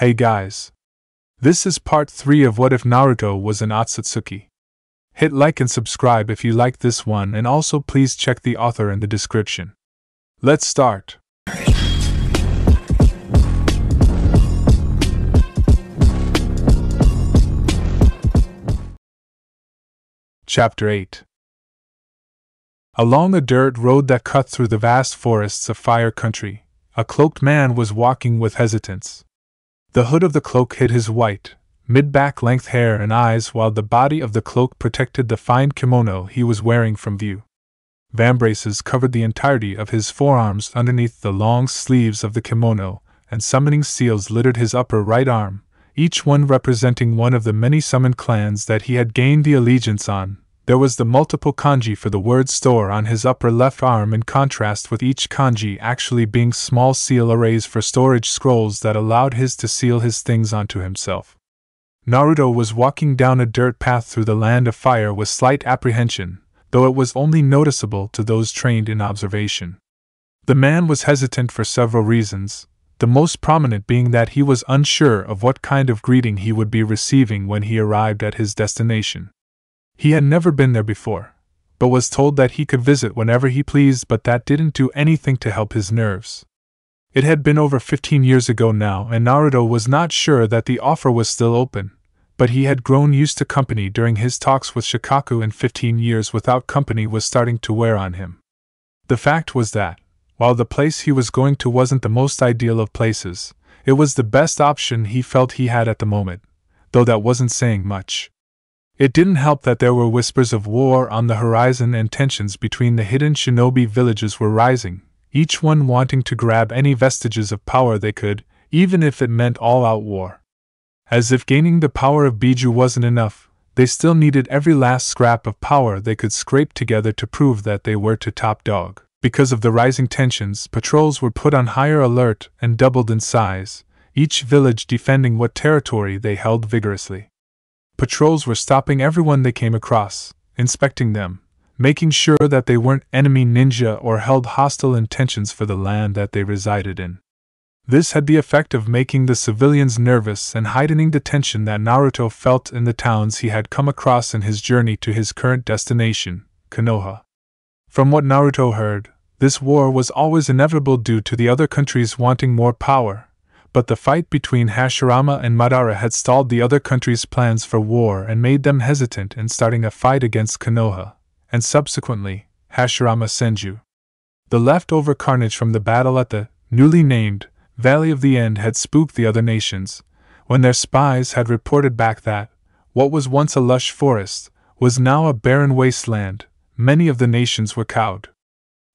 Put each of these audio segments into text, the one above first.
Hey guys! This is part 3 of What If Naruto Was an Otsutsuki. Hit like and subscribe if you liked this one, and also please check the author in the description. Let's start! Chapter 8. Along a dirt road that cut through the vast forests of Fire Country, a cloaked man was walking with hesitance. The hood of the cloak hid his white, mid-back length hair and eyes, while the body of the cloak protected the fine kimono he was wearing from view. Vambraces covered the entirety of his forearms underneath the long sleeves of the kimono, and summoning seals littered his upper right arm, each one representing one of the many summoned clans that he had gained the allegiance on. There was the multiple kanji for the word store on his upper left arm, in contrast with each kanji actually being small seal arrays for storage scrolls that allowed his to seal his things onto himself. Naruto was walking down a dirt path through the land of fire with slight apprehension, though it was only noticeable to those trained in observation. The man was hesitant for several reasons, the most prominent being that he was unsure of what kind of greeting he would be receiving when he arrived at his destination. He had never been there before, but was told that he could visit whenever he pleased, but that didn't do anything to help his nerves. It had been over 15 years ago now, and Naruto was not sure that the offer was still open, but he had grown used to company during his talks with Shikaku, and 15 years without company was starting to wear on him. The fact was that, while the place he was going to wasn't the most ideal of places, it was the best option he felt he had at the moment, though that wasn't saying much. It didn't help that there were whispers of war on the horizon, and tensions between the hidden shinobi villages were rising, each one wanting to grab any vestiges of power they could, even if it meant all-out war. As if gaining the power of Biju wasn't enough, they still needed every last scrap of power they could scrape together to prove that they were to top dog. Because of the rising tensions, patrols were put on higher alert and doubled in size, each village defending what territory they held vigorously. Patrols were stopping everyone they came across, inspecting them, making sure that they weren't enemy ninja or held hostile intentions for the land that they resided in. This had the effect of making the civilians nervous and heightening the tension that Naruto felt in the towns he had come across in his journey to his current destination, Konoha. From what Naruto heard, this war was always inevitable due to the other countries wanting more power. But the fight between Hashirama and Madara had stalled the other countries' plans for war and made them hesitant in starting a fight against Konoha, and subsequently, Hashirama Senju. The leftover carnage from the battle at the newly named Valley of the End had spooked the other nations, when their spies had reported back that what was once a lush forest was now a barren wasteland. Many of the nations were cowed.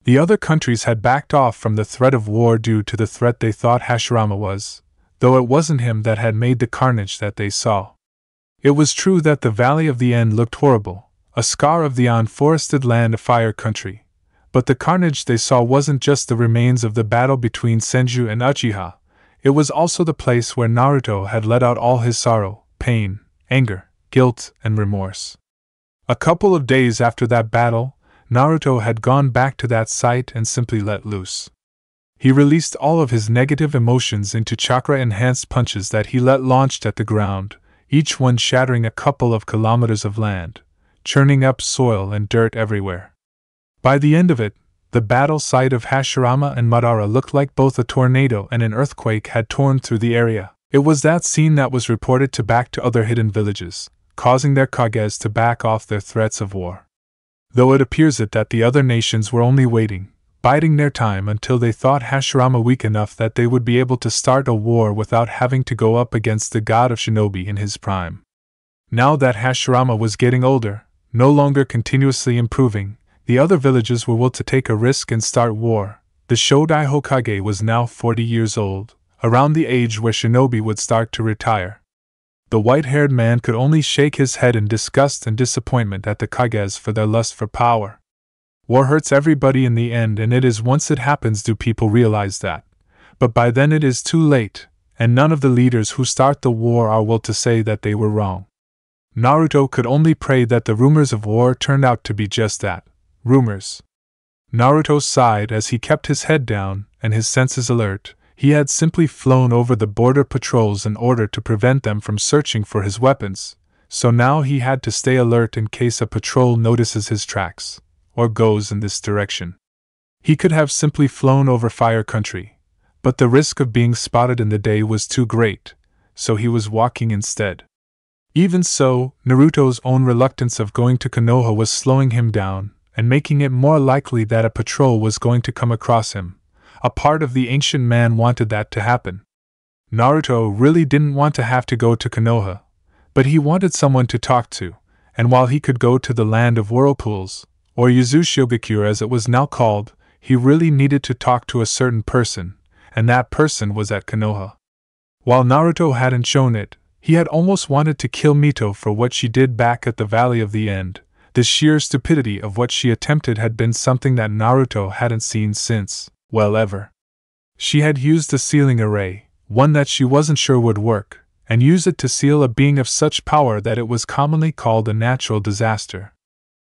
The other countries had backed off from the threat of war due to the threat they thought Hashirama was, though it wasn't him that had made the carnage that they saw. It was true that the Valley of the End looked horrible, a scar of the unforested land of Fire Country, but the carnage they saw wasn't just the remains of the battle between Senju and Uchiha, it was also the place where Naruto had let out all his sorrow, pain, anger, guilt, and remorse. A couple of days after that battle, Naruto had gone back to that site and simply let loose. He released all of his negative emotions into chakra-enhanced punches that he let launched at the ground, each one shattering a couple of kilometers of land, churning up soil and dirt everywhere. By the end of it, the battle site of Hashirama and Madara looked like both a tornado and an earthquake had torn through the area. It was that scene that was reported back to other hidden villages, causing their kages to back off their threats of war. Though it appears that the other nations were only waiting, biding their time until they thought Hashirama weak enough that they would be able to start a war without having to go up against the god of shinobi in his prime. Now that Hashirama was getting older, no longer continuously improving, the other villages were willing to take a risk and start war. The Shodai Hokage was now 40 years old, around the age where shinobi would start to retire. The white-haired man could only shake his head in disgust and disappointment at the kages for their lust for power. War hurts everybody in the end, and it is once it happens do people realize that. But by then it is too late, and none of the leaders who start the war are willing to say that they were wrong. Naruto could only pray that the rumors of war turned out to be just that, rumors. Naruto sighed as he kept his head down and his senses alert. He had simply flown over the border patrols in order to prevent them from searching for his weapons, so now he had to stay alert in case a patrol notices his tracks, or goes in this direction. He could have simply flown over fire country, but the risk of being spotted in the day was too great, so he was walking instead. Even so, Naruto's own reluctance of going to Konoha was slowing him down, and making it more likely that a patrol was going to come across him. A part of the ancient man wanted that to happen. Naruto really didn't want to have to go to Konoha, but he wanted someone to talk to, and while he could go to the land of whirlpools, or Yuzushigakure as it was now called, he really needed to talk to a certain person, and that person was at Konoha. While Naruto hadn't shown it, he had almost wanted to kill Mito for what she did back at the Valley of the End. The sheer stupidity of what she attempted had been something that Naruto hadn't seen since, well, ever. She had used a sealing array, one that she wasn't sure would work, and used it to seal a being of such power that it was commonly called a natural disaster.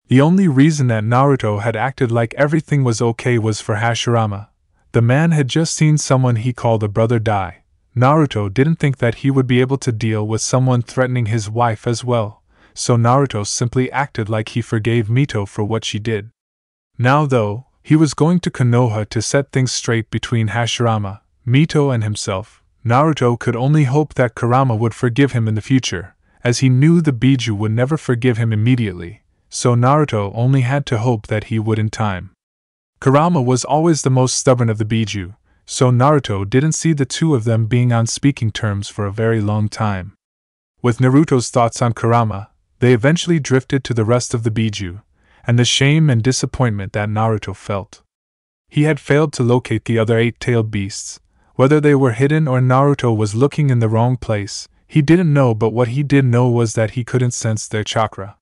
The only reason that Naruto had acted like everything was okay was for Hashirama. The man had just seen someone he called a brother die. Naruto didn't think that he would be able to deal with someone threatening his wife as well, so Naruto simply acted like he forgave Mito for what she did. Now though, he was going to Konoha to set things straight between Hashirama, Mito and himself. Naruto could only hope that Kurama would forgive him in the future, as he knew the Biju would never forgive him immediately, so Naruto only had to hope that he would in time. Kurama was always the most stubborn of the Biju, so Naruto didn't see the two of them being on speaking terms for a very long time. With Naruto's thoughts on Kurama, they eventually drifted to the rest of the Biju, and the shame and disappointment that Naruto felt. He had failed to locate the other 8-tailed beasts. Whether they were hidden or Naruto was looking in the wrong place, he didn't know, but what he did know was that he couldn't sense their chakra.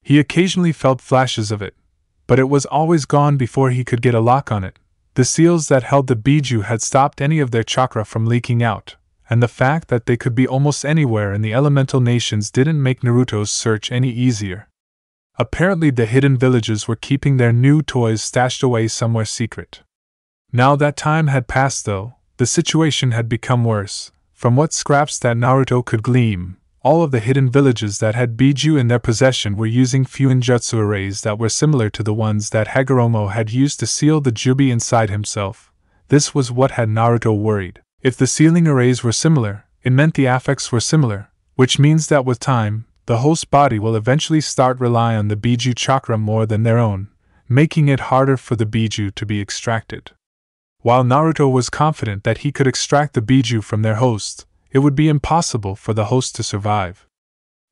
He occasionally felt flashes of it, but it was always gone before he could get a lock on it. The seals that held the Biju had stopped any of their chakra from leaking out, and the fact that they could be almost anywhere in the elemental nations didn't make Naruto's search any easier. Apparently the hidden villages were keeping their new toys stashed away somewhere secret. Now that time had passed though, the situation had become worse. From what scraps that Naruto could glean, all of the hidden villages that had Biju in their possession were using Fuinjutsu arrays that were similar to the ones that Hagoromo had used to seal the Jubi inside himself. This was what had Naruto worried. If the sealing arrays were similar, it meant the affects were similar, which means that with time, the host body will eventually start rely on the Biju chakra more than their own, making it harder for the Biju to be extracted. While Naruto was confident that he could extract the Biju from their host, it would be impossible for the host to survive.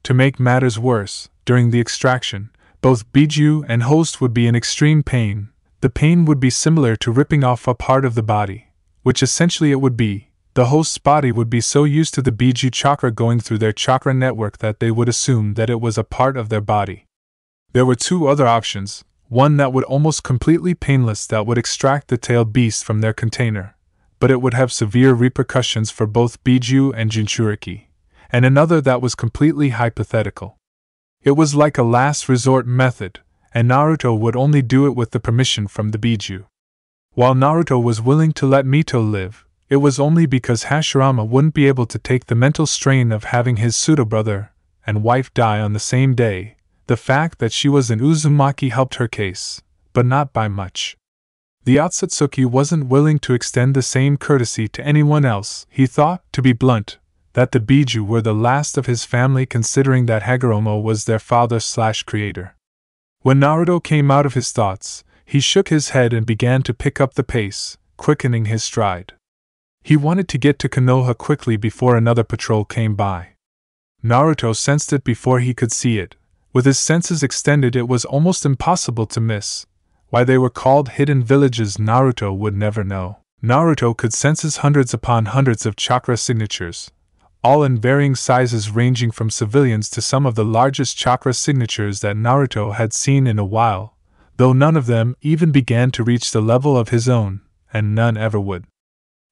To make matters worse, during the extraction, both Biju and host would be in extreme pain. The pain would be similar to ripping off a part of the body, which essentially it would be. The host's body would be so used to the Biju chakra going through their chakra network that they would assume that it was a part of their body. There were two other options, one that would almost completely painless that would extract the tailed beast from their container, but it would have severe repercussions for both Biju and Jinchūriki, and another that was completely hypothetical. It was like a last resort method, and Naruto would only do it with the permission from the Biju. While Naruto was willing to let Mito live, it was only because Hashirama wouldn't be able to take the mental strain of having his pseudo-brother and wife die on the same day. The fact that she was an Uzumaki helped her case, but not by much. The Otsutsuki wasn't willing to extend the same courtesy to anyone else. He thought, to be blunt, that the Biju were the last of his family considering that Hagoromo was their father/creator. When Naruto came out of his thoughts, he shook his head and began to pick up the pace, quickening his stride. He wanted to get to Konoha quickly before another patrol came by. Naruto sensed it before he could see it. With his senses extended, it was almost impossible to miss. Why they were called hidden villages Naruto would never know. Naruto could sense hundreds upon hundreds of chakra signatures, all in varying sizes ranging from civilians to some of the largest chakra signatures that Naruto had seen in a while, though none of them even began to reach the level of his own, and none ever would.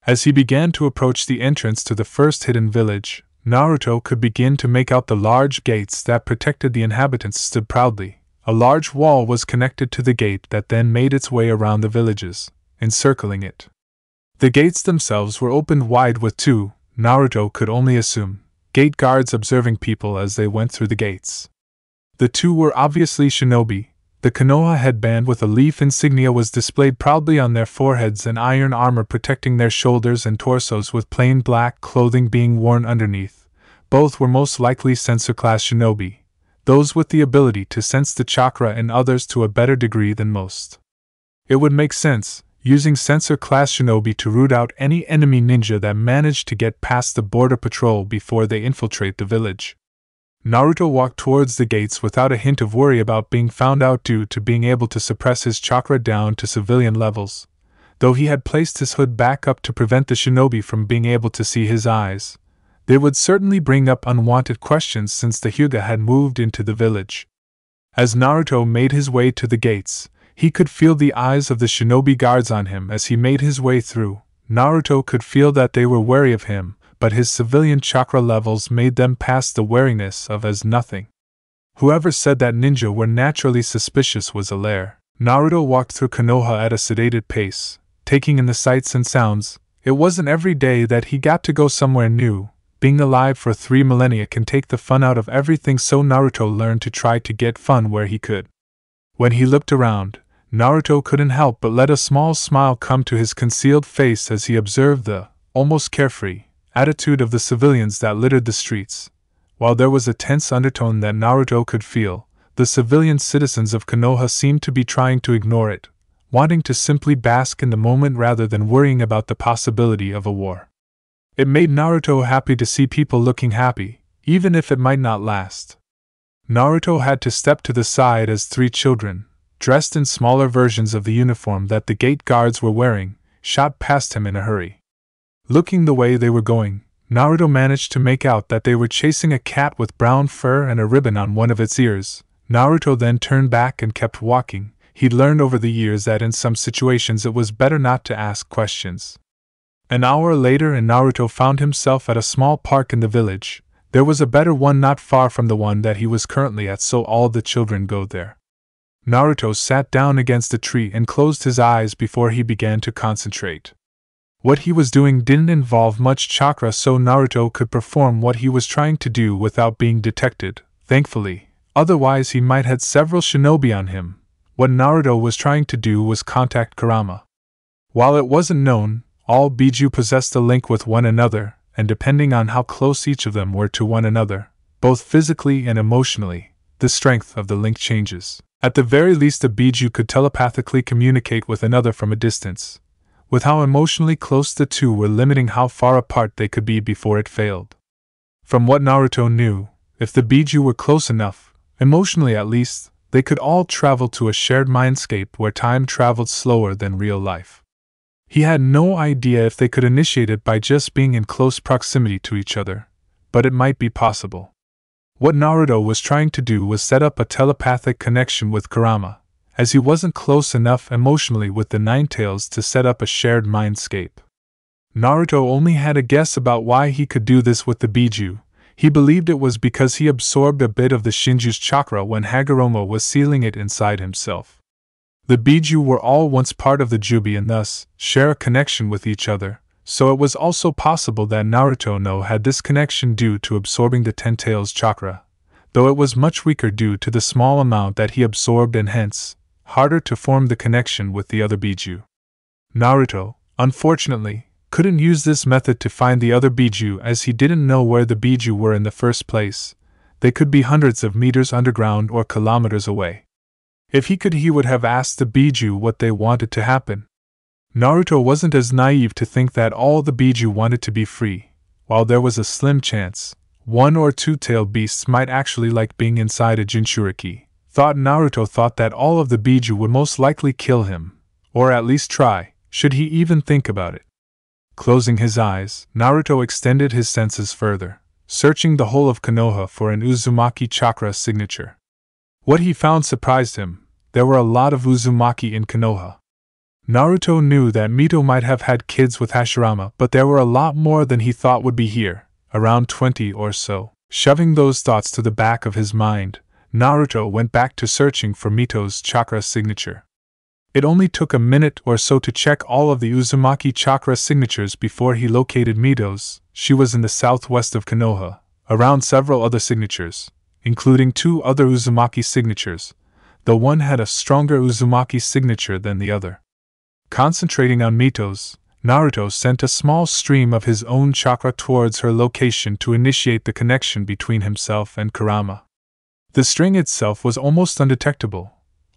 As he began to approach the entrance to the first hidden village, Naruto could begin to make out the large gates that protected the inhabitants stood proudly. A large wall was connected to the gate that then made its way around the villages, encircling it. The gates themselves were opened wide with two, Naruto could only assume, gate guards observing people as they went through the gates. The two were obviously shinobi. The Konoha headband with a leaf insignia was displayed proudly on their foreheads and iron armor protecting their shoulders and torsos with plain black clothing being worn underneath. Both were most likely sensor-class shinobi, those with the ability to sense the chakra in others to a better degree than most. It would make sense, using sensor-class shinobi to root out any enemy ninja that managed to get past the border patrol before they infiltrate the village. Naruto walked towards the gates without a hint of worry about being found out due to being able to suppress his chakra down to civilian levels, though he had placed his hood back up to prevent the shinobi from being able to see his eyes. They would certainly bring up unwanted questions since the Hyuga had moved into the village. As Naruto made his way to the gates, he could feel the eyes of the shinobi guards on him as he made his way through. Naruto could feel that they were wary of him, but his civilian chakra levels made them pass the wariness of as nothing. Whoever said that ninja were naturally suspicious was a liar. Naruto walked through Konoha at a sedated pace, taking in the sights and sounds. It wasn't every day that he got to go somewhere new. Being alive for 3 millennia can take the fun out of everything, so Naruto learned to try to get fun where he could. When he looked around, Naruto couldn't help but let a small smile come to his concealed face as he observed the, almost carefree, attitude of the civilians that littered the streets. While there was a tense undertone that Naruto could feel, the civilian citizens of Konoha seemed to be trying to ignore it, wanting to simply bask in the moment rather than worrying about the possibility of a war. It made Naruto happy to see people looking happy, even if it might not last. Naruto had to step to the side as 3 children, dressed in smaller versions of the uniform that the gate guards were wearing, shot past him in a hurry. Looking the way they were going, Naruto managed to make out that they were chasing a cat with brown fur and a ribbon on one of its ears. Naruto then turned back and kept walking. He'd learned over the years that in some situations it was better not to ask questions. An hour later and Naruto found himself at a small park in the village. There was a better one not far from the one that he was currently at, so all the children go there. Naruto sat down against a tree and closed his eyes before he began to concentrate. What he was doing didn't involve much chakra, so Naruto could perform what he was trying to do without being detected, thankfully, otherwise he might had several shinobi on him. What Naruto was trying to do was contact Kurama. While it wasn't known, all Biju possessed a link with one another, and depending on how close each of them were to one another, both physically and emotionally, the strength of the link changes. At the very least, a Biju could telepathically communicate with another from a distance. With how emotionally close the two were limiting how far apart they could be before it failed. From what Naruto knew, if the Biju were close enough, emotionally at least, they could all travel to a shared mindscape where time traveled slower than real life. He had no idea if they could initiate it by just being in close proximity to each other, but it might be possible. What Naruto was trying to do was set up a telepathic connection with Kurama, as he wasn't close enough emotionally with the Ninetales to set up a shared mindscape. Naruto only had a guess about why he could do this with the Biju. He believed it was because he absorbed a bit of the Shinju's chakra when Hagoromo was sealing it inside himself. The Biju were all once part of the Jubi and thus share a connection with each other, so it was also possible that Naruto had this connection due to absorbing the Ten-Tails chakra, though it was much weaker due to the small amount that he absorbed and hence harder to form the connection with the other Biju. Naruto, unfortunately, couldn't use this method to find the other Biju as he didn't know where the Biju were in the first place. They could be hundreds of meters underground or kilometers away. If he could, he would have asked the Biju what they wanted to happen. Naruto wasn't as naive to think that all the Biju wanted to be free. While there was a slim chance, 1 or 2 tailed beasts might actually like being inside a jinchūriki. Naruto thought that all of the Biju would most likely kill him, or at least try, should he even think about it. Closing his eyes, Naruto extended his senses further, searching the whole of Konoha for an Uzumaki chakra signature. What he found surprised him. There were a lot of Uzumaki in Konoha. Naruto knew that Mito might have had kids with Hashirama, but there were a lot more than he thought would be here, around 20 or so. Shoving those thoughts to the back of his mind, Naruto went back to searching for Mito's chakra signature. It only took a minute or so to check all of the Uzumaki chakra signatures before he located Mito's. She was in the southwest of Konoha, around several other signatures, including 2 other Uzumaki signatures, though one had a stronger Uzumaki signature than the other. Concentrating on Mito's, Naruto sent a small stream of his own chakra towards her location to initiate the connection between himself and Kurama. The string itself was almost undetectable.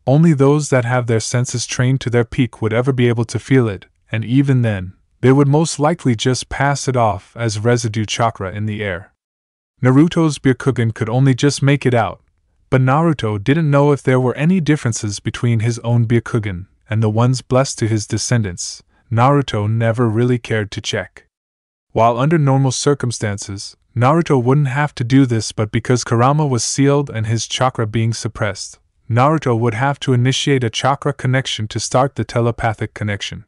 Only those that have their senses trained to their peak would ever be able to feel it, and even then, they would most likely just pass it off as residue chakra in the air. Naruto's Byakugan could only just make it out, but Naruto didn't know if there were any differences between his own Byakugan and the ones blessed to his descendants. Naruto never really cared to check. While under normal circumstances, Naruto wouldn't have to do this, but because Kurama was sealed and his chakra being suppressed, Naruto would have to initiate a chakra connection to start the telepathic connection.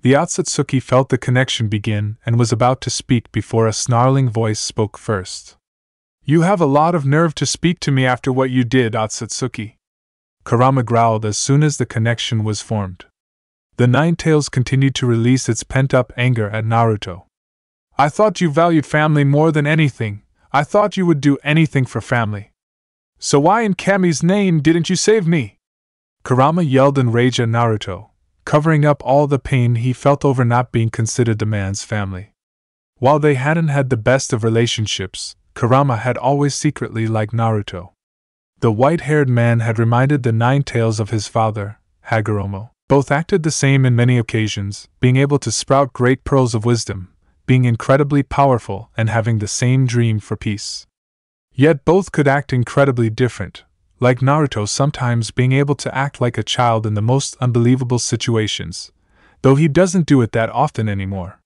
The Otsutsuki felt the connection begin and was about to speak before a snarling voice spoke first. "You have a lot of nerve to speak to me after what you did, Otsutsuki," Kurama growled as soon as the connection was formed. The Nine Tails continued to release its pent-up anger at Naruto. "I thought you valued family more than anything. I thought you would do anything for family. So why in Kami's name didn't you save me?" Kurama yelled in rage at Naruto, covering up all the pain he felt over not being considered the man's family. While they hadn't had the best of relationships, Kurama had always secretly liked Naruto. The white-haired man had reminded the Nine Tails of his father, Hagoromo. Both acted the same in many occasions, being able to sprout great pearls of wisdom, being incredibly powerful, and having the same dream for peace. Yet both could act incredibly different, like Naruto sometimes being able to act like a child in the most unbelievable situations, though he doesn't do it that often anymore.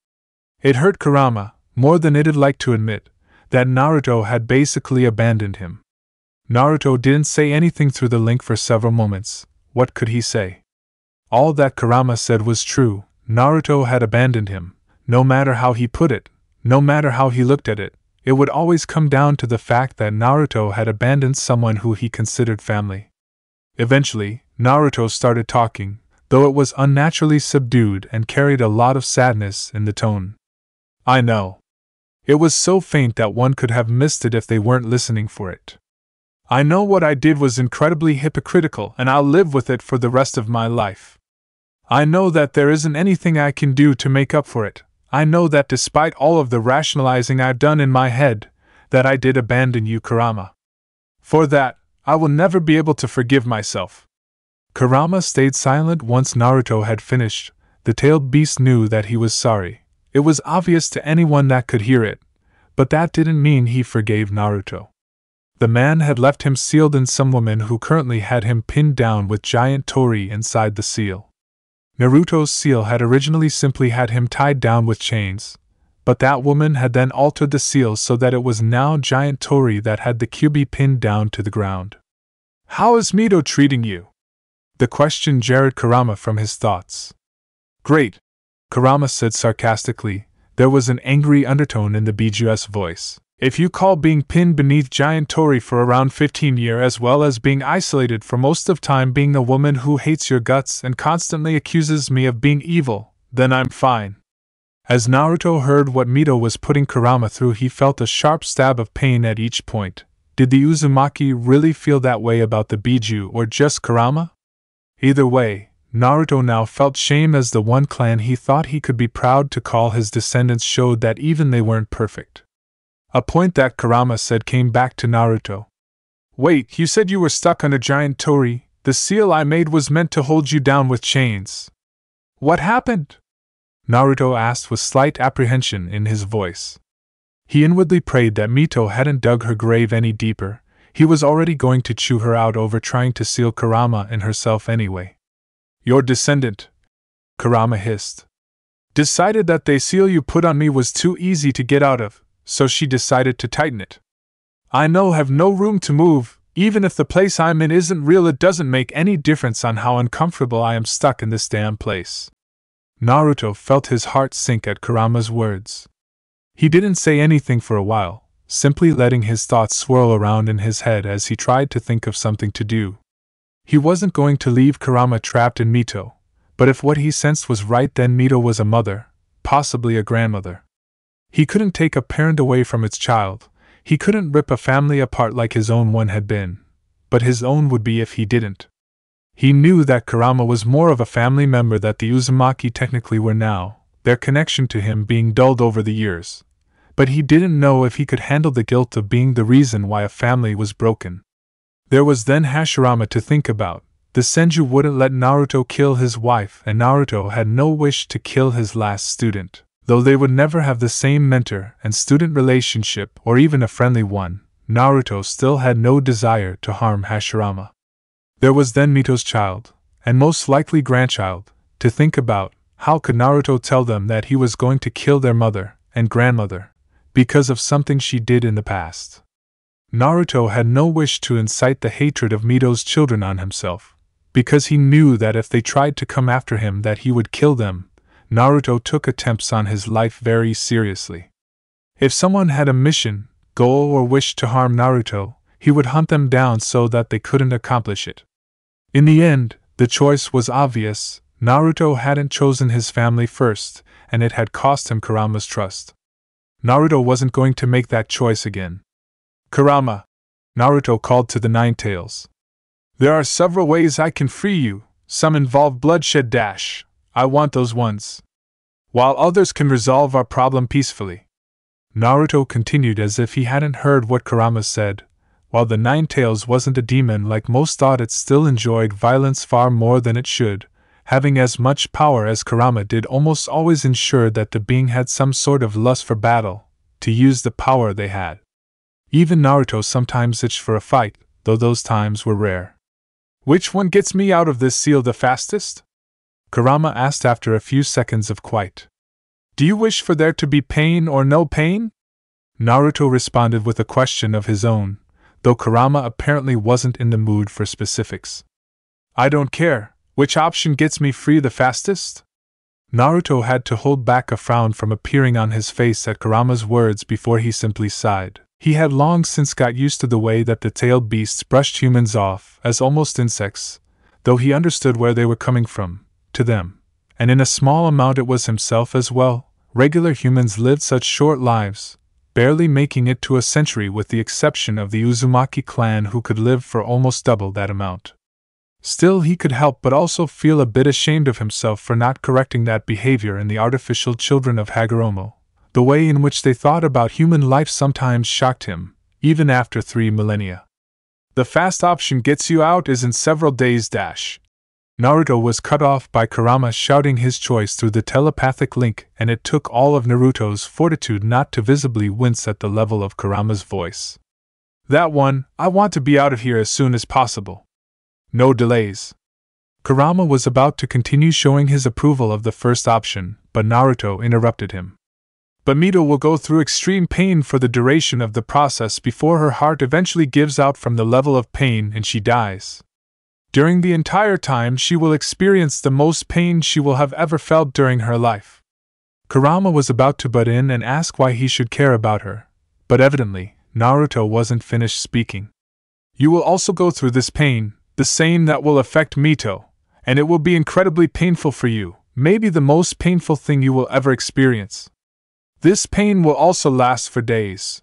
It hurt Kurama, more than it'd like to admit, that Naruto had basically abandoned him. Naruto didn't say anything through the link for several moments. What could he say? All that Kurama said was true. Naruto had abandoned him. No matter how he put it, no matter how he looked at it, it would always come down to the fact that Naruto had abandoned someone who he considered family. Eventually, Naruto started talking, though it was unnaturally subdued and carried a lot of sadness in the tone. "I know. It was so faint that one could have missed it if they weren't listening for it. I know what I did was incredibly hypocritical, and I'll live with it for the rest of my life. I know that there isn't anything I can do to make up for it. I know that despite all of the rationalizing I've done in my head, that I did abandon you, Kurama. For that, I will never be able to forgive myself." Kurama stayed silent once Naruto had finished. The tailed beast knew that he was sorry. It was obvious to anyone that could hear it, but that didn't mean he forgave Naruto. The man had left him sealed in some woman who currently had him pinned down with giant torii inside the seal. Naruto's seal had originally simply had him tied down with chains, but that woman had then altered the seal so that it was now giant torii that had the Kyuubi pinned down to the ground. "How is Mito treating you?" The question jarred Kurama from his thoughts. "Great," Kurama said sarcastically. There was an angry undertone in the Biju's voice. "If you call being pinned beneath giant torii for around 15 years as well as being isolated for most of time being the woman who hates your guts and constantly accuses me of being evil, then I'm fine." As Naruto heard what Mito was putting Kurama through, he felt a sharp stab of pain at each point. Did the Uzumaki really feel that way about the Biju or just Kurama? Either way, Naruto now felt shame as the one clan he thought he could be proud to call his descendants showed that even they weren't perfect. A point that Kurama said came back to Naruto. "Wait, you said you were stuck on a giant torii. The seal I made was meant to hold you down with chains. What happened?" Naruto asked with slight apprehension in his voice. He inwardly prayed that Mito hadn't dug her grave any deeper. He was already going to chew her out over trying to seal Kurama and herself anyway. "Your descendant," Kurama hissed, "decided that the seal you put on me was too easy to get out of, so she decided to tighten it. I have no room to move. Even if the place I'm in isn't real, it doesn't make any difference on how uncomfortable I am stuck in this damn place." Naruto felt his heart sink at Kurama's words. He didn't say anything for a while, simply letting his thoughts swirl around in his head as he tried to think of something to do. He wasn't going to leave Kurama trapped in Mito, but if what he sensed was right, then Mito was a mother, possibly a grandmother. He couldn't take a parent away from its child, he couldn't rip a family apart like his own one had been, but his own would be if he didn't. He knew that Kurama was more of a family member that the Uzumaki technically were now, their connection to him being dulled over the years. But he didn't know if he could handle the guilt of being the reason why a family was broken. There was then Hashirama to think about. The Senju wouldn't let Naruto kill his wife, and Naruto had no wish to kill his last student. Though they would never have the same mentor and student relationship or even a friendly one, Naruto still had no desire to harm Hashirama. There was then Mito's child, and most likely grandchild, to think about. How could Naruto tell them that he was going to kill their mother and grandmother because of something she did in the past? Naruto had no wish to incite the hatred of Mito's children on himself, because he knew that if they tried to come after him that he would kill them. Naruto took attempts on his life very seriously. If someone had a mission, goal, or wish to harm Naruto, he would hunt them down so that they couldn't accomplish it. In the end, the choice was obvious. Naruto hadn't chosen his family first, and it had cost him Kurama's trust. Naruto wasn't going to make that choice again. "Kurama," Naruto called to the Nine Tails. "There are several ways I can free you, some involve bloodshed I want those ones. While others can resolve our problem peacefully." Naruto continued as if he hadn't heard what Kurama said. While the Nine Tails wasn't a demon like most thought, it still enjoyed violence far more than it should. Having as much power as Kurama did almost always ensured that the being had some sort of lust for battle, to use the power they had. Even Naruto sometimes itched for a fight, though those times were rare. "Which one gets me out of this seal the fastest?" Kurama asked after a few seconds of quiet. "Do you wish for there to be pain or no pain?" Naruto responded with a question of his own, though Kurama apparently wasn't in the mood for specifics. "I don't care. Which option gets me free the fastest?" Naruto had to hold back a frown from appearing on his face at Kurama's words before he simply sighed. He had long since got used to the way that the tailed beasts brushed humans off as almost insects, though he understood where they were coming from, to them, and in a small amount it was himself as well. Regular humans lived such short lives, barely making it to a century with the exception of the Uzumaki clan who could live for almost double that amount. Still, he could help but also feel a bit ashamed of himself for not correcting that behavior in the artificial children of Hagoromo. The way in which they thought about human life sometimes shocked him, even after 3 millennia. "The fast option gets you out is in several days Naruto was cut off by Kurama shouting his choice through the telepathic link, and it took all of Naruto's fortitude not to visibly wince at the level of Kurama's voice. "That one, I want to be out of here as soon as possible. No delays." Kurama was about to continue showing his approval of the first option, but Naruto interrupted him. "But Mito will go through extreme pain for the duration of the process before her heart eventually gives out from the level of pain and she dies. During the entire time she will experience the most pain she will have ever felt during her life." Kurama was about to butt in and ask why he should care about her, but evidently, Naruto wasn't finished speaking. "You will also go through this pain, the same that will affect Mito, and it will be incredibly painful for you, maybe the most painful thing you will ever experience. This pain will also last for days."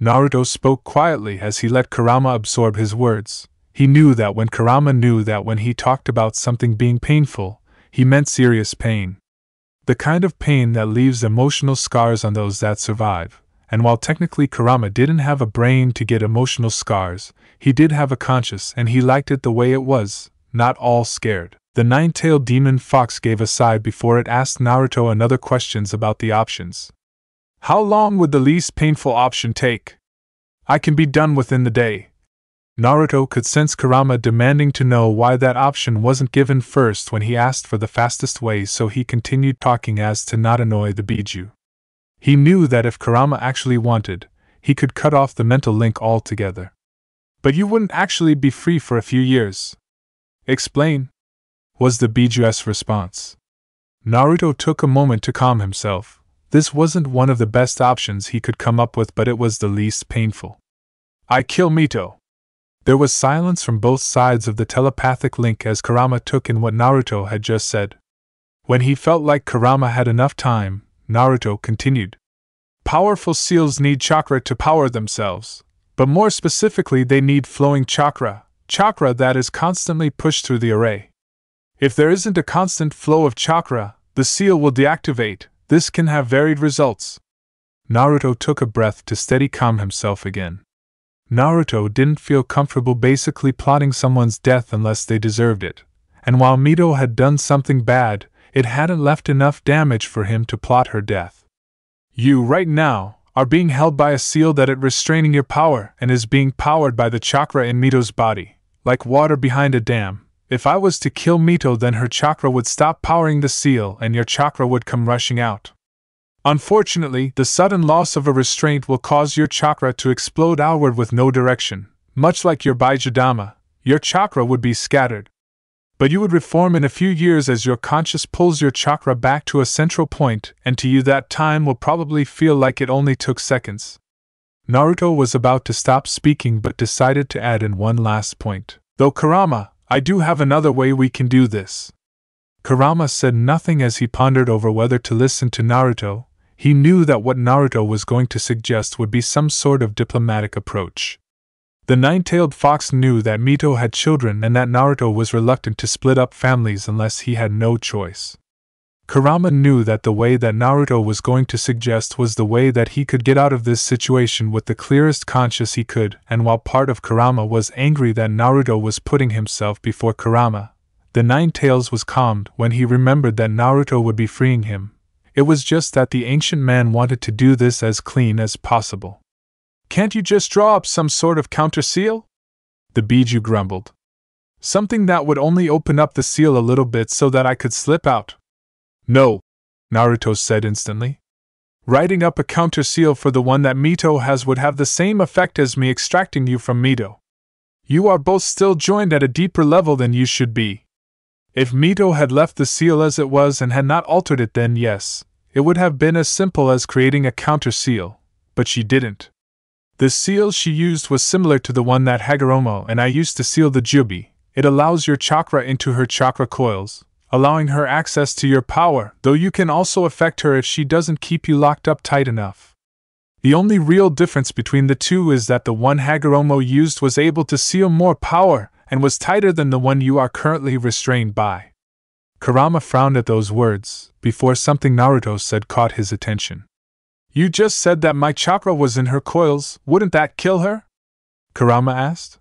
Naruto spoke quietly as he let Kurama absorb his words. He knew that when he talked about something being painful, he meant serious pain. The kind of pain that leaves emotional scars on those that survive, and while technically Kurama didn't have a brain to get emotional scars, he did have a conscience and he liked it the way it was, not all scared. The nine-tailed demon fox gave a sigh before it asked Naruto another questions about the options. "How long would the least painful option take?" "I can be done within the day." Naruto could sense Kurama demanding to know why that option wasn't given first when he asked for the fastest way, so he continued talking as to not annoy the Biju. He knew that if Kurama actually wanted, he could cut off the mental link altogether. "But you wouldn't actually be free for a few years." "Explain," was the Biju's response. Naruto took a moment to calm himself. This wasn't one of the best options he could come up with, but it was the least painful. "I kill Mito." There was silence from both sides of the telepathic link as Kurama took in what Naruto had just said. When he felt like Kurama had enough time, Naruto continued. Powerful seals need chakra to power themselves, but more specifically they need flowing chakra that is constantly pushed through the array. If there isn't a constant flow of chakra, the seal will deactivate. This can have varied results. Naruto took a breath to steady calm himself again. Naruto didn't feel comfortable basically plotting someone's death unless they deserved it, and while Mito had done something bad, it hadn't left enough damage for him to plot her death. You, right now, are being held by a seal that is restraining your power and is being powered by the chakra in Mito's body, like water behind a dam. If I was to kill Mito, then her chakra would stop powering the seal and your chakra would come rushing out. Unfortunately, the sudden loss of a restraint will cause your chakra to explode outward with no direction. Much like your Baijidama, your chakra would be scattered. But you would reform in a few years as your conscious pulls your chakra back to a central point, and to you that time will probably feel like it only took seconds. Naruto was about to stop speaking but decided to add in one last point. Though Kurama, I do have another way we can do this. Kurama said nothing as he pondered over whether to listen to Naruto. He knew that what Naruto was going to suggest would be some sort of diplomatic approach. The nine-tailed fox knew that Mito had children and that Naruto was reluctant to split up families unless he had no choice. Kurama knew that the way that Naruto was going to suggest was the way that he could get out of this situation with the clearest conscience he could, and while part of Kurama was angry that Naruto was putting himself before Kurama, the Nine-Tails was calmed when he remembered that Naruto would be freeing him. It was just that the ancient man wanted to do this as clean as possible. Can't you just draw up some sort of counter-seal? The Biju grumbled. Something that would only open up the seal a little bit so that I could slip out. No, Naruto said instantly. Writing up a counter-seal for the one that Mito has would have the same effect as me extracting you from Mito. You are both still joined at a deeper level than you should be. If Mito had left the seal as it was and had not altered it, then yes, it would have been as simple as creating a counter-seal, but she didn't. The seal she used was similar to the one that Hagoromo and I used to seal the Jubi. It allows your chakra into her chakra coils, allowing her access to your power, though you can also affect her if she doesn't keep you locked up tight enough. The only real difference between the two is that the one Hagoromo used was able to seal more power and was tighter than the one you are currently restrained by. Kurama frowned at those words, before something Naruto said caught his attention. You just said that my chakra was in her coils, wouldn't that kill her? Kurama asked.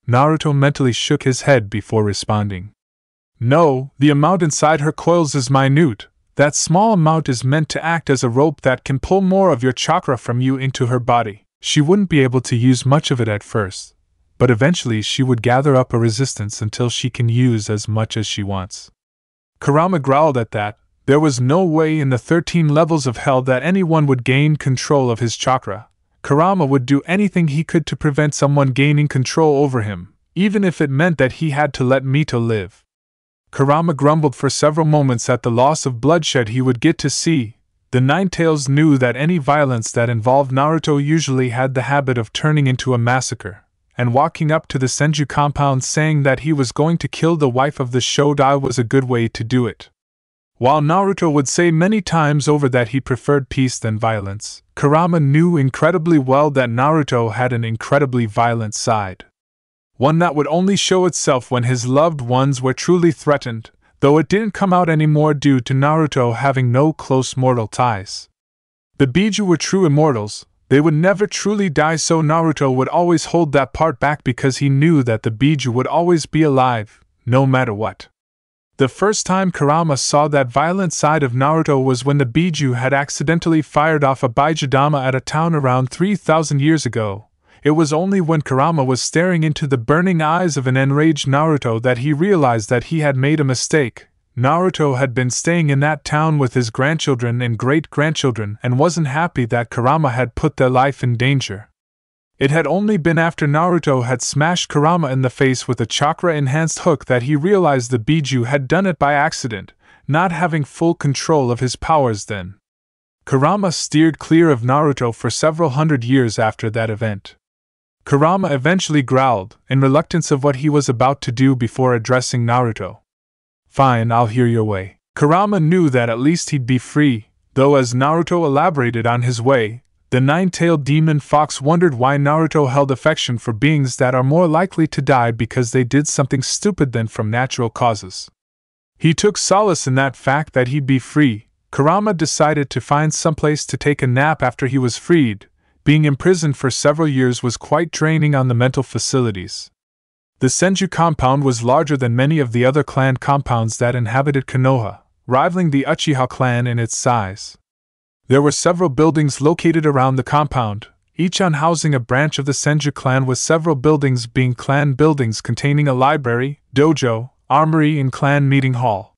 Naruto mentally shook his head before responding. No, the amount inside her coils is minute. That small amount is meant to act as a rope that can pull more of your chakra from you into her body. She wouldn't be able to use much of it at first, but eventually she would gather up a resistance until she can use as much as she wants. Kurama growled at that. There was no way in the 13 levels of hell that anyone would gain control of his chakra. Kurama would do anything he could to prevent someone gaining control over him, even if it meant that he had to let Mito live. Kurama grumbled for several moments at the loss of bloodshed he would get to see. The Nine-Tails knew that any violence that involved Naruto usually had the habit of turning into a massacre, and walking up to the Senju compound saying that he was going to kill the wife of the Shodai was a good way to do it. While Naruto would say many times over that he preferred peace than violence, Kurama knew incredibly well that Naruto had an incredibly violent side. One that would only show itself when his loved ones were truly threatened, though it didn't come out anymore due to Naruto having no close mortal ties. The Biju were true immortals. They would never truly die, so Naruto would always hold that part back because he knew that the Biju would always be alive, no matter what. The first time Kurama saw that violent side of Naruto was when the Biju had accidentally fired off a Baijidama at a town around 3,000 years ago. It was only when Kurama was staring into the burning eyes of an enraged Naruto that he realized that he had made a mistake. Naruto had been staying in that town with his grandchildren and great-grandchildren and wasn't happy that Kurama had put their life in danger. It had only been after Naruto had smashed Kurama in the face with a chakra-enhanced hook that he realized the Biju had done it by accident, not having full control of his powers then. Kurama steered clear of Naruto for several hundred years after that event. Kurama eventually growled, in reluctance of what he was about to do before addressing Naruto. Fine, I'll hear your way. Kurama knew that at least he'd be free, though as Naruto elaborated on his way, the nine-tailed demon fox wondered why Naruto held affection for beings that are more likely to die because they did something stupid than from natural causes. He took solace in that fact that he'd be free. Kurama decided to find someplace to take a nap after he was freed. Being imprisoned for several years was quite draining on the mental facilities. The Senju compound was larger than many of the other clan compounds that inhabited Konoha, rivaling the Uchiha clan in its size. There were several buildings located around the compound, each on housing a branch of the Senju clan, with several buildings being clan buildings containing a library, dojo, armory, and clan meeting hall.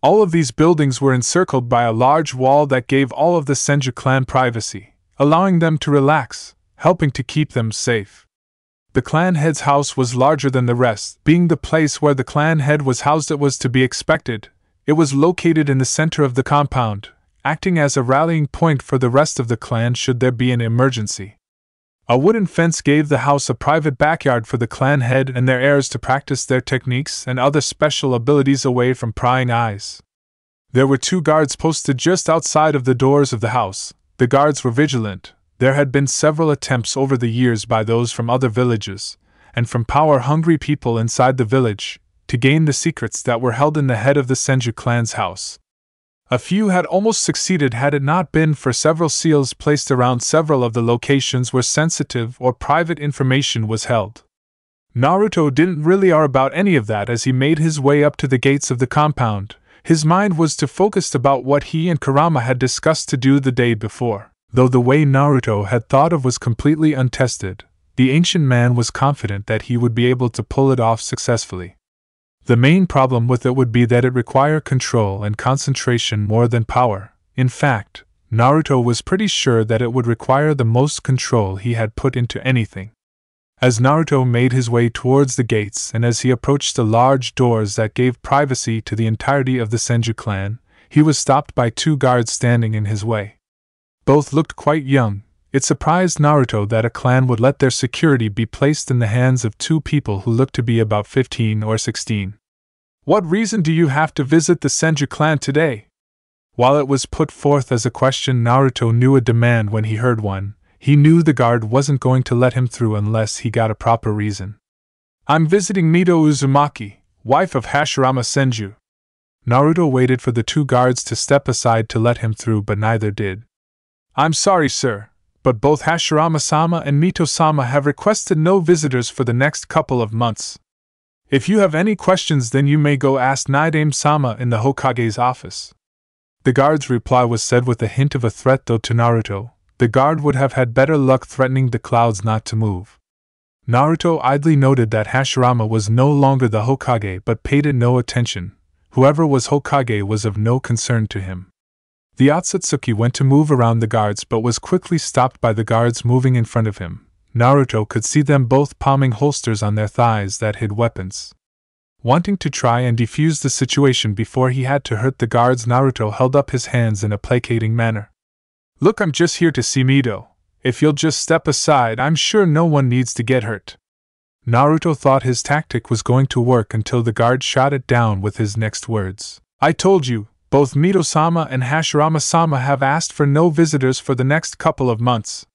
All of these buildings were encircled by a large wall that gave all of the Senju clan privacy, allowing them to relax, helping to keep them safe. The clan head's house was larger than the rest, being the place where the clan head was housed. It was to be expected. It was located in the center of the compound, acting as a rallying point for the rest of the clan should there be an emergency. A wooden fence gave the house a private backyard for the clan head and their heirs to practice their techniques and other special abilities away from prying eyes. There were 2 guards posted just outside of the doors of the house. The guards were vigilant. There had been several attempts over the years by those from other villages, and from power-hungry people inside the village, to gain the secrets that were held in the head of the Senju clan's house. A few had almost succeeded had it not been for several seals placed around several of the locations where sensitive or private information was held. Naruto didn't really care about any of that as he made his way up to the gates of the compound. His mind was too focused about what he and Kurama had discussed to do the day before. Though the way Naruto had thought of was completely untested, the ancient man was confident that he would be able to pull it off successfully. The main problem with it would be that it required control and concentration more than power. In fact, Naruto was pretty sure that it would require the most control he had put into anything. As Naruto made his way towards the gates and as he approached the large doors that gave privacy to the entirety of the Senju clan, he was stopped by 2 guards standing in his way. Both looked quite young. It surprised Naruto that a clan would let their security be placed in the hands of 2 people who looked to be about 15 or 16. What reason do you have to visit the Senju clan today? While it was put forth as a question, Naruto knew a demand when he heard one. He knew the guard wasn't going to let him through unless he got a proper reason. I'm visiting Mito Uzumaki, wife of Hashirama Senju. Naruto waited for the 2 guards to step aside to let him through, but neither did. I'm sorry, sir, but both Hashirama-sama and Mito-sama have requested no visitors for the next couple of months. If you have any questions, then you may go ask Naidame-sama in the Hokage's office. The guard's reply was said with a hint of a threat, though to Naruto, the guard would have had better luck threatening the clouds not to move. Naruto idly noted that Hashirama was no longer the Hokage but paid it no attention. Whoever was Hokage was of no concern to him. The Otsutsuki went to move around the guards but was quickly stopped by the guards moving in front of him. Naruto could see them both palming holsters on their thighs that hid weapons. Wanting to try and defuse the situation before he had to hurt the guards, Naruto held up his hands in a placating manner. Look, I'm just here to see Mito. If you'll just step aside, I'm sure no one needs to get hurt. Naruto thought his tactic was going to work until the guard shot it down with his next words. I told you, both Mito-sama and Hashirama-sama have asked for no visitors for the next couple of months.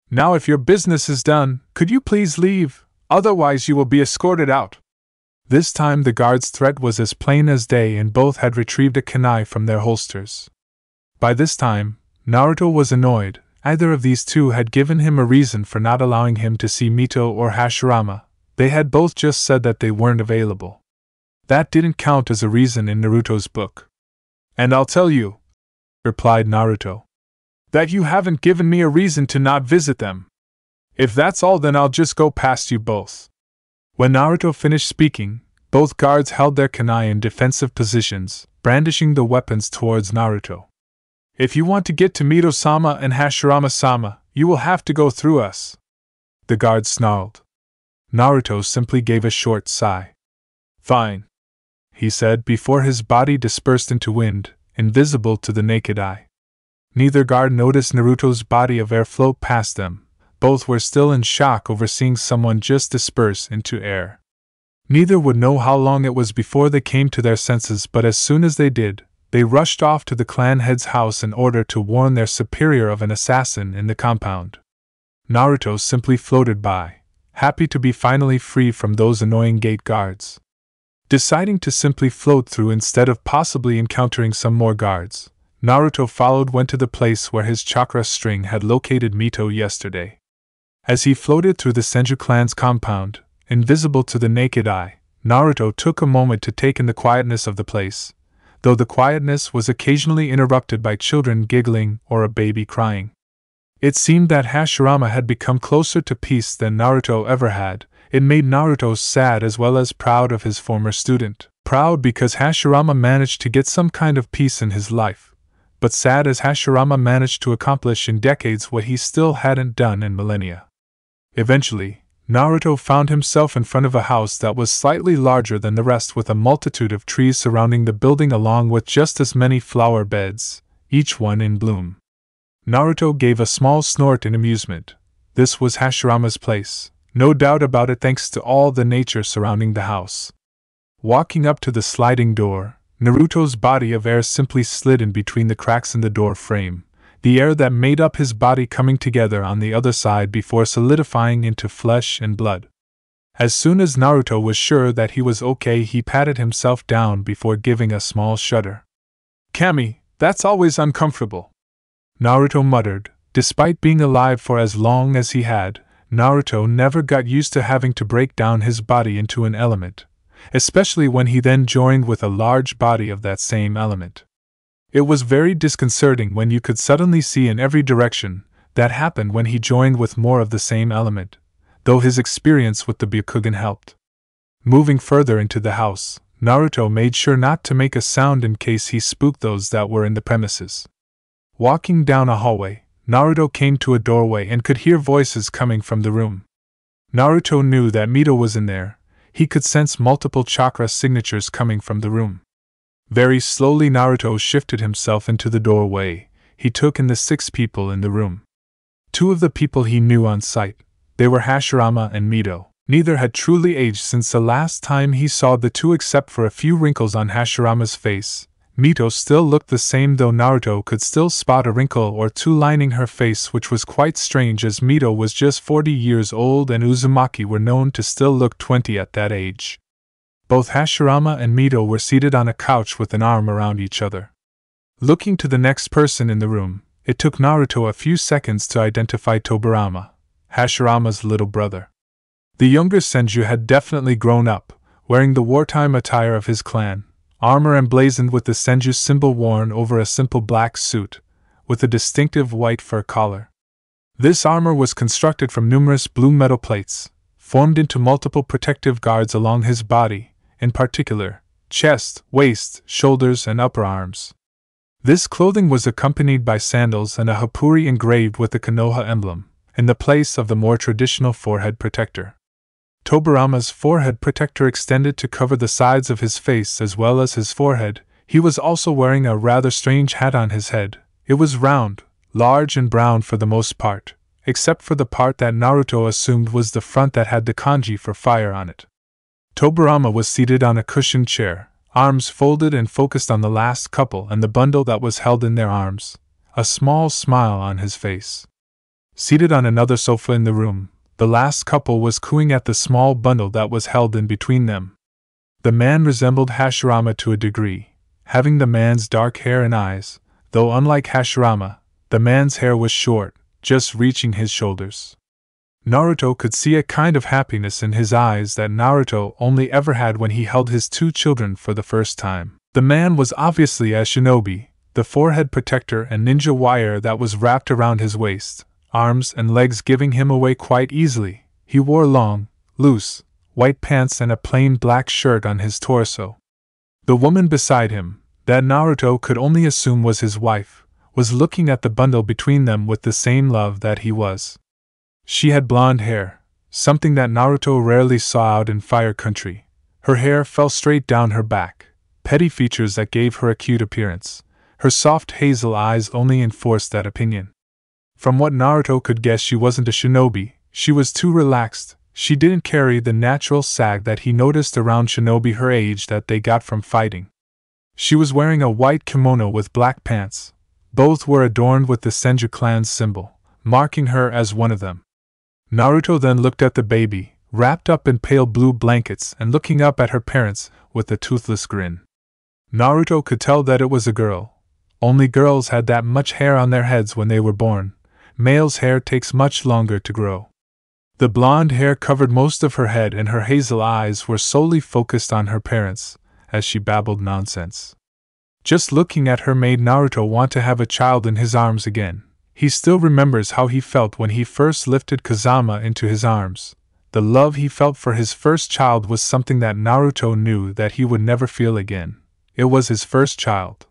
Now if your business is done, could you please leave? Otherwise you will be escorted out. This time the guard's threat was as plain as day, and both had retrieved a kunai from their holsters. By this time, Naruto was annoyed. Either of these 2 had given him a reason for not allowing him to see Mito or Hashirama. They had both just said that they weren't available. That didn't count as a reason in Naruto's book. And I'll tell you, replied Naruto, that you haven't given me a reason to not visit them. If that's all, then I'll just go past you both. When Naruto finished speaking, both guards held their kunai in defensive positions, brandishing the weapons towards Naruto. If you want to get to Mito-sama and Hashirama-sama, you will have to go through us. The guard snarled. Naruto simply gave a short sigh. Fine, he said before his body dispersed into wind, invisible to the naked eye. Neither guard noticed Naruto's body of air float past them, Both were still in shock over seeing someone just disperse into air. Neither would know how long it was before they came to their senses, but as soon as they did, they rushed off to the clan head's house in order to warn their superior of an assassin in the compound. Naruto simply floated by, happy to be finally free from those annoying gate guards. Deciding to simply float through instead of possibly encountering some more guards, Naruto went to the place where his chakra string had located Mito yesterday. As he floated through the Senju clan's compound, invisible to the naked eye, Naruto took a moment to take in the quietness of the place, though the quietness was occasionally interrupted by children giggling or a baby crying. It seemed that Hashirama had become closer to peace than Naruto ever had. It made Naruto sad as well as proud of his former student. Proud because Hashirama managed to get some kind of peace in his life, but sad as Hashirama managed to accomplish in decades what he still hadn't done in millennia. Eventually, Naruto found himself in front of a house that was slightly larger than the rest, with a multitude of trees surrounding the building along with just as many flower beds, each one in bloom. Naruto gave a small snort in amusement. This was Hashirama's place, no doubt about it, thanks to all the nature surrounding the house. Walking up to the sliding door, Naruto's body of air simply slid in between the cracks in the door frame, the air that made up his body coming together on the other side before solidifying into flesh and blood. As soon as Naruto was sure that he was okay, he patted himself down before giving a small shudder. "Kami, that's always uncomfortable," Naruto muttered. Despite being alive for as long as he had, Naruto never got used to having to break down his body into an element, especially when he then joined with a large body of that same element. It was very disconcerting when you could suddenly see in every direction. That happened when he joined with more of the same element, though his experience with the Byakugan helped. Moving further into the house, Naruto made sure not to make a sound in case he spooked those that were in the premises. Walking down a hallway, Naruto came to a doorway and could hear voices coming from the room. Naruto knew that Mito was in there. He could sense multiple chakra signatures coming from the room. Very slowly Naruto shifted himself into the doorway. He took in the 6 people in the room. 2 of the people he knew on sight. They were Hashirama and Mito. Neither had truly aged since the last time he saw the 2, except for a few wrinkles on Hashirama's face. Mito still looked the same, though Naruto could still spot a wrinkle or 2 lining her face, which was quite strange as Mito was just 40 years old and Uzumaki were known to still look 20 at that age. Both Hashirama and Mito were seated on a couch with an arm around each other. Looking to the next person in the room, it took Naruto a few seconds to identify Tobirama, Hashirama's little brother. The younger Senju had definitely grown up, wearing the wartime attire of his clan, armor emblazoned with the Senju symbol worn over a simple black suit, with a distinctive white fur collar. This armor was constructed from numerous blue metal plates, formed into multiple protective guards along his body, in particular, chest, waist, shoulders, and upper arms. This clothing was accompanied by sandals and a happuri engraved with the Konoha emblem, in the place of the more traditional forehead protector. Tobirama's forehead protector extended to cover the sides of his face as well as his forehead. He was also wearing a rather strange hat on his head. It was round, large, and brown for the most part, except for the part that Naruto assumed was the front that had the kanji for fire on it. Tobirama was seated on a cushioned chair, arms folded and focused on the last couple and the bundle that was held in their arms, a small smile on his face. Seated on another sofa in the room, the last couple was cooing at the small bundle that was held in between them. The man resembled Hashirama to a degree, having the man's dark hair and eyes, though unlike Hashirama, the man's hair was short, just reaching his shoulders. Naruto could see a kind of happiness in his eyes that Naruto only ever had when he held his 2 children for the first time. The man was obviously a shinobi, the forehead protector and ninja wire that was wrapped around his waist, arms and legs giving him away quite easily. He wore long, loose, white pants and a plain black shirt on his torso. The woman beside him, that Naruto could only assume was his wife, was looking at the bundle between them with the same love that he was. She had blonde hair, something that Naruto rarely saw out in Fire Country. Her hair fell straight down her back, petty features that gave her a cute appearance. Her soft hazel eyes only enforced that opinion. From what Naruto could guess, she wasn't a shinobi. She was too relaxed. She didn't carry the natural sag that he noticed around shinobi her age that they got from fighting. She was wearing a white kimono with black pants. Both were adorned with the Senju clan's symbol, marking her as one of them. Naruto then looked at the baby, wrapped up in pale blue blankets and looking up at her parents with a toothless grin. Naruto could tell that it was a girl. Only girls had that much hair on their heads when they were born. Males' hair takes much longer to grow. The blonde hair covered most of her head and her hazel eyes were solely focused on her parents, as she babbled nonsense. Just looking at her made Naruto want to have a child in his arms again. He still remembers how he felt when he first lifted Kazama into his arms. The love he felt for his first child was something that Naruto knew that he would never feel again. It was his first child.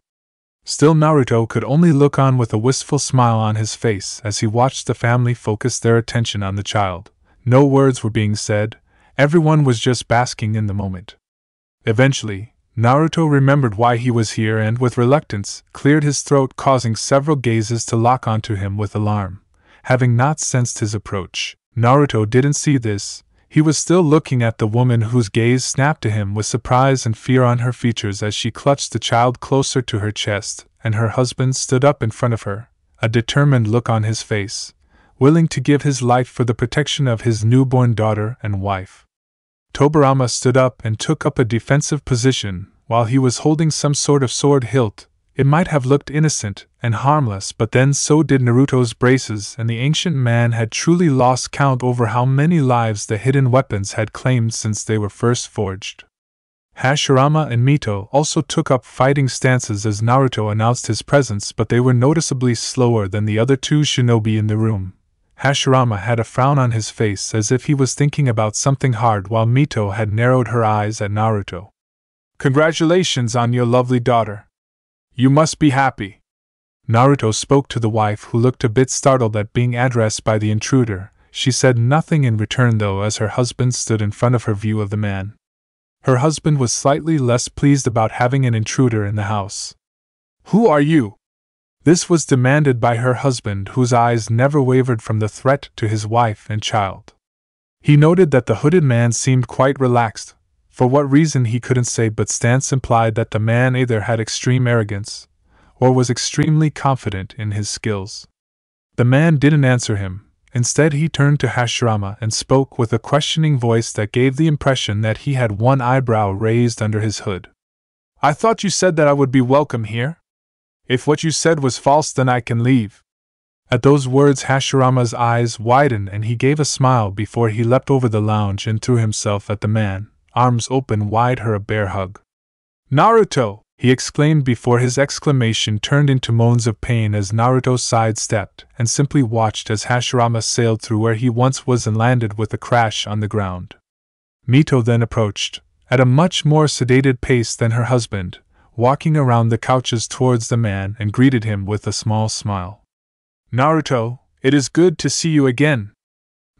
Still, Naruto could only look on with a wistful smile on his face as he watched the family focus their attention on the child. No words were being said, everyone was just basking in the moment. Eventually, Naruto remembered why he was here and, with reluctance, cleared his throat, causing several gazes to lock onto him with alarm. Having not sensed his approach, Naruto didn't see this. He was still looking at the woman whose gaze snapped to him with surprise and fear on her features as she clutched the child closer to her chest, and her husband stood up in front of her, a determined look on his face, willing to give his life for the protection of his newborn daughter and wife. Tobirama stood up and took up a defensive position while he was holding some sort of sword hilt. It might have looked innocent and harmless, but then so did Naruto's braces, and the ancient man had truly lost count over how many lives the hidden weapons had claimed since they were first forged. Hashirama and Mito also took up fighting stances as Naruto announced his presence, but they were noticeably slower than the other two shinobi in the room. Hashirama had a frown on his face as if he was thinking about something hard, while Mito had narrowed her eyes at Naruto. "Congratulations on your lovely daughter. You must be happy." Naruto spoke to the wife, who looked a bit startled at being addressed by the intruder. She said nothing in return though, as her husband stood in front of her view of the man. Her husband was slightly less pleased about having an intruder in the house. "Who are you?" This was demanded by her husband, whose eyes never wavered from the threat to his wife and child. He noted that the hooded man seemed quite relaxed. For what reason he couldn't say, but stance implied that the man either had extreme arrogance or was extremely confident in his skills. The man didn't answer him. Instead, he turned to Hashirama and spoke with a questioning voice that gave the impression that he had one eyebrow raised under his hood. "I thought you said that I would be welcome here? If what you said was false, then I can leave." At those words, Hashirama's eyes widened and he gave a smile before he leapt over the lounge and threw himself at the man, arms open wide, her a bear hug. "Naruto!" he exclaimed before his exclamation turned into moans of pain as Naruto sidestepped and simply watched as Hashirama sailed through where he once was and landed with a crash on the ground. Mito then approached, at a much more sedated pace than her husband, walking around the couches towards the man and greeted him with a small smile. "Naruto, it is good to see you again."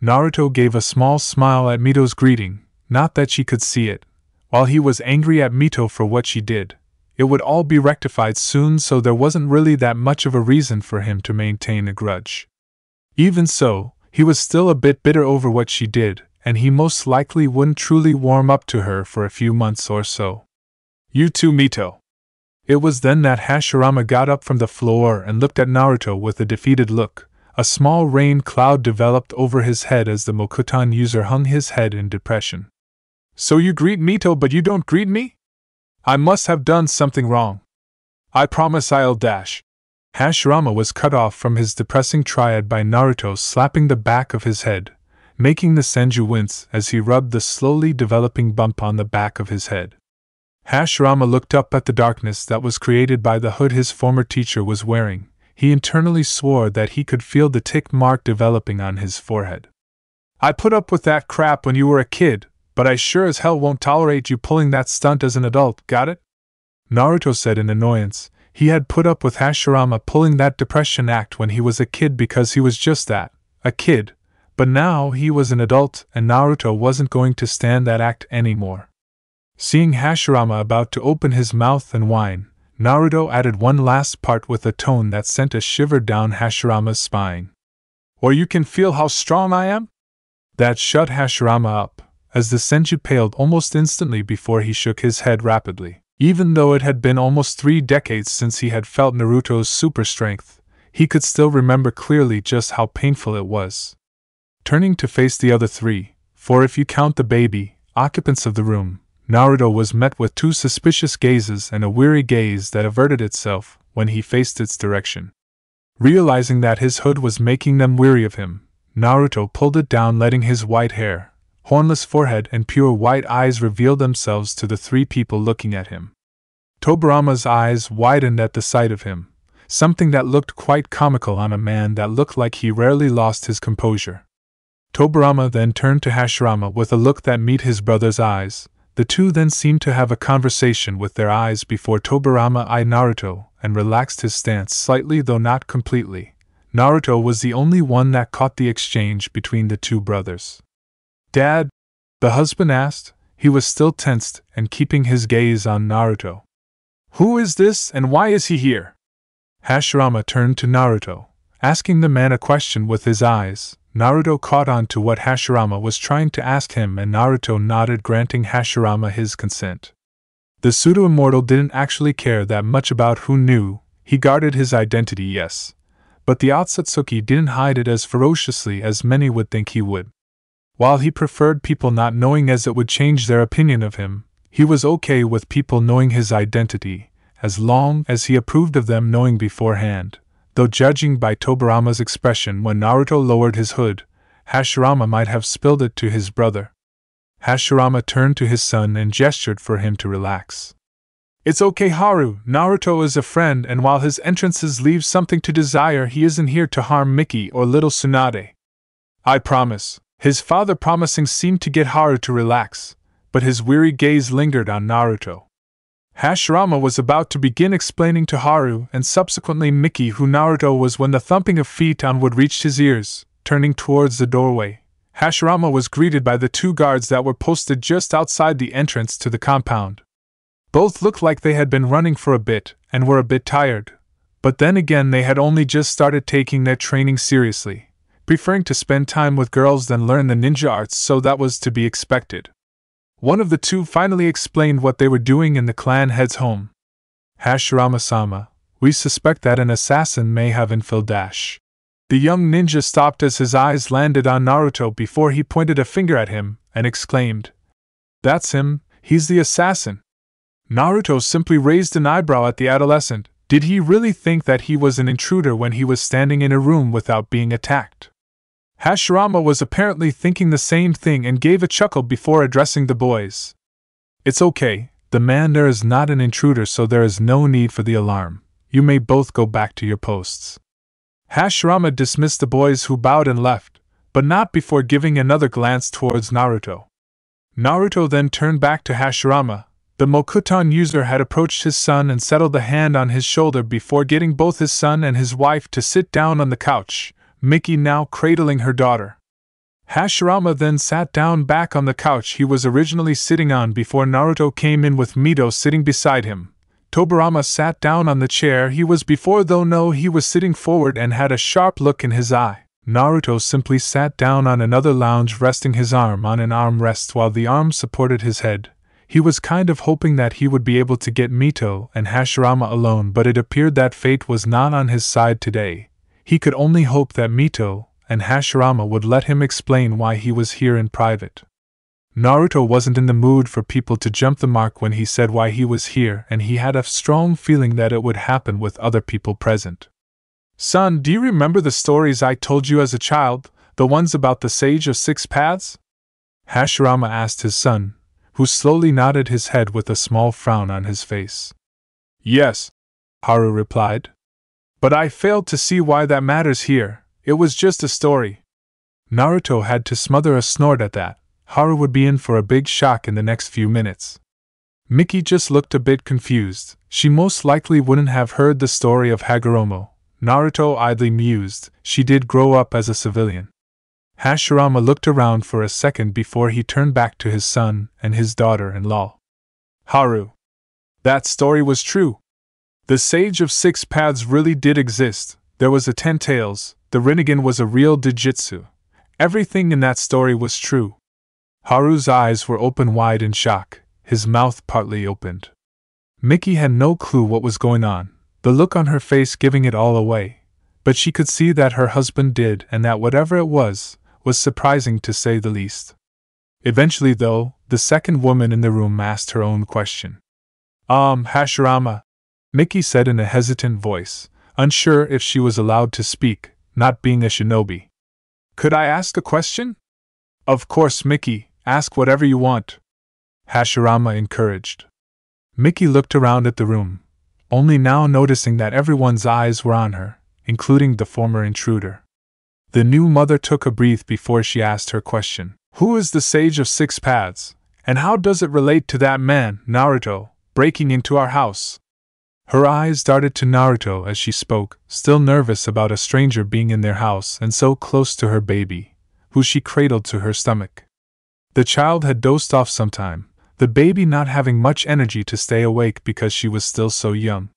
Naruto gave a small smile at Mito's greeting, not that she could see it. While he was angry at Mito for what she did, it would all be rectified soon, so there wasn't really that much of a reason for him to maintain a grudge. Even so, he was still a bit bitter over what she did, and he most likely wouldn't truly warm up to her for a few months or so. "You too, Mito." It was then that Hashirama got up from the floor and looked at Naruto with a defeated look. A small rain cloud developed over his head as the Mokuton user hung his head in depression. "So you greet Mito but you don't greet me? I must have done something wrong. I promise I'll dash." Hashirama was cut off from his depressing triad by Naruto slapping the back of his head, making the Senju wince as he rubbed the slowly developing bump on the back of his head. Hashirama looked up at the darkness that was created by the hood his former teacher was wearing. He internally swore that he could feel the tick mark developing on his forehead. "I put up with that crap when you were a kid, but I sure as hell won't tolerate you pulling that stunt as an adult, got it?" Naruto said in annoyance. He had put up with Hashirama pulling that depression act when he was a kid because he was just that, a kid, but now he was an adult and Naruto wasn't going to stand that act anymore. Seeing Hashirama about to open his mouth and whine, Naruto added one last part with a tone that sent a shiver down Hashirama's spine. Or you can feel how strong I am? That shut Hashirama up, as the senju paled almost instantly before he shook his head rapidly. Even though it had been almost 3 decades since he had felt Naruto's super strength, he could still remember clearly just how painful it was. Turning to face the other 3, for if you count the baby, occupants of the room, Naruto was met with 2 suspicious gazes and a weary gaze that averted itself when he faced its direction. Realizing that his hood was making them weary of him, Naruto pulled it down, letting his white hair, hornless forehead and pure white eyes reveal themselves to the 3 people looking at him. Tobirama's eyes widened at the sight of him, something that looked quite comical on a man that looked like he rarely lost his composure. Tobirama then turned to Hashirama with a look that met his brother's eyes. The two then seemed to have a conversation with their eyes before Tobirama eyed Naruto and relaxed his stance slightly, though not completely. Naruto was the only one that caught the exchange between the 2 brothers. "Dad?" the husband asked. He was still tensed and keeping his gaze on Naruto. "Who is this and why is he here?" Hashirama turned to Naruto, asking the man a question with his eyes. Naruto caught on to what Hashirama was trying to ask him and Naruto nodded, granting Hashirama his consent. The pseudo-immortal didn't actually care that much about who knew. He guarded his identity, yes, but the Otsutsuki didn't hide it as ferociously as many would think he would. While he preferred people not knowing as it would change their opinion of him, he was okay with people knowing his identity, as long as he approved of them knowing beforehand. Though judging by Tobirama's expression when Naruto lowered his hood, Hashirama might have spilled it to his brother. Hashirama turned to his son and gestured for him to relax. "It's okay, Haru. Naruto is a friend, and while his entrances leave something to desire, he isn't here to harm Miki or little Tsunade. I promise." His father promising seemed to get Haru to relax, but his weary gaze lingered on Naruto. Hashirama was about to begin explaining to Haru and subsequently Miki who Naruto was when the thumping of feet on wood reached his ears. Turning towards the doorway, Hashirama was greeted by the 2 guards that were posted just outside the entrance to the compound. Both looked like they had been running for a bit and were a bit tired, but then again they had only just started taking their training seriously, preferring to spend time with girls than learn the ninja arts, so that was to be expected. One of the 2 finally explained what they were doing in the clan head's home. "Hashirama-sama, we suspect that an assassin may have infiltrated." The young ninja stopped as his eyes landed on Naruto before he pointed a finger at him and exclaimed, "That's him, he's the assassin." Naruto simply raised an eyebrow at the adolescent. Did he really think that he was an intruder when he was standing in a room without being attacked? Hashirama was apparently thinking the same thing and gave a chuckle before addressing the boys. "It's okay, the man there is not an intruder, so there is no need for the alarm. You may both go back to your posts." Hashirama dismissed the boys who bowed and left, but not before giving another glance towards Naruto. Naruto then turned back to Hashirama. The Mokuton user had approached his son and settled a hand on his shoulder before getting both his son and his wife to sit down on the couch, Miki now cradling her daughter. Hashirama then sat down back on the couch he was originally sitting on before Naruto came in with Mito sitting beside him. Tobirama sat down on the chair he was before, though he was sitting forward and had a sharp look in his eye. Naruto simply sat down on another lounge, resting his arm on an armrest while the arm supported his head. He was kind of hoping that he would be able to get Mito and Hashirama alone, but it appeared that fate was not on his side today. He could only hope that Mito and Hashirama would let him explain why he was here in private. Naruto wasn't in the mood for people to jump the mark when he said why he was here, and he had a strong feeling that it would happen with other people present. "Son, do you remember the stories I told you as a child, the ones about the Sage of Six Paths?" Hashirama asked his son, who slowly nodded his head with a small frown on his face. "Yes," Haru replied. "But I failed to see why that matters here. It was just a story." Naruto had to smother a snort at that. Haru would be in for a big shock in the next few minutes. Miki just looked a bit confused. She most likely wouldn't have heard the story of Hagoromo. Naruto idly mused, she did grow up as a civilian. Hashirama looked around for a second before he turned back to his son and his daughter-in-law. "Haru, that story was true. The Sage of Six Paths really did exist. There was a 10 tails, the Rinnegan was a real Dijitsu. Everything in that story was true. Haru's eyes were open wide in shock, his mouth partly opened. Miki had no clue what was going on, the look on her face giving it all away, but she could see that her husband did, and that whatever it was surprising to say the least. Eventually, though, the second woman in the room asked her own question. Hashirama, Miki said in a hesitant voice, unsure if she was allowed to speak, not being a shinobi. Could I ask a question? Of course, Miki, ask whatever you want, Hashirama encouraged. Miki looked around at the room, only now noticing that everyone's eyes were on her, including the former intruder. The new mother took a breath before she asked her question. Who is the Sage of Six Paths, and how does it relate to that man, Naruto, breaking into our house? Her eyes darted to Naruto as she spoke, still nervous about a stranger being in their house and so close to her baby, who she cradled to her stomach. The child had dozed off some time, the baby not having much energy to stay awake because she was still so young.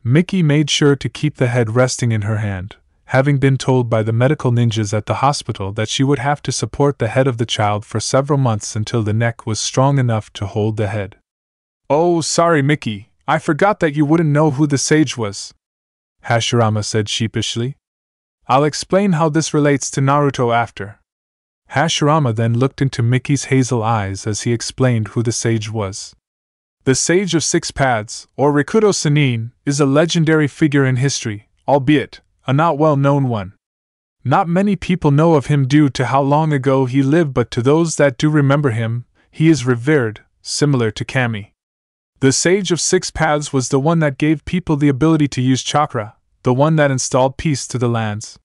Miki made sure to keep the head resting in her hand, having been told by the medical ninjas at the hospital that she would have to support the head of the child for several months until the neck was strong enough to hold the head. Oh, sorry, Miki, I forgot that you wouldn't know who the sage was, Hashirama said sheepishly. I'll explain how this relates to Naruto after. Hashirama then looked into Miki's hazel eyes as he explained who the sage was. The Sage of Six Paths, or Rikudo Sannin, is a legendary figure in history, albeit a not well-known one. Not many people know of him due to how long ago he lived, but to those that do remember him, he is revered, similar to Kami. The Sage of Six Paths was the one that gave people the ability to use chakra, the one that installed peace to the lands.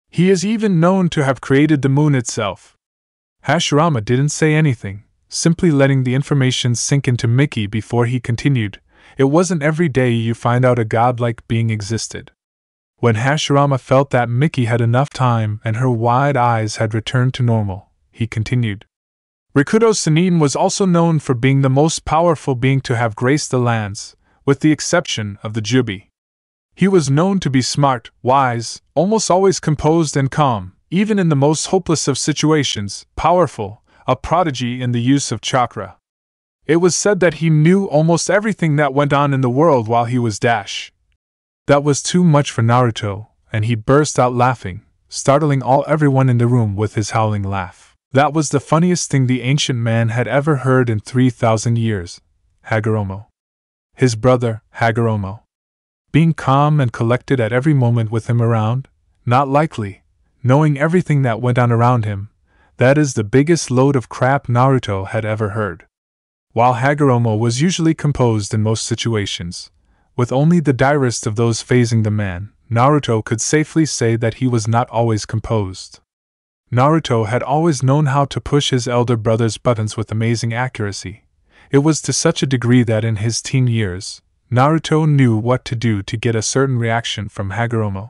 He is even known to have created the moon itself. Hashirama didn't say anything, simply letting the information sink into Miki before he continued. It wasn't every day you find out a godlike being existed. When Hashirama felt that Miki had enough time and her wide eyes had returned to normal, he continued. Rikudo Sannin was also known for being the most powerful being to have graced the lands, with the exception of the Jubi. He was known to be smart, wise, almost always composed and calm, even in the most hopeless of situations, powerful, a prodigy in the use of chakra. It was said that he knew almost everything that went on in the world while he was Dash. That was too much for Naruto, and he burst out laughing, startling everyone in the room with his howling laugh. That was the funniest thing the ancient man had ever heard in 3,000 years. Hagoromo. His brother, Hagoromo. Being calm and collected at every moment with him around? Not likely. Knowing everything that went on around him, that is the biggest load of crap Naruto had ever heard. While Hagoromo was usually composed in most situations, with only the direst of those phasing the man, Naruto could safely say that he was not always composed. Naruto had always known how to push his elder brother's buttons with amazing accuracy. It was to such a degree that in his teen years, Naruto knew what to do to get a certain reaction from Hagoromo.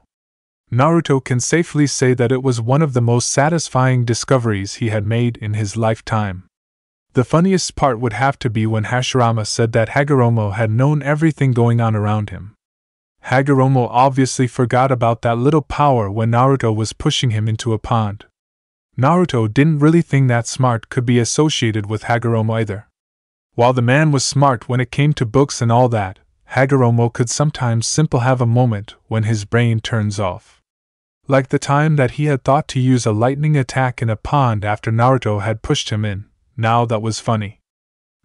Naruto can safely say that it was one of the most satisfying discoveries he had made in his lifetime. The funniest part would have to be when Hashirama said that Hagoromo had known everything going on around him. Hagoromo obviously forgot about that little power when Naruto was pushing him into a pond. Naruto didn't really think that smart could be associated with Hagoromo either. While the man was smart when it came to books and all that, Hagoromo could sometimes simply have a moment when his brain turns off. Like the time that he had thought to use a lightning attack in a pond after Naruto had pushed him in. Now that was funny.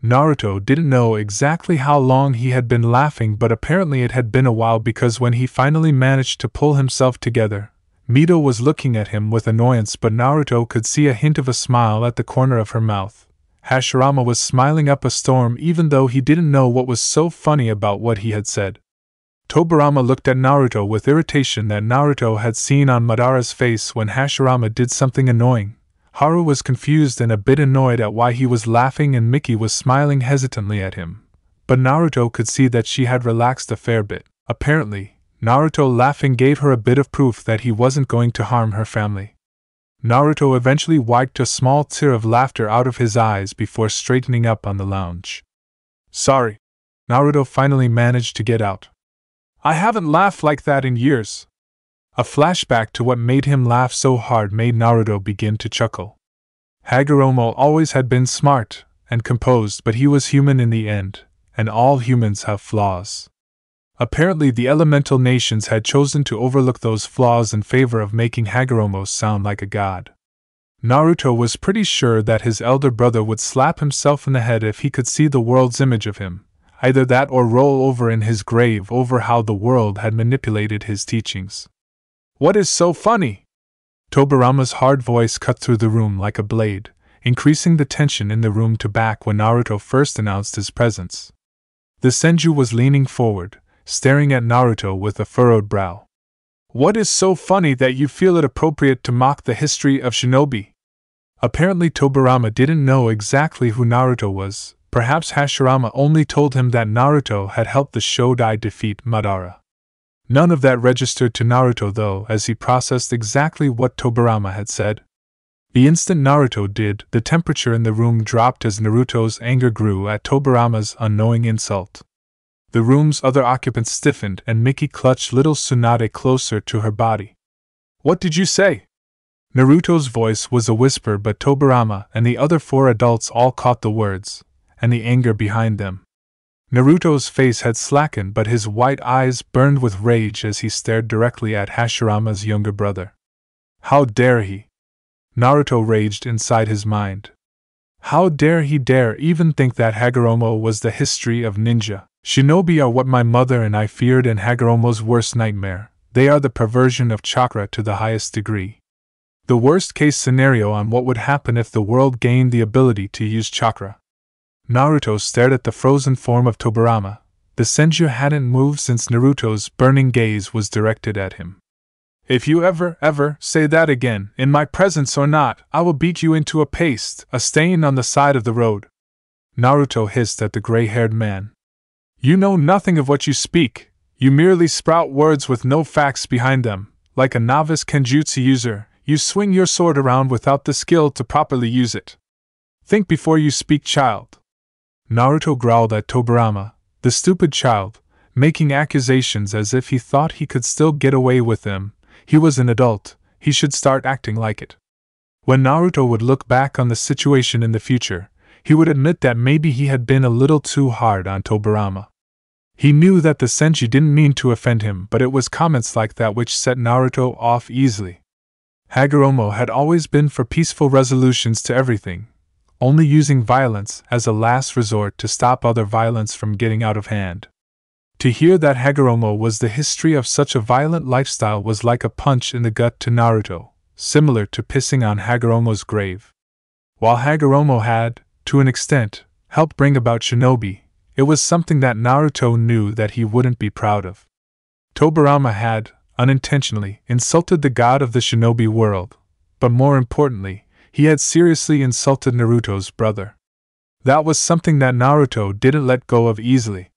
Naruto didn't know exactly how long he had been laughing, but apparently it had been a while, because when he finally managed to pull himself together, Mito was looking at him with annoyance, but Naruto could see a hint of a smile at the corner of her mouth. Hashirama was smiling up a storm even though he didn't know what was so funny about what he had said. Tobirama looked at Naruto with irritation that Naruto had seen on Madara's face when Hashirama did something annoying. Haru was confused and a bit annoyed at why he was laughing, and Miki was smiling hesitantly at him. But Naruto could see that she had relaxed a fair bit. Apparently, Naruto laughing gave her a bit of proof that he wasn't going to harm her family. Naruto eventually wiped a small tear of laughter out of his eyes before straightening up on the lounge. Sorry, Naruto finally managed to get out. I haven't laughed like that in years. A flashback to what made him laugh so hard made Naruto begin to chuckle. Hagoromo always had been smart and composed, but he was human in the end, and all humans have flaws. Apparently the elemental nations had chosen to overlook those flaws in favor of making Hagoromo sound like a god. Naruto was pretty sure that his elder brother would slap himself in the head if he could see the world's image of him, either that or roll over in his grave over how the world had manipulated his teachings. "What is so funny?" Tobirama's hard voice cut through the room like a blade, increasing the tension in the room to back when Naruto first announced his presence. The Senju was leaning forward, staring at Naruto with a furrowed brow. "What is so funny that you feel it appropriate to mock the history of shinobi?" Apparently Tobirama didn't know exactly who Naruto was. Perhaps Hashirama only told him that Naruto had helped the Shodai defeat Madara. None of that registered to Naruto though, as he processed exactly what Tobirama had said. The instant Naruto did, the temperature in the room dropped as Naruto's anger grew at Tobirama's unknowing insult. The room's other occupants stiffened and Miki clutched little Tsunade closer to her body. "What did you say?" Naruto's voice was a whisper, but Tobirama and the other 4 adults all caught the words, and the anger behind them. Naruto's face had slackened, but his white eyes burned with rage as he stared directly at Hashirama's younger brother. How dare he? Naruto raged inside his mind. How dare he dare even think that Hagoromo was the history of ninja? Shinobi are what my mother and I feared, and Hagoromo's worst nightmare. They are the perversion of chakra to the highest degree. The worst-case scenario on what would happen if the world gained the ability to use chakra. Naruto stared at the frozen form of Tobirama. The Senju hadn't moved since Naruto's burning gaze was directed at him. "If you ever say that again, in my presence or not, I will beat you into a paste, a stain on the side of the road," Naruto hissed at the gray-haired man. "You know nothing of what you speak. You merely sprout words with no facts behind them. Like a novice kenjutsu user, you swing your sword around without the skill to properly use it. Think before you speak, child." Naruto growled at Tobirama, the stupid child, making accusations as if he thought he could still get away with them. He was an adult, he should start acting like it. When Naruto would look back on the situation in the future, he would admit that maybe he had been a little too hard on Tobirama. He knew that the Senju didn't mean to offend him, but it was comments like that which set Naruto off easily. Hagoromo had always been for peaceful resolutions to everything, only using violence as a last resort to stop other violence from getting out of hand. To hear that Hagoromo was the history of such a violent lifestyle was like a punch in the gut to Naruto, similar to pissing on Hagoromo's grave. While Hagoromo had, to an extent, helped bring about shinobi, it was something that Naruto knew that he wouldn't be proud of. Tobirama had, unintentionally, insulted the god of the shinobi world, but more importantly, he had seriously insulted Naruto's brother. That was something that Naruto didn't let go of easily.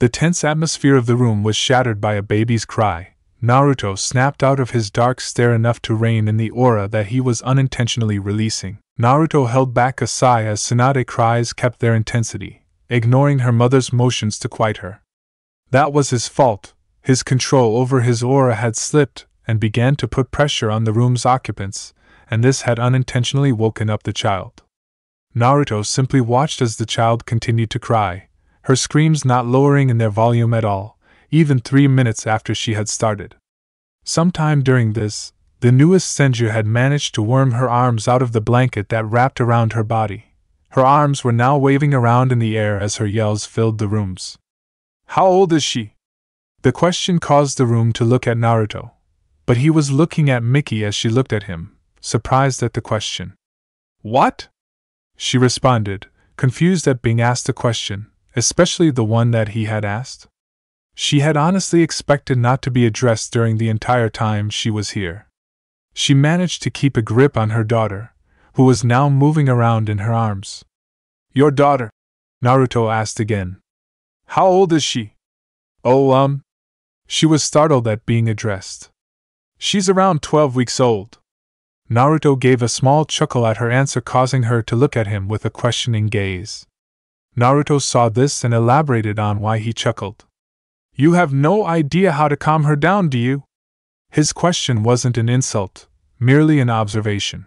The tense atmosphere of the room was shattered by a baby's cry. Naruto snapped out of his dark stare enough to rein in the aura that he was unintentionally releasing. Naruto held back a sigh as Tsunade cries kept their intensity, ignoring her mother's motions to quiet her. That was his fault. His control over his aura had slipped and began to put pressure on the room's occupants, and this had unintentionally woken up the child. Naruto simply watched as the child continued to cry, her screams not lowering in their volume at all, even 3 minutes after she had started. Sometime during this, the newest Senju had managed to worm her arms out of the blanket that wrapped around her body. Her arms were now waving around in the air as her yells filled the rooms. "How old is she?" The question caused the room to look at Naruto, but he was looking at Miki as she looked at him, surprised at the question. "What?" she responded, confused at being asked a question, especially the one that he had asked. She had honestly expected not to be addressed during the entire time she was here. She managed to keep a grip on her daughter, who was now moving around in her arms. "Your daughter?" Naruto asked again. "How old is she?" "Oh, She was startled at being addressed. "She's around 12 weeks old." Naruto gave a small chuckle at her answer, causing her to look at him with a questioning gaze. Naruto saw this and elaborated on why he chuckled. "You have no idea how to calm her down, do you?" His question wasn't an insult, merely an observation.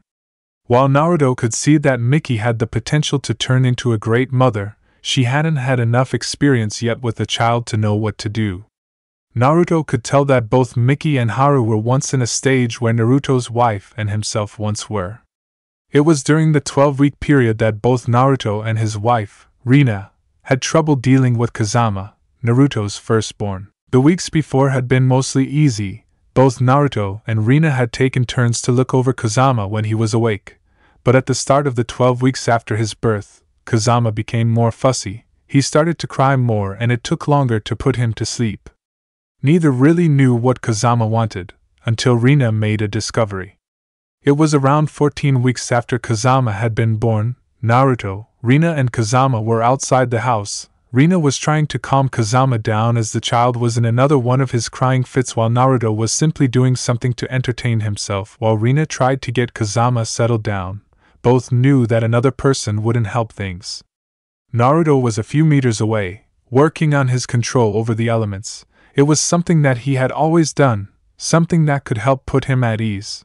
While Naruto could see that Miki had the potential to turn into a great mother, she hadn't had enough experience yet with the child to know what to do. Naruto could tell that both Miki and Haru were once in a stage where Naruto's wife and himself once were. It was during the 12-week period that both Naruto and his wife, Rina, had trouble dealing with Kazama, Naruto's firstborn. The weeks before had been mostly easy. Both Naruto and Rina had taken turns to look over Kazama when he was awake, but at the start of the 12 weeks after his birth, Kazama became more fussy. He started to cry more and it took longer to put him to sleep. Neither really knew what Kazama wanted, until Rina made a discovery. It was around 14 weeks after Kazama had been born. Naruto, Rina and Kazama were outside the house. Rina was trying to calm Kazama down as the child was in another one of his crying fits while Naruto was simply doing something to entertain himself while Rina tried to get Kazama settled down. Both knew that another person wouldn't help things. Naruto was a few meters away, working on his control over the elements. It was something that he had always done, something that could help put him at ease.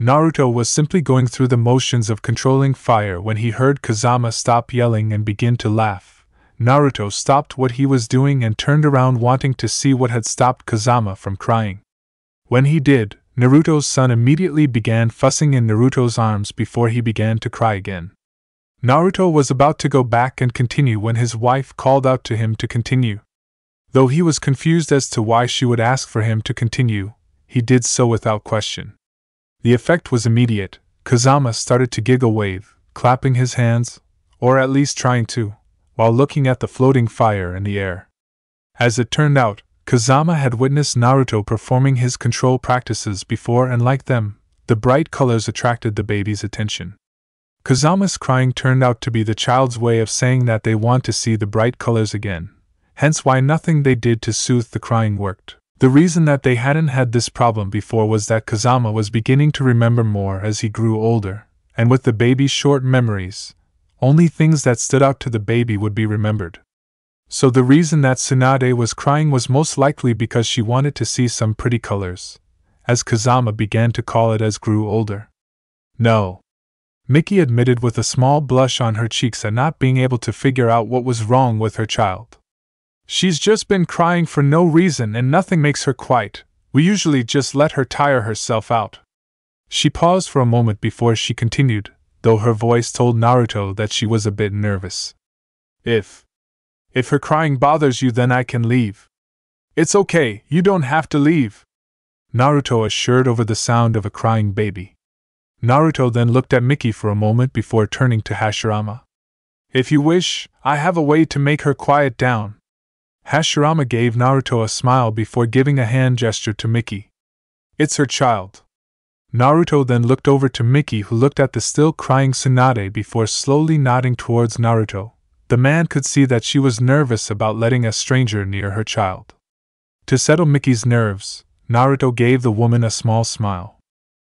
Naruto was simply going through the motions of controlling fire when he heard Kazama stop yelling and begin to laugh. Naruto stopped what he was doing and turned around wanting to see what had stopped Kazama from crying. When he did, Naruto's son immediately began fussing in Naruto's arms before he began to cry again. Naruto was about to go back and continue when his wife called out to him to continue. Though he was confused as to why she would ask for him to continue, he did so without question. The effect was immediate. Kazama started to giggle wave, clapping his hands, or at least trying to, while looking at the floating fire in the air. As it turned out, Kazama had witnessed Naruto performing his control practices before and like them, the bright colors attracted the baby's attention. Kazama's crying turned out to be the child's way of saying that they want to see the bright colors again, hence why nothing they did to soothe the crying worked. The reason that they hadn't had this problem before was that Kazama was beginning to remember more as he grew older, and with the baby's short memories, only things that stood out to the baby would be remembered. So the reason that Tsunade was crying was most likely because she wanted to see some pretty colors, as Kazama began to call it as grew older. No. Miki admitted with a small blush on her cheeks at not being able to figure out what was wrong with her child. She's just been crying for no reason and nothing makes her quite. We usually just let her tire herself out. She paused for a moment before she continued, though her voice told Naruto that she was a bit nervous. If her crying bothers you, then I can leave. It's okay, you don't have to leave, Naruto assured over the sound of a crying baby. Naruto then looked at Miki for a moment before turning to Hashirama. If you wish, I have a way to make her quiet down. Hashirama gave Naruto a smile before giving a hand gesture to Miki. It's her child. Naruto then looked over to Miki, who looked at the still crying Tsunade before slowly nodding towards Naruto. The man could see that she was nervous about letting a stranger near her child. To settle Miki's nerves, Naruto gave the woman a small smile.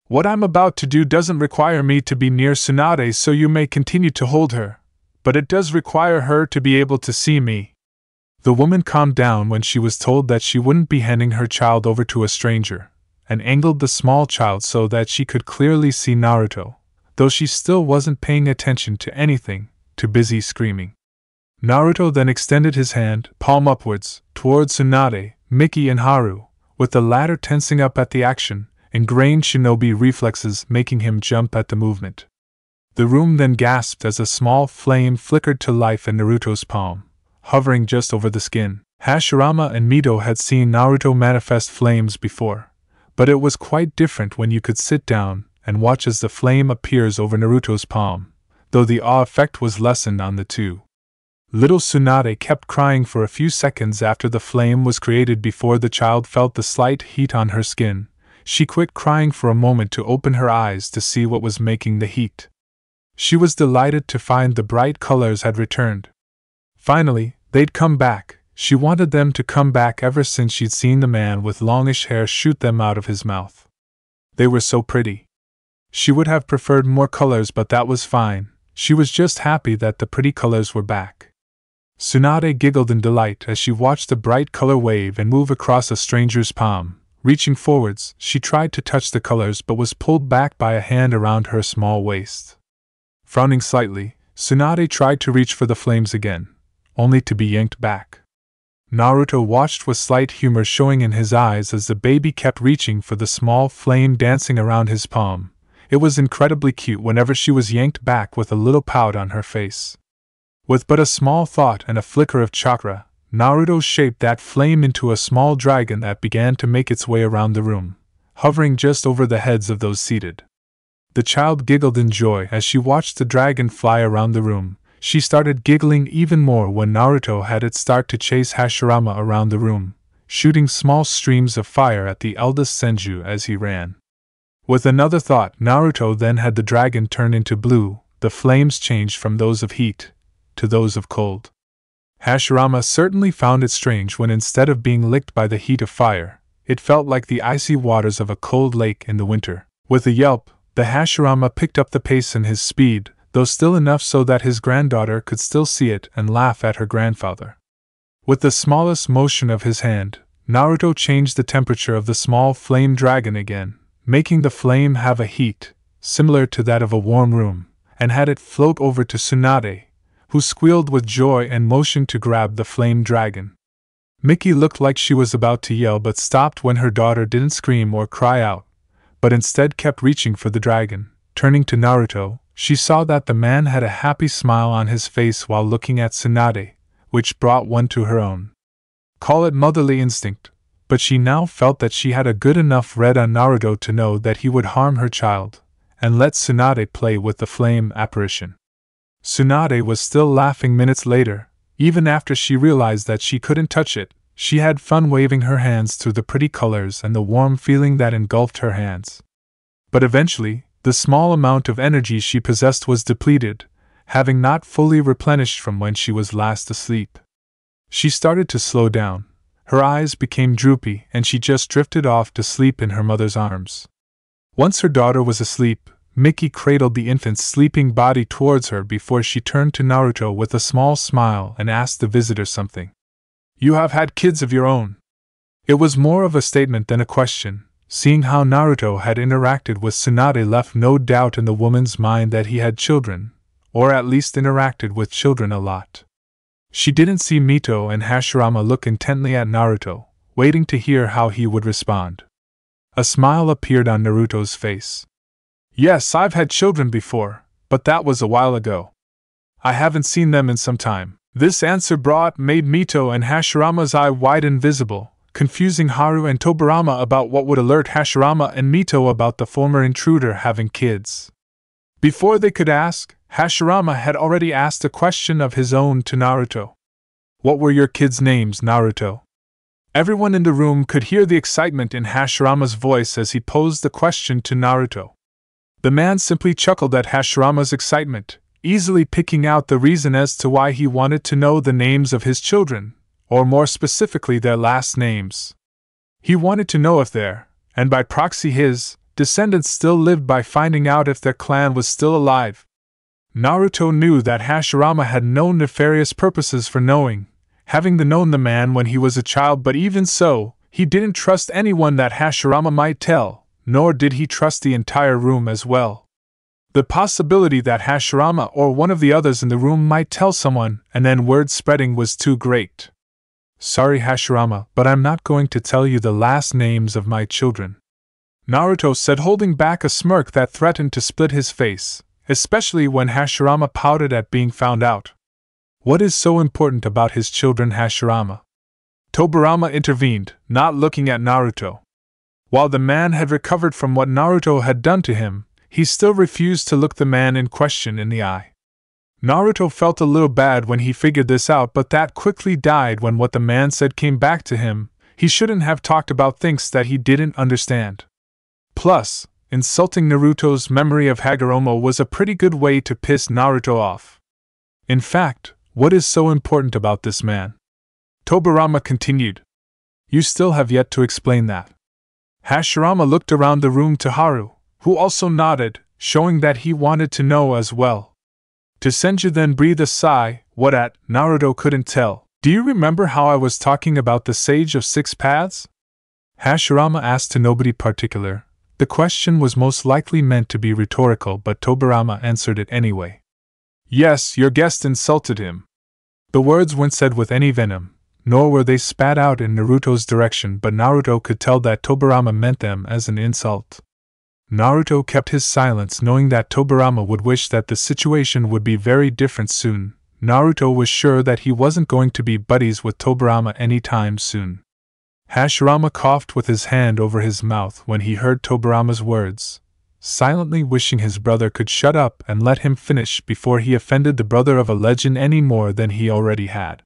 What I'm about to do doesn't require me to be near Tsunade, so you may continue to hold her, but it does require her to be able to see me. The woman calmed down when she was told that she wouldn't be handing her child over to a stranger, and angled the small child so that she could clearly see Naruto, though she still wasn't paying attention to anything, too busy screaming. Naruto then extended his hand, palm upwards, towards Tsunade, Miki and Haru, with the latter tensing up at the action, ingrained shinobi reflexes making him jump at the movement. The room then gasped as a small flame flickered to life in Naruto's palm, hovering just over the skin. Hashirama and Mito had seen Naruto manifest flames before, but it was quite different when you could sit down and watch as the flame appears over Naruto's palm, though the awe effect was lessened on the two. Little Tsunade kept crying for a few seconds after the flame was created before the child felt the slight heat on her skin. She quit crying for a moment to open her eyes to see what was making the heat. She was delighted to find the bright colors had returned. Finally, they'd come back. She wanted them to come back ever since she'd seen the man with longish hair shoot them out of his mouth. They were so pretty. She would have preferred more colors, but that was fine. She was just happy that the pretty colors were back. Tsunade giggled in delight as she watched the bright color wave and move across a stranger's palm, Reaching forwards, she tried to touch the colors but was pulled back by a hand around her small waist. Frowning slightly, Tsunade tried to reach for the flames again, only to be yanked back. Naruto watched with slight humor showing in his eyes as the baby kept reaching for the small flame dancing around his palm. It was incredibly cute whenever she was yanked back with a little pout on her face. With but a small thought and a flicker of chakra, Naruto shaped that flame into a small dragon that began to make its way around the room, hovering just over the heads of those seated. The child giggled in joy as she watched the dragon fly around the room. She started giggling even more when Naruto had it start to chase Hashirama around the room, shooting small streams of fire at the eldest Senju as he ran. With another thought, Naruto then had the dragon turn into blue. The flames changed from those of heat to those of cold. Hashirama certainly found it strange when instead of being licked by the heat of fire, it felt like the icy waters of a cold lake in the winter. With a yelp, the Hashirama picked up the pace in his speed, though still enough so that his granddaughter could still see it and laugh at her grandfather. With the smallest motion of his hand, Naruto changed the temperature of the small flame dragon again, making the flame have a heat similar to that of a warm room, and had it float over to Tsunade, who squealed with joy and motioned to grab the flame dragon. Miki looked like she was about to yell but stopped when her daughter didn't scream or cry out, but instead kept reaching for the dragon. Turning to Naruto, she saw that the man had a happy smile on his face while looking at Tsunade, which brought one to her own. Call it motherly instinct, but she now felt that she had a good enough read on Naruto to know that he would harm her child, and let Tsunade play with the flame apparition. Tsunade was still laughing minutes later, even after she realized that she couldn't touch it. She had fun waving her hands through the pretty colors and the warm feeling that engulfed her hands. But eventually, the small amount of energy she possessed was depleted, having not fully replenished from when she was last asleep. She started to slow down, her eyes became droopy, and she just drifted off to sleep in her mother's arms. Once her daughter was asleep, Miki cradled the infant's sleeping body towards her before she turned to Naruto with a small smile and asked the visitor something. You have had kids of your own? It was more of a statement than a question. Seeing how Naruto had interacted with Tsunade left no doubt in the woman's mind that he had children, or at least interacted with children a lot. She didn't see Mito and Hashirama look intently at Naruto, waiting to hear how he would respond. A smile appeared on Naruto's face. Yes, I've had children before, but that was a while ago. I haven't seen them in some time. This answer made Mito and Hashirama's eye wide and visible, confusing Haru and Tobirama about what would alert Hashirama and Mito about the former intruder having kids. Before they could ask, Hashirama had already asked a question of his own to Naruto. What were your kids' names, Naruto? Everyone in the room could hear the excitement in Hashirama's voice as he posed the question to Naruto. The man simply chuckled at Hashirama's excitement, easily picking out the reason as to why he wanted to know the names of his children, or more specifically their last names. He wanted to know if their, and by proxy his, descendants still lived by finding out if their clan was still alive. Naruto knew that Hashirama had no nefarious purposes for knowing, having known the man when he was a child, but even so, he didn't trust anyone that Hashirama might tell, nor did he trust the entire room as well. The possibility that Hashirama or one of the others in the room might tell someone and then word spreading was too great. Sorry Hashirama, but I'm not going to tell you the last names of my children, Naruto said, holding back a smirk that threatened to split his face, especially when Hashirama pouted at being found out. What is so important about his children, Hashirama? Tobirama intervened, not looking at Naruto. While the man had recovered from what Naruto had done to him, he still refused to look the man in question in the eye. Naruto felt a little bad when he figured this out, but that quickly died when what the man said came back to him. He shouldn't have talked about things that he didn't understand. Plus, insulting Naruto's memory of Hagoromo was a pretty good way to piss Naruto off. In fact, what is so important about this man? Tobirama continued. You still have yet to explain that. Hashirama looked around the room to Haru, who also nodded, showing that he wanted to know as well. To Senju then breathed a sigh. What at? Naruto couldn't tell. Do you remember how I was talking about the Sage of Six Paths? Hashirama asked to nobody particular. The question was most likely meant to be rhetorical, but Tobirama answered it anyway. Yes, your guest insulted him. The words weren't said with any venom, nor were they spat out in Naruto's direction, but Naruto could tell that Tobirama meant them as an insult. Naruto kept his silence, knowing that Tobirama would wish that the situation would be very different soon. Naruto was sure that he wasn't going to be buddies with Tobirama anytime soon. Hashirama coughed with his hand over his mouth when he heard Tobirama's words, silently wishing his brother could shut up and let him finish before he offended the brother of a legend any more than he already had.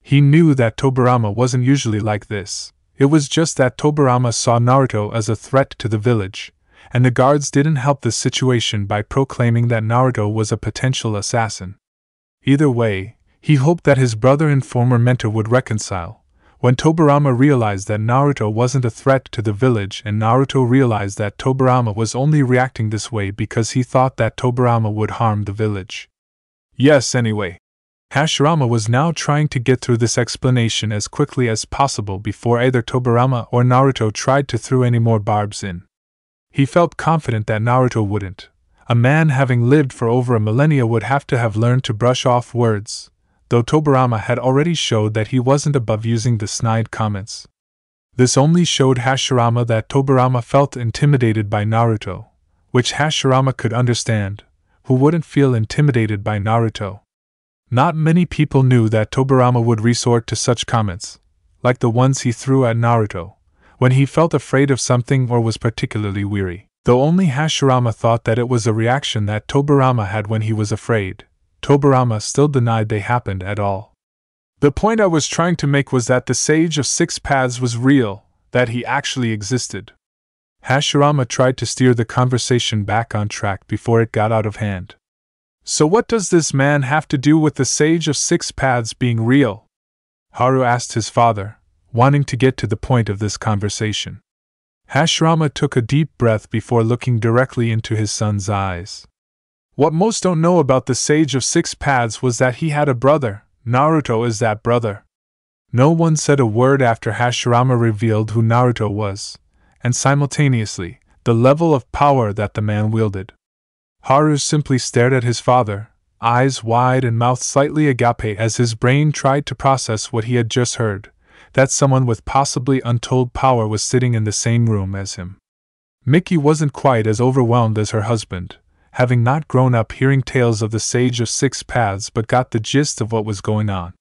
He knew that Tobirama wasn't usually like this. It was just that Tobirama saw Naruto as a threat to the village, and the guards didn't help the situation by proclaiming that Naruto was a potential assassin. Either way, he hoped that his brother and former mentor would reconcile. When Tobirama realized that Naruto wasn't a threat to the village, and Naruto realized that Tobirama was only reacting this way because he thought that Tobirama would harm the village. Yes, anyway. Hashirama was now trying to get through this explanation as quickly as possible before either Tobirama or Naruto tried to throw any more barbs in. He felt confident that Naruto wouldn't. A man having lived for over a millennia would have to have learned to brush off words, though Tobirama had already showed that he wasn't above using the snide comments. This only showed Hashirama that Tobirama felt intimidated by Naruto, which Hashirama could understand. Who wouldn't feel intimidated by Naruto? Not many people knew that Tobirama would resort to such comments, like the ones he threw at Naruto, when he felt afraid of something or was particularly weary. Though only Hashirama thought that it was a reaction that Tobirama had when he was afraid, Tobirama still denied they happened at all. The point I was trying to make was that the Sage of Six Paths was real, that he actually existed. Hashirama tried to steer the conversation back on track before it got out of hand. So what does this man have to do with the Sage of Six Paths being real? Haru asked his father, wanting to get to the point of this conversation. Hashirama took a deep breath before looking directly into his son's eyes. What most don't know about the Sage of Six Paths was that he had a brother. Naruto is that brother. No one said a word after Hashirama revealed who Naruto was, and simultaneously, the level of power that the man wielded. Haru simply stared at his father, eyes wide and mouth slightly agape as his brain tried to process what he had just heard, that someone with possibly untold power was sitting in the same room as him. Miki wasn't quite as overwhelmed as her husband, having not grown up hearing tales of the Sage of Six Paths but got the gist of what was going on.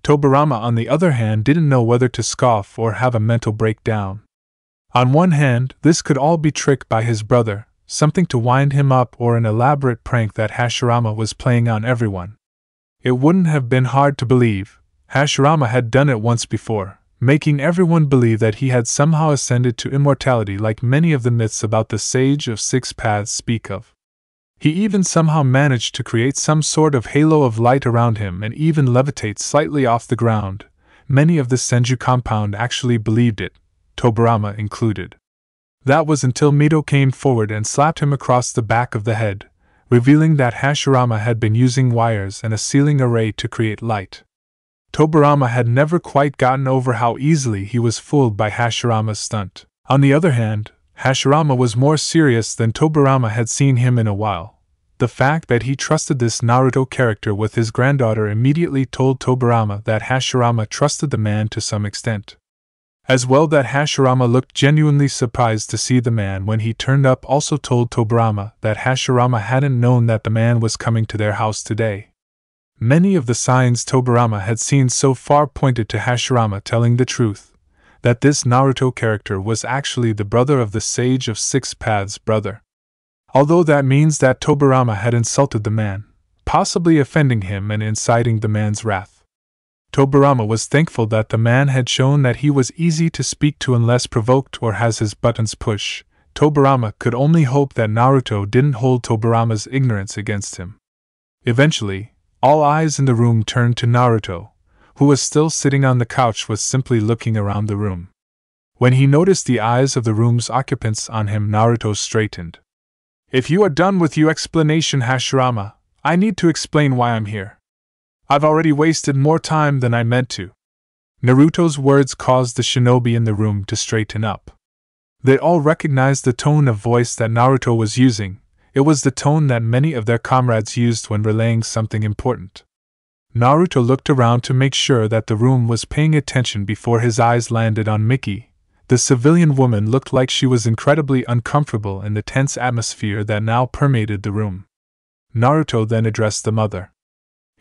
Tobirama, on the other hand, didn't know whether to scoff or have a mental breakdown. On one hand, this could all be tricked by his brother, something to wind him up, or an elaborate prank that Hashirama was playing on everyone. It wouldn't have been hard to believe. Hashirama had done it once before, making everyone believe that he had somehow ascended to immortality like many of the myths about the Sage of Six Paths speak of. He even somehow managed to create some sort of halo of light around him and even levitate slightly off the ground. Many of the Senju compound actually believed it, Tobirama included. That was until Mito came forward and slapped him across the back of the head, revealing that Hashirama had been using wires and a ceiling array to create light. Tobirama had never quite gotten over how easily he was fooled by Hashirama's stunt. On the other hand, Hashirama was more serious than Tobirama had seen him in a while. The fact that he trusted this Naruto character with his granddaughter immediately told Tobirama that Hashirama trusted the man to some extent. As well, that Hashirama looked genuinely surprised to see the man when he turned up also told Tobirama that Hashirama hadn't known that the man was coming to their house today. Many of the signs Tobirama had seen so far pointed to Hashirama telling the truth, that this Naruto character was actually the brother of the Sage of Six Paths' brother. Although that means that Tobirama had insulted the man, possibly offending him and inciting the man's wrath. Tobirama was thankful that the man had shown that he was easy to speak to unless provoked or has his buttons pushed. Tobirama could only hope that Naruto didn't hold Tobirama's ignorance against him. Eventually, all eyes in the room turned to Naruto, who was still sitting on the couch was simply looking around the room. When he noticed the eyes of the room's occupants on him, Naruto straightened. If you are done with your explanation, Hashirama, I need to explain why I'm here. I've already wasted more time than I meant to. Naruto's words caused the shinobi in the room to straighten up. They all recognized the tone of voice that Naruto was using. It was the tone that many of their comrades used when relaying something important. Naruto looked around to make sure that the room was paying attention before his eyes landed on Miki. The civilian woman looked like she was incredibly uncomfortable in the tense atmosphere that now permeated the room. Naruto then addressed the mother.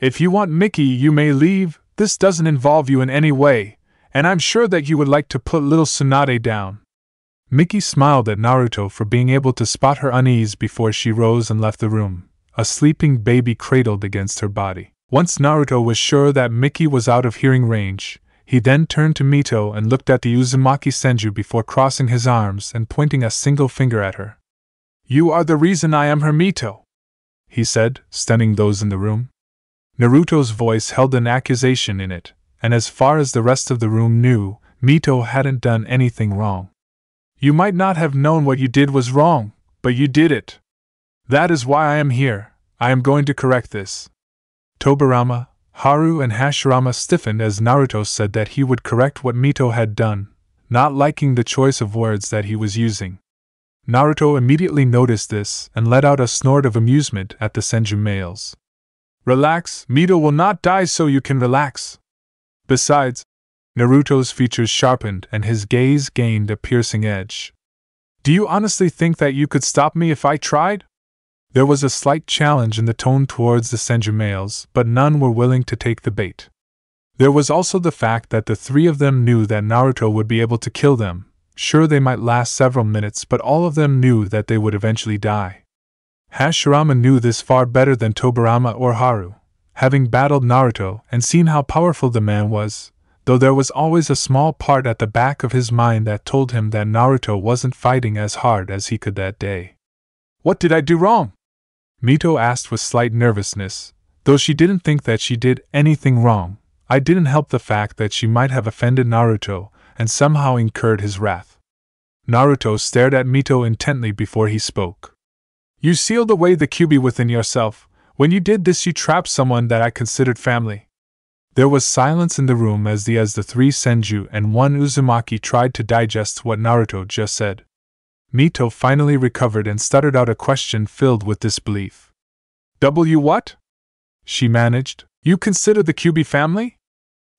"If you want Miki, you may leave. This doesn't involve you in any way, and I'm sure that you would like to put little Tsunade down." Miki smiled at Naruto for being able to spot her unease before she rose and left the room, a sleeping baby cradled against her body. Once Naruto was sure that Miki was out of hearing range, he then turned to Mito and looked at the Uzumaki Senju before crossing his arms and pointing a single finger at her. "You are the reason I am her Mito," he said, stunning those in the room. Naruto's voice held an accusation in it, and as far as the rest of the room knew, Mito hadn't done anything wrong. "You might not have known what you did was wrong, but you did it. That is why I am here. I am going to correct this." Tobirama, Haru, and Hashirama stiffened as Naruto said that he would correct what Mito had done, not liking the choice of words that he was using. Naruto immediately noticed this and let out a snort of amusement at the Senju males. "Relax, Mito will not die, so you can relax. Besides," Naruto's features sharpened and his gaze gained a piercing edge. "Do you honestly think that you could stop me if I tried?" There was a slight challenge in the tone towards the Senju males, but none were willing to take the bait. There was also the fact that the three of them knew that Naruto would be able to kill them. Sure, they might last several minutes, but all of them knew that they would eventually die. Hashirama knew this far better than Tobirama or Haru, having battled Naruto and seen how powerful the man was, though there was always a small part at the back of his mind that told him that Naruto wasn't fighting as hard as he could that day. "What did I do wrong?" Mito asked with slight nervousness, though she didn't think that she did anything wrong. I didn't help the fact that she might have offended Naruto and somehow incurred his wrath. Naruto stared at Mito intently before he spoke. "You sealed away the Kyuubi within yourself. When you did this, you trapped someone that I considered family." There was silence in the room as the three Senju and one Uzumaki tried to digest what Naruto just said. Mito finally recovered and stuttered out a question filled with disbelief. What?" she managed. "You consider the Kyuubi family?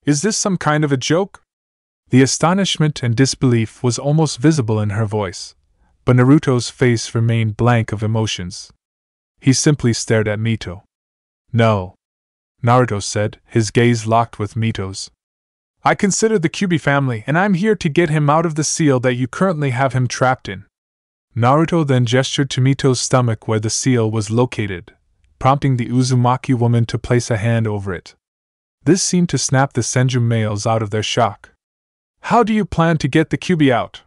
Is this some kind of a joke?" The astonishment and disbelief was almost visible in her voice, but Naruto's face remained blank of emotions. He simply stared at Mito. "No," Naruto said, his gaze locked with Mito's. "I consider the Kyuubi family, and I'm here to get him out of the seal that you currently have him trapped in." Naruto then gestured to Mito's stomach where the seal was located, prompting the Uzumaki woman to place a hand over it. This seemed to snap the Senju males out of their shock. "How do you plan to get the Kyuubi out?"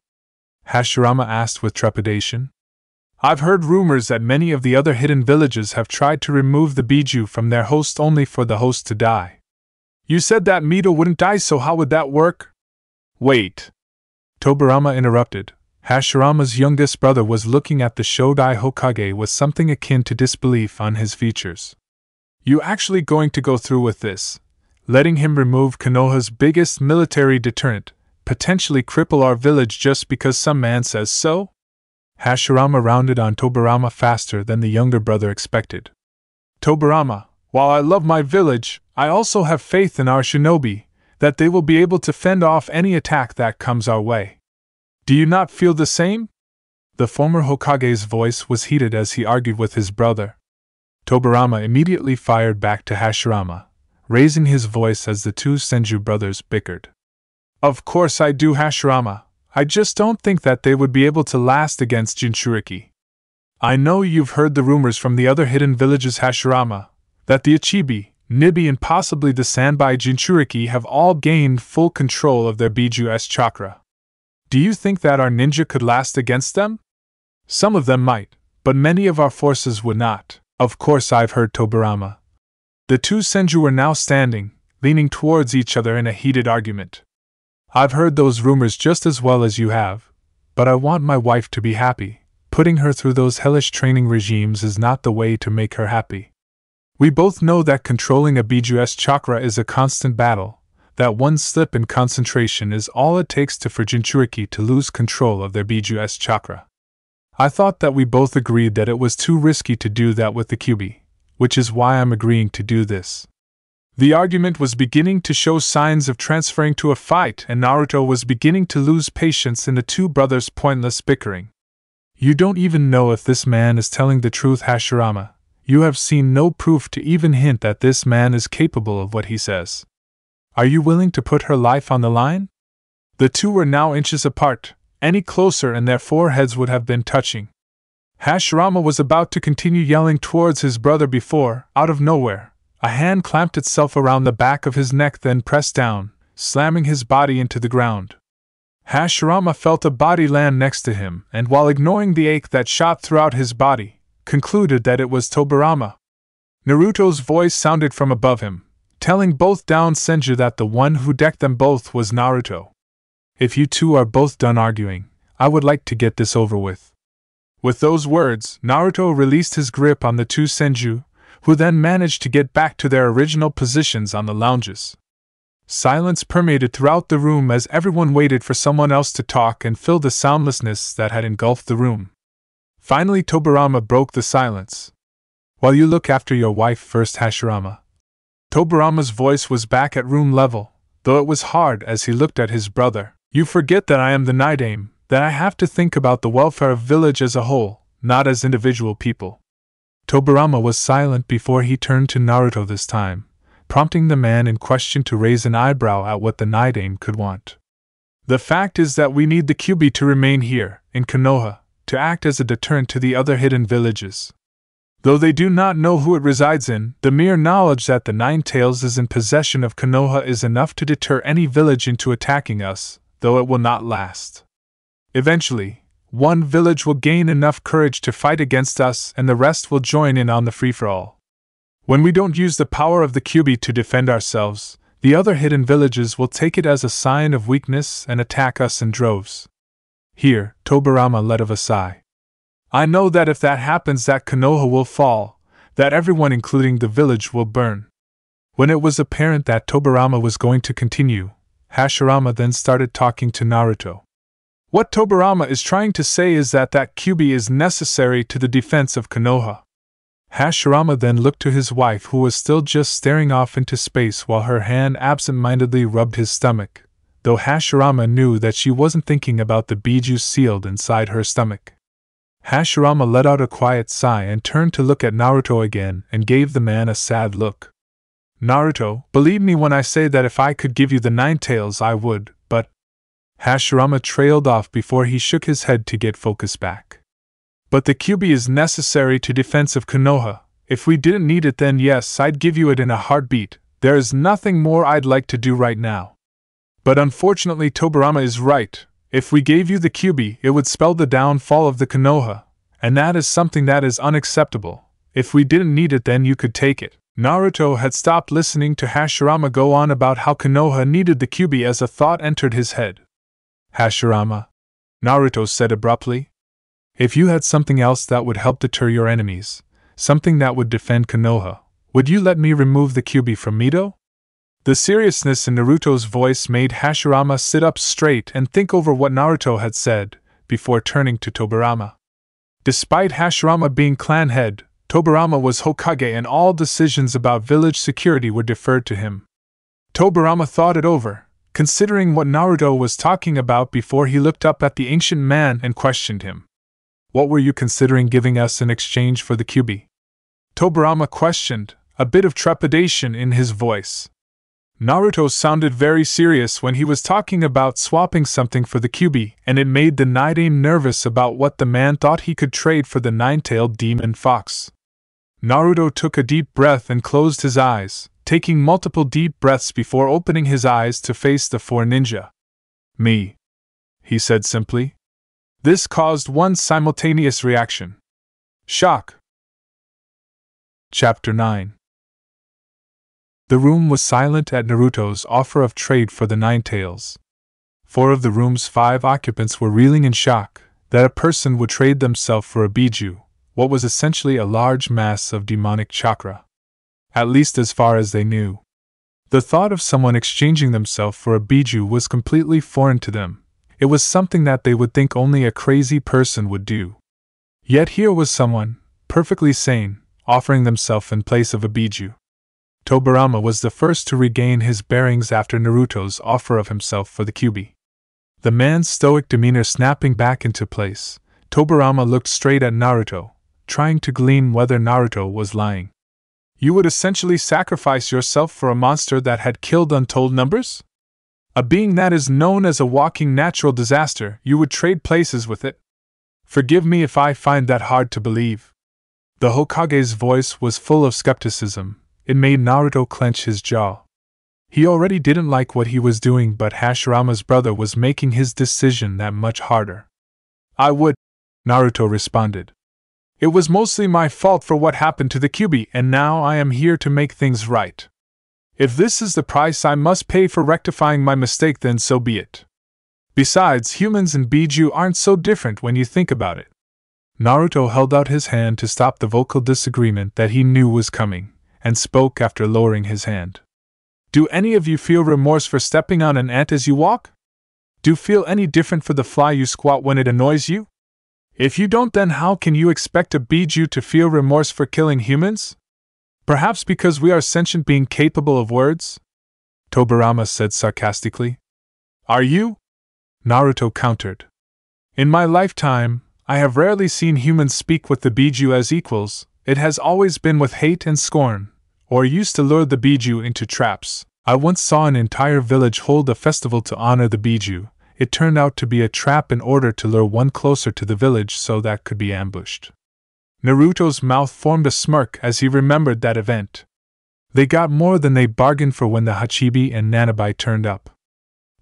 Hashirama asked with trepidation. "I've heard rumors that many of the other hidden villages have tried to remove the Biju from their host only for the host to die." "You said that Mito wouldn't die, so how would that work?" "Wait," Tobirama interrupted. Hashirama's youngest brother was looking at the Shodai Hokage with something akin to disbelief on his features. "You actually going to go through with this? Letting him remove Konoha's biggest military deterrent, potentially cripple our village just because some man says so?" Hashirama rounded on Tobirama faster than the younger brother expected. "Tobirama, while I love my village, I also have faith in our shinobi, that they will be able to fend off any attack that comes our way. Do you not feel the same?" The former Hokage's voice was heated as he argued with his brother. Tobirama immediately fired back to Hashirama, raising his voice as the two Senju brothers bickered. "Of course I do, Hashirama. I just don't think that they would be able to last against jinchūriki. I know you've heard the rumors from the other hidden villages, Hashirama, that the Ichibi, Nibi, and possibly the Sanbai jinchūriki have all gained full control of their Biju-S chakra. Do you think that our ninja could last against them? Some of them might, but many of our forces would not." "Of course I've heard, Tobirama." The two Senju were now standing, leaning towards each other in a heated argument. "I've heard those rumors just as well as you have, but I want my wife to be happy. Putting her through those hellish training regimes is not the way to make her happy. We both know that controlling a Biju-S chakra is a constant battle, that one slip in concentration is all it takes for jinchūriki to lose control of their Bijuu-S chakra. I thought that we both agreed that it was too risky to do that with the Kyuubi, which is why I'm agreeing to do this. The argument was beginning to show signs of transferring to a fight, and Naruto was beginning to lose patience in the two brothers' pointless bickering. You don't even know if this man is telling the truth, Hashirama. You have seen no proof to even hint that this man is capable of what he says. Are you willing to put her life on the line? The two were now inches apart. Any closer and their foreheads would have been touching. Hashirama was about to continue yelling towards his brother before, out of nowhere, a hand clamped itself around the back of his neck, then pressed down, slamming his body into the ground. Hashirama felt a body land next to him, and while ignoring the ache that shot throughout his body, concluded that it was Tobirama. Naruto's voice sounded from above him, telling both down Senju that the one who decked them both was Naruto. If you two are both done arguing, I would like to get this over with. With those words, Naruto released his grip on the two Senju, who then managed to get back to their original positions on the lounges. Silence permeated throughout the room as everyone waited for someone else to talk and fill the soundlessness that had engulfed the room. Finally, Tobirama broke the silence. While you look after your wife first, Hashirama. Tobirama's voice was back at room level, though it was hard as he looked at his brother. You forget that I am the Night Aim, that I have to think about the welfare of village as a whole, not as individual people. Tobirama was silent before he turned to Naruto this time, prompting the man in question to raise an eyebrow at what the Night Aim could want. The fact is that we need the Kyuubi to remain here, in Konoha, to act as a deterrent to the other hidden villages. Though they do not know who it resides in, the mere knowledge that the Nine Tails is in possession of Konoha is enough to deter any village into attacking us, though it will not last. Eventually, one village will gain enough courage to fight against us and the rest will join in on the free-for-all. When we don't use the power of the Kyuubi to defend ourselves, the other hidden villages will take it as a sign of weakness and attack us in droves. Here, Tobirama let out a sigh. I know that if that happens, that Konoha will fall, that everyone including the village will burn. When it was apparent that Tobirama was going to continue, Hashirama then started talking to Naruto. What Tobirama is trying to say is that Kyuubi is necessary to the defense of Konoha. Hashirama then looked to his wife, who was still just staring off into space while her hand absent-mindedly rubbed his stomach, though Hashirama knew that she wasn't thinking about the bijou sealed inside her stomach. Hashirama let out a quiet sigh and turned to look at Naruto again and gave the man a sad look. Naruto, believe me when I say that if I could give you the Nine Tails I would, but… Hashirama trailed off before he shook his head to get focus back. But the Kyuubi is necessary to defense of Konoha. If we didn't need it, then yes, I'd give you it in a heartbeat. There is nothing more I'd like to do right now. But unfortunately Tobirama is right. If we gave you the Kyuubi, it would spell the downfall of the Konoha, and that is something that is unacceptable. If we didn't need it, then you could take it. Naruto had stopped listening to Hashirama go on about how Konoha needed the Kyuubi as a thought entered his head. Hashirama, Naruto said abruptly. If you had something else that would help deter your enemies, something that would defend Konoha, would you let me remove the Kyuubi from Mito? The seriousness in Naruto's voice made Hashirama sit up straight and think over what Naruto had said, before turning to Tobirama. Despite Hashirama being clan head, Tobirama was Hokage and all decisions about village security were deferred to him. Tobirama thought it over, considering what Naruto was talking about before he looked up at the ancient man and questioned him. What were you considering giving us in exchange for the Kyuubi? Tobirama questioned, a bit of trepidation in his voice. Naruto sounded very serious when he was talking about swapping something for the Kyuubi, and it made the Night Aim nervous about what the man thought he could trade for the nine-tailed demon fox. Naruto took a deep breath and closed his eyes, taking multiple deep breaths before opening his eyes to face the four ninja. Me, he said simply. This caused one simultaneous reaction. Shock. Chapter 9. The room was silent at Naruto's offer of trade for the Nine Tails. 4 of the room's 5 occupants were reeling in shock that a person would trade themselves for a bijou, what was essentially a large mass of demonic chakra. At least as far as they knew. The thought of someone exchanging themselves for a bijou was completely foreign to them. It was something that they would think only a crazy person would do. Yet here was someone, perfectly sane, offering themselves in place of a bijou. Tobirama was the first to regain his bearings after Naruto's offer of himself for the kyubi. The man's stoic demeanor snapping back into place, Tobirama looked straight at Naruto, trying to glean whether Naruto was lying. You would essentially sacrifice yourself for a monster that had killed untold numbers? A being that is known as a walking natural disaster, you would trade places with it? Forgive me if I find that hard to believe. The Hokage's voice was full of skepticism. It made Naruto clench his jaw. He already didn't like what he was doing, but Hashirama's brother was making his decision that much harder. I would, Naruto responded. It was mostly my fault for what happened to the kyubi, and now I am here to make things right. If this is the price I must pay for rectifying my mistake, then so be it. Besides, humans and bijou aren't so different when you think about it. Naruto held out his hand to stop the vocal disagreement that he knew was coming, and spoke after lowering his hand. Do any of you feel remorse for stepping on an ant as you walk? Do you feel any different for the fly you squat when it annoys you? If you don't, then how can you expect a bijou to feel remorse for killing humans? Perhaps because we are sentient beings capable of words? Tobirama said sarcastically. Are you? Naruto countered. In my lifetime, I have rarely seen humans speak with the bijou as equals. It has always been with hate and scorn, or used to lure the bijou into traps. I once saw an entire village hold a festival to honor the bijou. It turned out to be a trap in order to lure one closer to the village so that could be ambushed. Naruto's mouth formed a smirk as he remembered that event. They got more than they bargained for when the Hachibi and Nanabi turned up.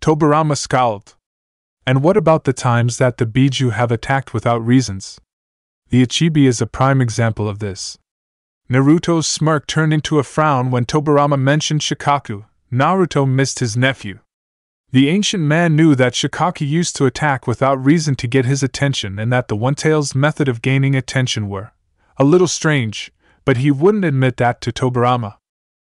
Tobirama scowled. And what about the times that the bijou have attacked without reasons? The Hachibi is a prime example of this. Naruto's smirk turned into a frown when Tobirama mentioned Shikaku. Naruto missed his nephew. The ancient man knew that Shikaku used to attack without reason to get his attention, and that the One-Tail's method of gaining attention were a little strange, but he wouldn't admit that to Tobirama.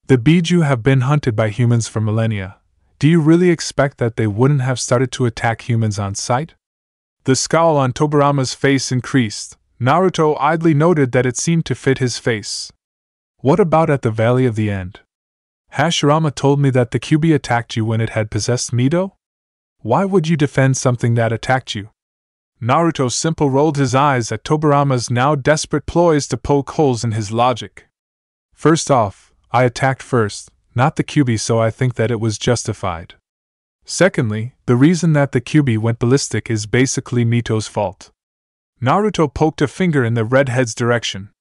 The bijou have been hunted by humans for millennia. Do you really expect that they wouldn't have started to attack humans on sight? The scowl on Tobirama's face increased. Naruto idly noted that it seemed to fit his face. What about at the Valley of the End? Hashirama told me that the kyubi attacked you when it had possessed Mito? Why would you defend something that attacked you? Naruto simply rolled his eyes at Tobirama's now desperate ploys to poke holes in his logic. First off, I attacked first, not the kyubi, so I think that it was justified. Secondly, the reason that the kyubi went ballistic is basically Mito's fault. Naruto poked a finger in the redhead's direction.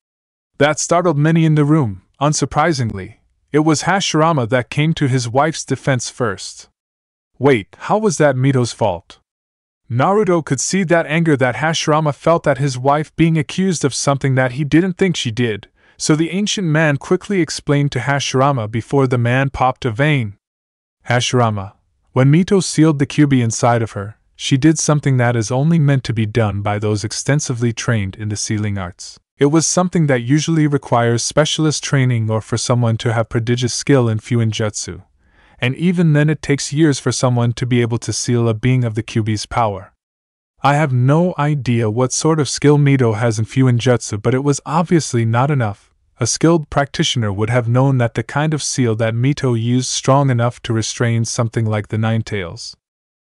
That startled many in the room. Unsurprisingly, it was Hashirama that came to his wife's defense first. Wait, how was that Mito's fault? Naruto could see that anger that Hashirama felt at his wife being accused of something that he didn't think she did, so the ancient man quickly explained to Hashirama before the man popped a vein. Hashirama, when Mito sealed the kyubi inside of her, she did something that is only meant to be done by those extensively trained in the sealing arts. It was something that usually requires specialist training or for someone to have prodigious skill in Fuinjutsu, and even then it takes years for someone to be able to seal a being of the kyubi's power. I have no idea what sort of skill Mito has in Fuinjutsu, but it was obviously not enough. A skilled practitioner would have known that the kind of seal that Mito used strong enough to restrain something like the Nine Tails.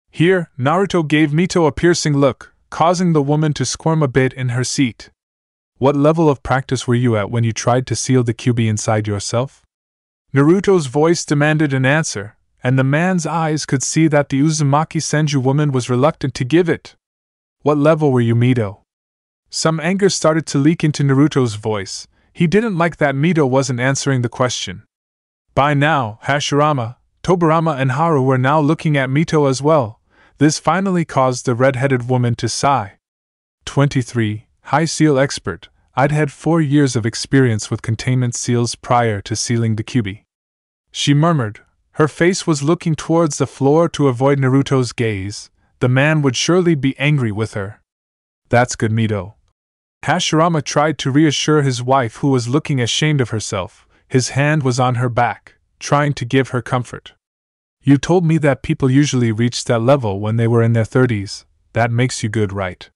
Here, Naruto gave Mito a piercing look, causing the woman to squirm a bit in her seat. What level of practice were you at when you tried to seal the kyubi inside yourself? Naruto's voice demanded an answer, and the man's eyes could see that the Uzumaki Senju woman was reluctant to give it. What level were you, Mito? Some anger started to leak into Naruto's voice. He didn't like that Mito wasn't answering the question. By now, Hashirama, Tobirama and Haru were now looking at Mito as well. This finally caused the red-headed woman to sigh. 23. High seal expert. I'd had 4 years of experience with containment seals prior to sealing the kyubi. She murmured. Her face was looking towards the floor to avoid Naruto's gaze. The man would surely be angry with her. That's good, Mito. Hashirama tried to reassure his wife, who was looking ashamed of herself. His hand was on her back. trying to give her comfort. You told me that people usually reach that level when they were in their 30s, that makes you good, right?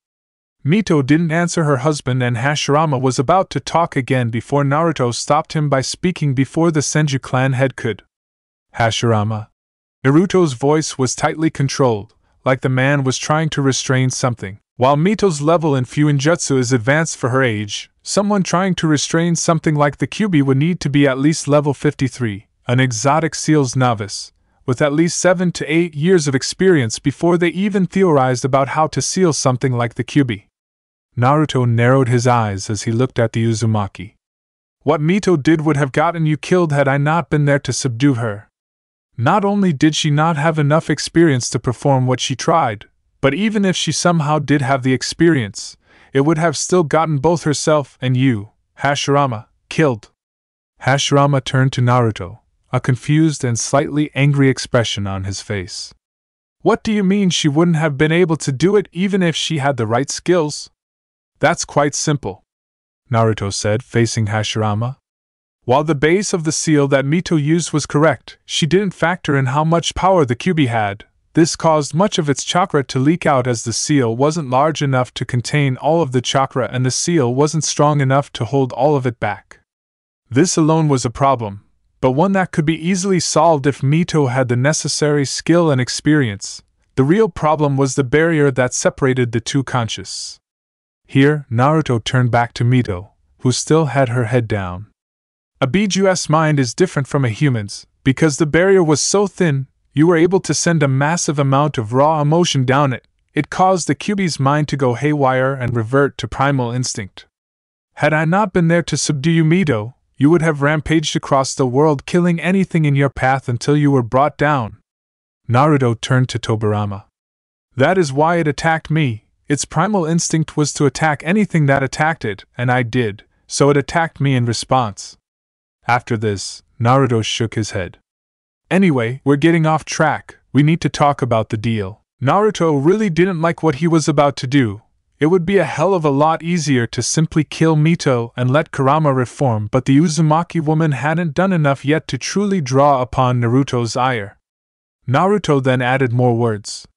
Mito didn't answer her husband, and Hashirama was about to talk again before Naruto stopped him by speaking before the Senju clan head could. Hashirama. Naruto's voice was tightly controlled, like the man was trying to restrain something. While Mito's level in Fuinjutsu is advanced for her age, someone trying to restrain something like the Kyuubi would need to be at least level 53, an exotic seals novice, with at least 7 to 8 years of experience before they even theorized about how to seal something like the Kyuubi. Naruto narrowed his eyes as he looked at the Uzumaki. What Mito did would have gotten you killed had I not been there to subdue her. Not only did she not have enough experience to perform what she tried, but even if she somehow did have the experience, it would have still gotten both herself and you, Hashirama, killed. Hashirama turned to Naruto, a confused and slightly angry expression on his face. What do you mean she wouldn't have been able to do it even if she had the right skills? That's quite simple, Naruto said, facing Hashirama. While the base of the seal that Mito used was correct, she didn't factor in how much power the Kyuubi had. This caused much of its chakra to leak out as the seal wasn't large enough to contain all of the chakra and the seal wasn't strong enough to hold all of it back. This alone was a problem, but one that could be easily solved if Mito had the necessary skill and experience. The real problem was the barrier that separated the two conscious. Here, Naruto turned back to Mito, who still had her head down. A Biju's mind is different from a human's, because the barrier was so thin, you were able to send a massive amount of raw emotion down it. It caused the Kyuubi's mind to go haywire and revert to primal instinct. Had I not been there to subdue you, Mito, you would have rampaged across the world, killing anything in your path until you were brought down. Naruto turned to Tobirama. That is why it attacked me. Its primal instinct was to attack anything that attacked it, and I did, so it attacked me in response. After this, Naruto shook his head. Anyway, we're getting off track, we need to talk about the deal. Naruto really didn't like what he was about to do. It would be a hell of a lot easier to simply kill Mito and let Kurama reform, but the Uzumaki woman hadn't done enough yet to truly draw upon Naruto's ire. Naruto then added more words.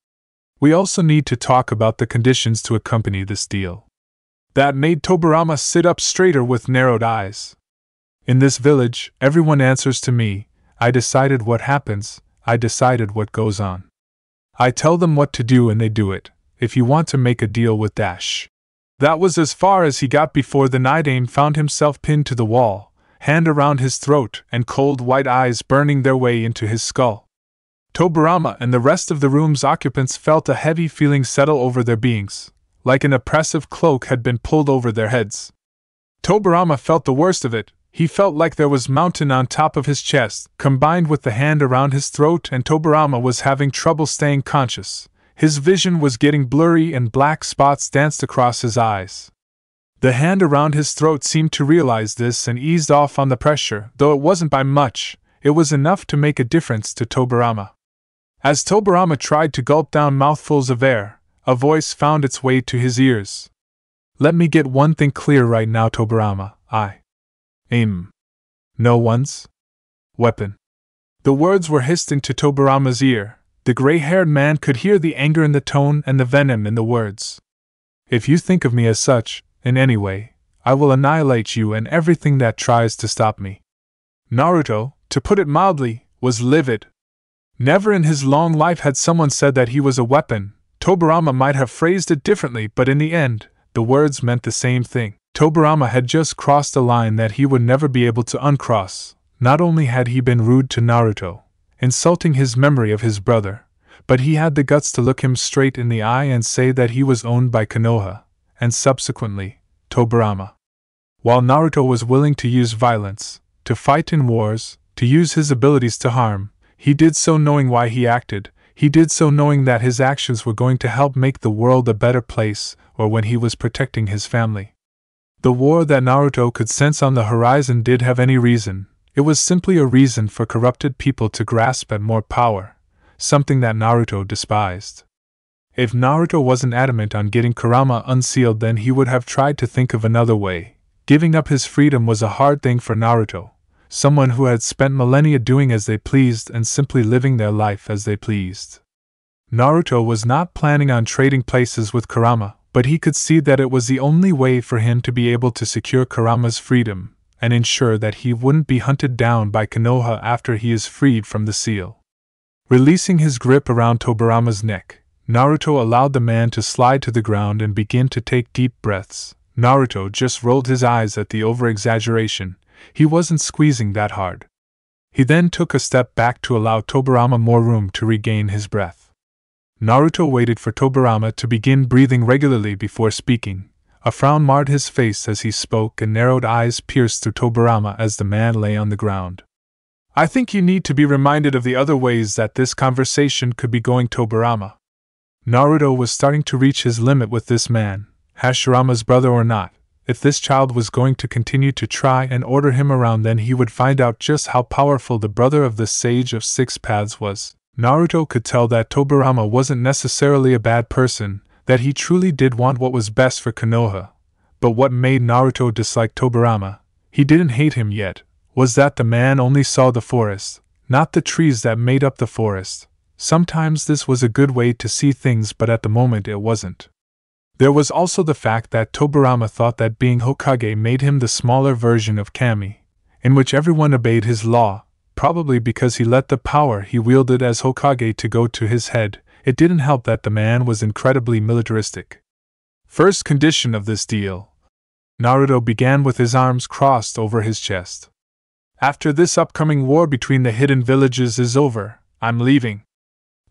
We also need to talk about the conditions to accompany this deal. That made Tobirama sit up straighter with narrowed eyes. In this village, everyone answers to me. I decided what happens, I decided what goes on. I tell them what to do and they do it, if you want to make a deal with Dash. That was as far as he got before the Nidaime found himself pinned to the wall, hand around his throat and cold white eyes burning their way into his skull. Tobirama and the rest of the room's occupants felt a heavy feeling settle over their beings, like an oppressive cloak had been pulled over their heads. Tobirama felt the worst of it. He felt like there was mountain on top of his chest, combined with the hand around his throat, and Tobirama was having trouble staying conscious. His vision was getting blurry and black spots danced across his eyes. The hand around his throat seemed to realize this and eased off on the pressure, though it wasn't by much. It was enough to make a difference to Tobirama. As Tobirama tried to gulp down mouthfuls of air, a voice found its way to his ears. Let me get one thing clear right now, Tobirama. I aim no one's weapon. The words were hissed into Tobirama's ear. The gray-haired man could hear the anger in the tone and the venom in the words. If you think of me as such, in any way, I will annihilate you and everything that tries to stop me. Naruto, to put it mildly, was livid. Never in his long life had someone said that he was a weapon. Tobirama might have phrased it differently, but in the end, the words meant the same thing. Tobirama had just crossed a line that he would never be able to uncross. Not only had he been rude to Naruto, insulting his memory of his brother, but he had the guts to look him straight in the eye and say that he was owned by Konoha, and subsequently, Tobirama. While Naruto was willing to use violence, to fight in wars, to use his abilities to harm, he did so knowing why he acted. He did so knowing that his actions were going to help make the world a better place, or when he was protecting his family. The war that Naruto could sense on the horizon did have any reason. It was simply a reason for corrupted people to grasp at more power, something that Naruto despised. If Naruto wasn't adamant on getting Kurama unsealed, then he would have tried to think of another way. Giving up his freedom was a hard thing for Naruto, someone who had spent millennia doing as they pleased and simply living their life as they pleased. Naruto was not planning on trading places with Kurama, but he could see that it was the only way for him to be able to secure Kurama's freedom and ensure that he wouldn't be hunted down by Konoha after he is freed from the seal. Releasing his grip around Tobirama's neck, Naruto allowed the man to slide to the ground and begin to take deep breaths. Naruto just rolled his eyes at the over-exaggeration. He wasn't squeezing that hard. He then took a step back to allow Tobirama more room to regain his breath. Naruto waited for Tobirama to begin breathing regularly before speaking. A frown marred his face as he spoke and narrowed eyes pierced through Tobirama as the man lay on the ground. I think you need to be reminded of the other ways that this conversation could be going, Tobirama. Naruto was starting to reach his limit with this man, Hashirama's brother or not. If this child was going to continue to try and order him around, then he would find out just how powerful the brother of the Sage of Six Paths was. Naruto could tell that Tobirama wasn't necessarily a bad person, that he truly did want what was best for Konoha. But what made Naruto dislike Tobirama, he didn't hate him yet, was that the man only saw the forest, not the trees that made up the forest. Sometimes this was a good way to see things, but at the moment it wasn't. There was also the fact that Tobirama thought that being Hokage made him the smaller version of Kami, in which everyone obeyed his law, probably because he let the power he wielded as Hokage to go to his head. It didn't help that the man was incredibly militaristic. First condition of this deal. Naruto began with his arms crossed over his chest. After this upcoming war between the hidden villages is over, I'm leaving.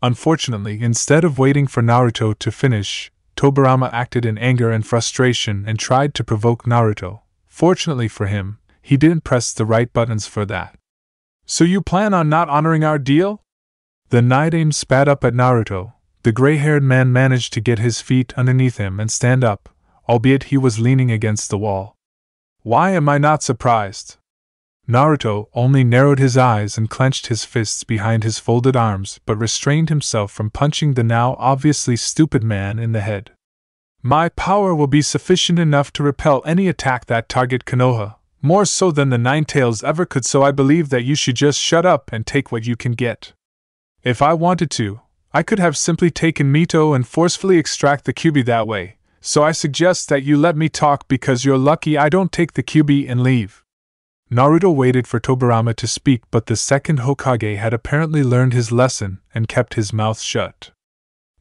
Unfortunately, instead of waiting for Naruto to finish, Tobirama acted in anger and frustration and tried to provoke Naruto. Fortunately for him, he didn't press the right buttons for that. So you plan on not honoring our deal? The Nidaime spat up at Naruto. The gray-haired man managed to get his feet underneath him and stand up, albeit he was leaning against the wall. Why am I not surprised? Naruto only narrowed his eyes and clenched his fists behind his folded arms, but restrained himself from punching the now obviously stupid man in the head. My power will be sufficient enough to repel any attack that target Konoha, more so than the Nine Tails ever could, so I believe that you should just shut up and take what you can get. If I wanted to, I could have simply taken Mito and forcefully extract the Kyuubi that way, so I suggest that you let me talk because you're lucky I don't take the Kyuubi and leave. Naruto waited for Tobirama to speak, but the second Hokage had apparently learned his lesson and kept his mouth shut.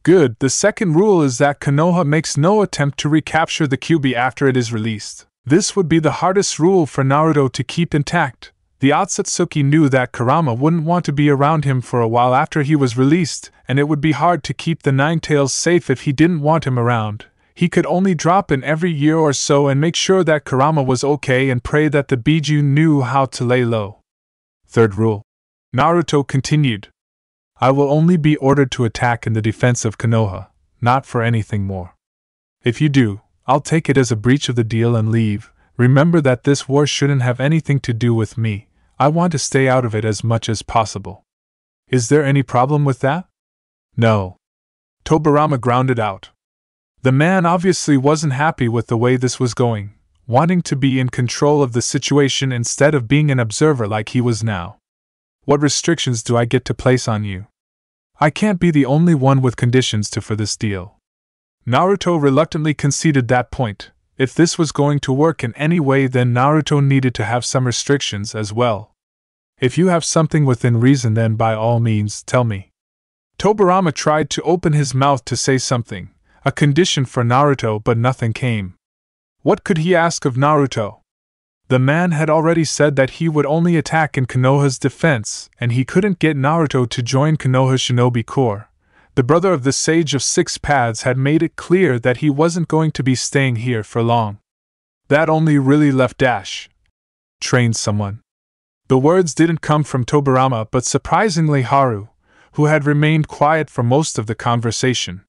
Good, the second rule is that Konoha makes no attempt to recapture the Kyuubi after it is released. This would be the hardest rule for Naruto to keep intact. The Otsutsuki knew that Kurama wouldn't want to be around him for a while after he was released, and it would be hard to keep the Nine Tails safe if he didn't want him around. He could only drop in every year or so and make sure that Kurama was okay and pray that the Biju knew how to lay low. Third rule. Naruto continued. I will only be ordered to attack in the defense of Konoha, not for anything more. If you do, I'll take it as a breach of the deal and leave. Remember that this war shouldn't have anything to do with me. I want to stay out of it as much as possible. Is there any problem with that? No. Tobirama grounded out. The man obviously wasn't happy with the way this was going, wanting to be in control of the situation instead of being an observer like he was now. What restrictions do I get to place on you? I can't be the only one with conditions for this deal. Naruto reluctantly conceded that point. If this was going to work in any way, then Naruto needed to have some restrictions as well. If you have something within reason, then by all means tell me. Tobirama tried to open his mouth to say something, a condition for Naruto, but nothing came. What could he ask of Naruto? The man had already said that he would only attack in Konoha's defense, and he couldn't get Naruto to join Konoha's shinobi corps. The brother of the Sage of Six Paths had made it clear that he wasn't going to be staying here for long. That only really left train someone. The words didn't come from Tobirama, but surprisingly Haru, who had remained quiet for most of the conversation.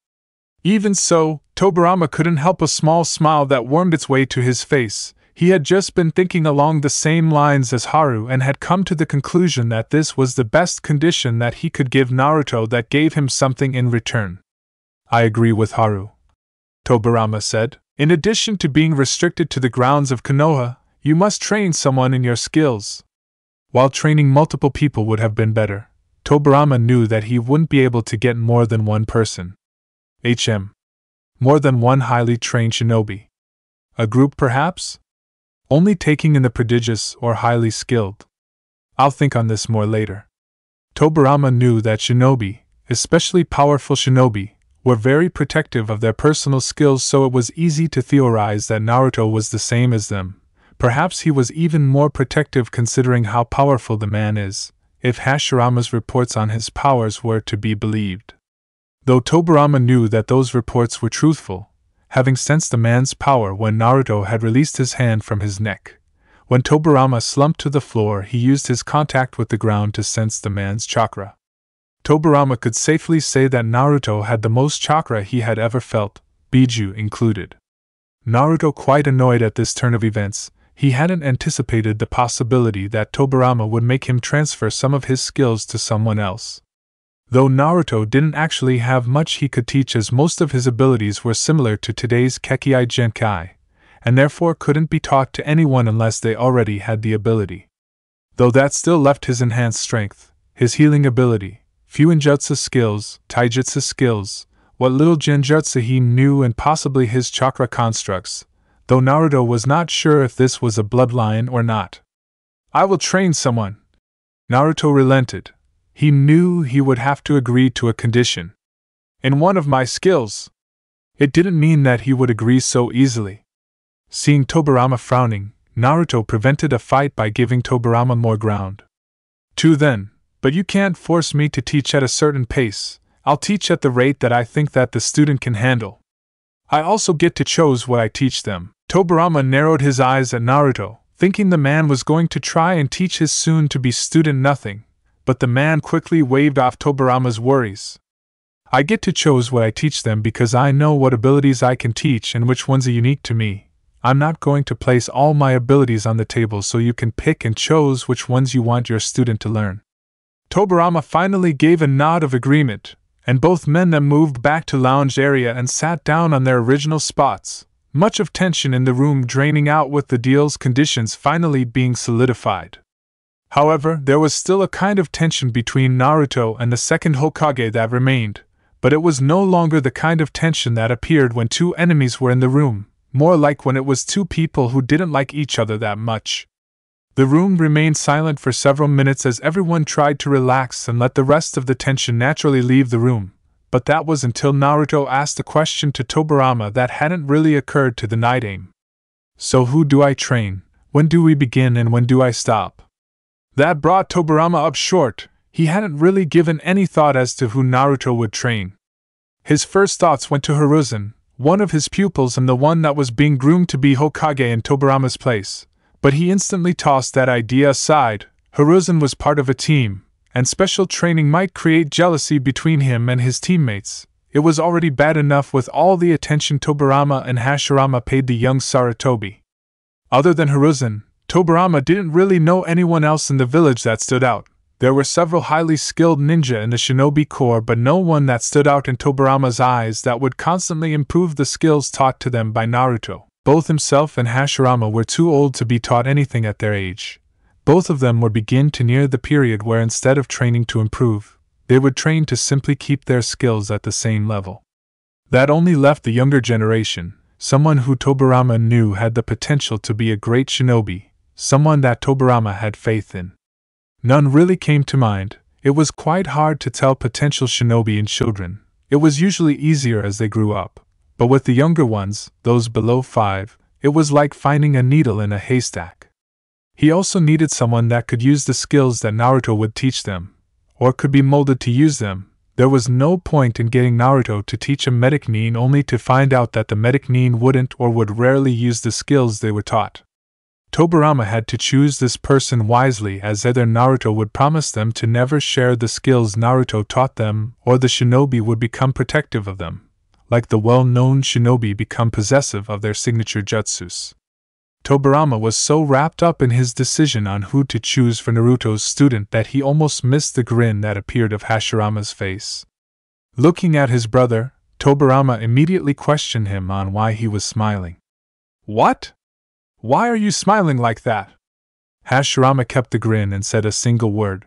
Even so, Tobirama couldn't help a small smile that wormed its way to his face. He had just been thinking along the same lines as Haru and had come to the conclusion that this was the best condition that he could give Naruto that gave him something in return. I agree with Haru, Tobirama said. In addition to being restricted to the grounds of Konoha, you must train someone in your skills. While training multiple people would have been better, Tobirama knew that he wouldn't be able to get more than one person. More than one highly trained shinobi. A group perhaps? Only taking in the prodigious or highly skilled. I'll think on this more later. Tobirama knew that shinobi, especially powerful shinobi, were very protective of their personal skills, so it was easy to theorize that Naruto was the same as them. Perhaps he was even more protective considering how powerful the man is, if Hashirama's reports on his powers were to be believed. Though Tobirama knew that those reports were truthful, having sensed the man's power when Naruto had released his hand from his neck. When Tobirama slumped to the floor, he used his contact with the ground to sense the man's chakra. Tobirama could safely say that Naruto had the most chakra he had ever felt, Biju included. Naruto quite annoyed at this turn of events. He hadn't anticipated the possibility that Tobirama would make him transfer some of his skills to someone else. Though Naruto didn't actually have much he could teach, as most of his abilities were similar to today's Kekkei Genkai, and therefore couldn't be taught to anyone unless they already had the ability. Though that still left his enhanced strength, his healing ability, few ninjutsu skills, taijutsu skills, what little genjutsu he knew, and possibly his chakra constructs, though Naruto was not sure if this was a bloodline or not. I will train someone. Naruto relented. He knew he would have to agree to a condition. In one of my skills. It didn't mean that he would agree so easily. Seeing Tobirama frowning, Naruto prevented a fight by giving Tobirama more ground. Then, but you can't force me to teach at a certain pace. I'll teach at the rate that I think that the student can handle. I also get to choose what I teach them. Tobirama narrowed his eyes at Naruto, thinking the man was going to try and teach his soon-to-be student nothing, but the man quickly waved off Tobirama's worries. I get to choose what I teach them because I know what abilities I can teach and which ones are unique to me. I'm not going to place all my abilities on the table so you can pick and choose which ones you want your student to learn. Tobirama finally gave a nod of agreement, and both men then moved back to lounge area and sat down on their original spots, much of tension in the room draining out with the deal's conditions finally being solidified. However, there was still a kind of tension between Naruto and the second Hokage that remained, but it was no longer the kind of tension that appeared when two enemies were in the room, more like when it was two people who didn't like each other that much. The room remained silent for several minutes as everyone tried to relax and let the rest of the tension naturally leave the room, but that was until Naruto asked a question to Tobirama that hadn't really occurred to the Night Aim. So who do I train, when do we begin, and when do I stop? That brought Tobirama up short. He hadn't really given any thought as to who Naruto would train. His first thoughts went to Hiruzen, one of his pupils and the one that was being groomed to be Hokage in Tobirama's place, but he instantly tossed that idea aside. Hiruzen was part of a team, and special training might create jealousy between him and his teammates. It was already bad enough with all the attention Tobirama and Hashirama paid the young Sarutobi. Other than Hiruzen, Tobirama didn't really know anyone else in the village that stood out. There were several highly skilled ninja in the shinobi corps, but no one that stood out in Tobirama's eyes that would constantly improve the skills taught to them by Naruto. Both himself and Hashirama were too old to be taught anything at their age. Both of them were beginning to near the period where instead of training to improve, they would train to simply keep their skills at the same level. That only left the younger generation, someone who Tobirama knew had the potential to be a great shinobi, someone that Tobirama had faith in. None really came to mind. It was quite hard to tell potential shinobi in children. It was usually easier as they grew up. But with the younger ones, those below 5, it was like finding a needle in a haystack. He also needed someone that could use the skills that Naruto would teach them, or could be molded to use them. There was no point in getting Naruto to teach a medic nin only to find out that the medic nin wouldn't or would rarely use the skills they were taught. Tobirama had to choose this person wisely, as either Naruto would promise them to never share the skills Naruto taught them, or the shinobi would become protective of them, like the well-known shinobi become possessive of their signature jutsus. Tobirama was so wrapped up in his decision on who to choose for Naruto's student that he almost missed the grin that appeared of Hashirama's face. Looking at his brother, Tobirama immediately questioned him on why he was smiling. What? Why are you smiling like that? Hashirama kept the grin and said a single word.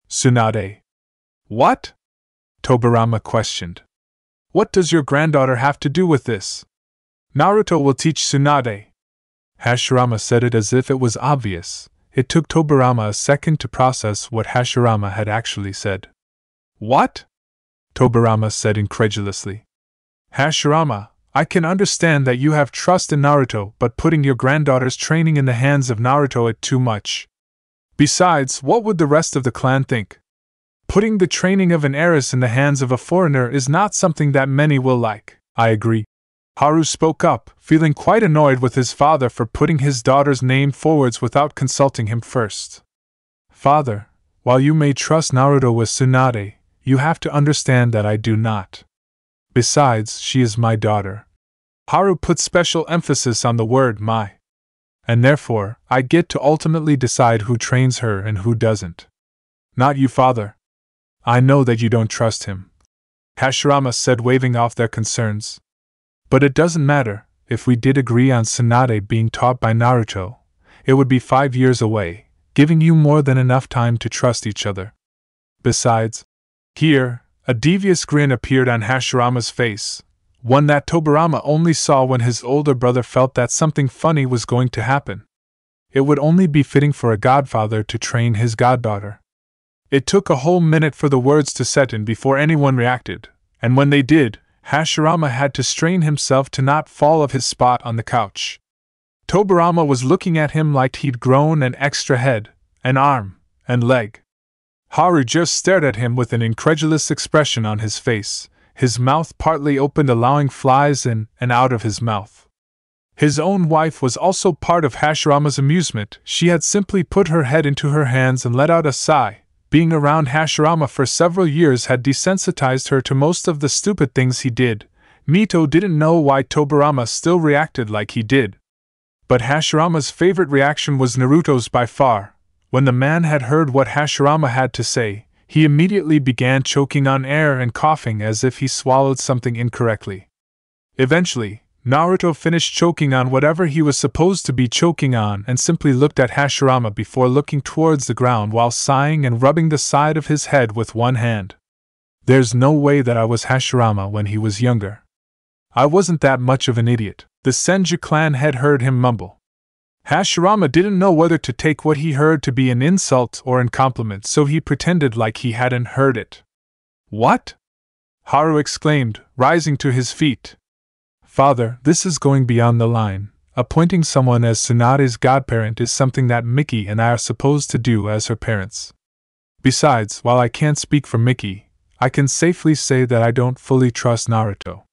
Tsunade. What? Tobirama questioned. What does your granddaughter have to do with this? Naruto will teach Tsunade. Hashirama said it as if it was obvious. It took Tobirama a second to process what Hashirama had actually said. What? Tobirama said incredulously. Hashirama, I can understand that you have trust in Naruto, but putting your granddaughter's training in the hands of Naruto is too much. Besides, what would the rest of the clan think? Putting the training of an heiress in the hands of a foreigner is not something that many will like. I agree. Haru spoke up, feeling quite annoyed with his father for putting his daughter's name forwards without consulting him first. Father, while you may trust Naruto with Tsunade, you have to understand that I do not. Besides, she is my daughter. Haru put special emphasis on the word my. And therefore, I get to ultimately decide who trains her and who doesn't. Not you, father. I know that you don't trust him, Hashirama said, waving off their concerns. But it doesn't matter. If we did agree on Tsunade being taught by Naruto, it would be 5 years away, giving you more than enough time to trust each other. Besides, here, a devious grin appeared on Hashirama's face, one that Tobirama only saw when his older brother felt that something funny was going to happen. It would only be fitting for a godfather to train his goddaughter. It took a whole minute for the words to set in before anyone reacted, and when they did, Hashirama had to strain himself to not fall off his spot on the couch. Tobirama was looking at him like he'd grown an extra head, an arm, and leg. Haru just stared at him with an incredulous expression on his face, his mouth partly opened, allowing flies in and out of his mouth. His own wife was also part of Hashirama's amusement. She had simply put her head into her hands and let out a sigh. Being around Hashirama for several years had desensitized her to most of the stupid things he did. Mito didn't know why Tobirama still reacted like he did. But Hashirama's favorite reaction was Naruto's by far. When the man had heard what Hashirama had to say, he immediately began choking on air and coughing as if he swallowed something incorrectly. Eventually, Naruto finished choking on whatever he was supposed to be choking on and simply looked at Hashirama before looking towards the ground while sighing and rubbing the side of his head with one hand. There's no way that I was Hashirama when he was younger. I wasn't that much of an idiot, the Senju clan had heard him mumble. Hashirama didn't know whether to take what he heard to be an insult or a compliment, so he pretended like he hadn't heard it. What? Haru exclaimed, rising to his feet. Father, this is going beyond the line. Appointing someone as Tsunade's godparent is something that Miki and I are supposed to do as her parents. Besides, while I can't speak for Miki, I can safely say that I don't fully trust Naruto.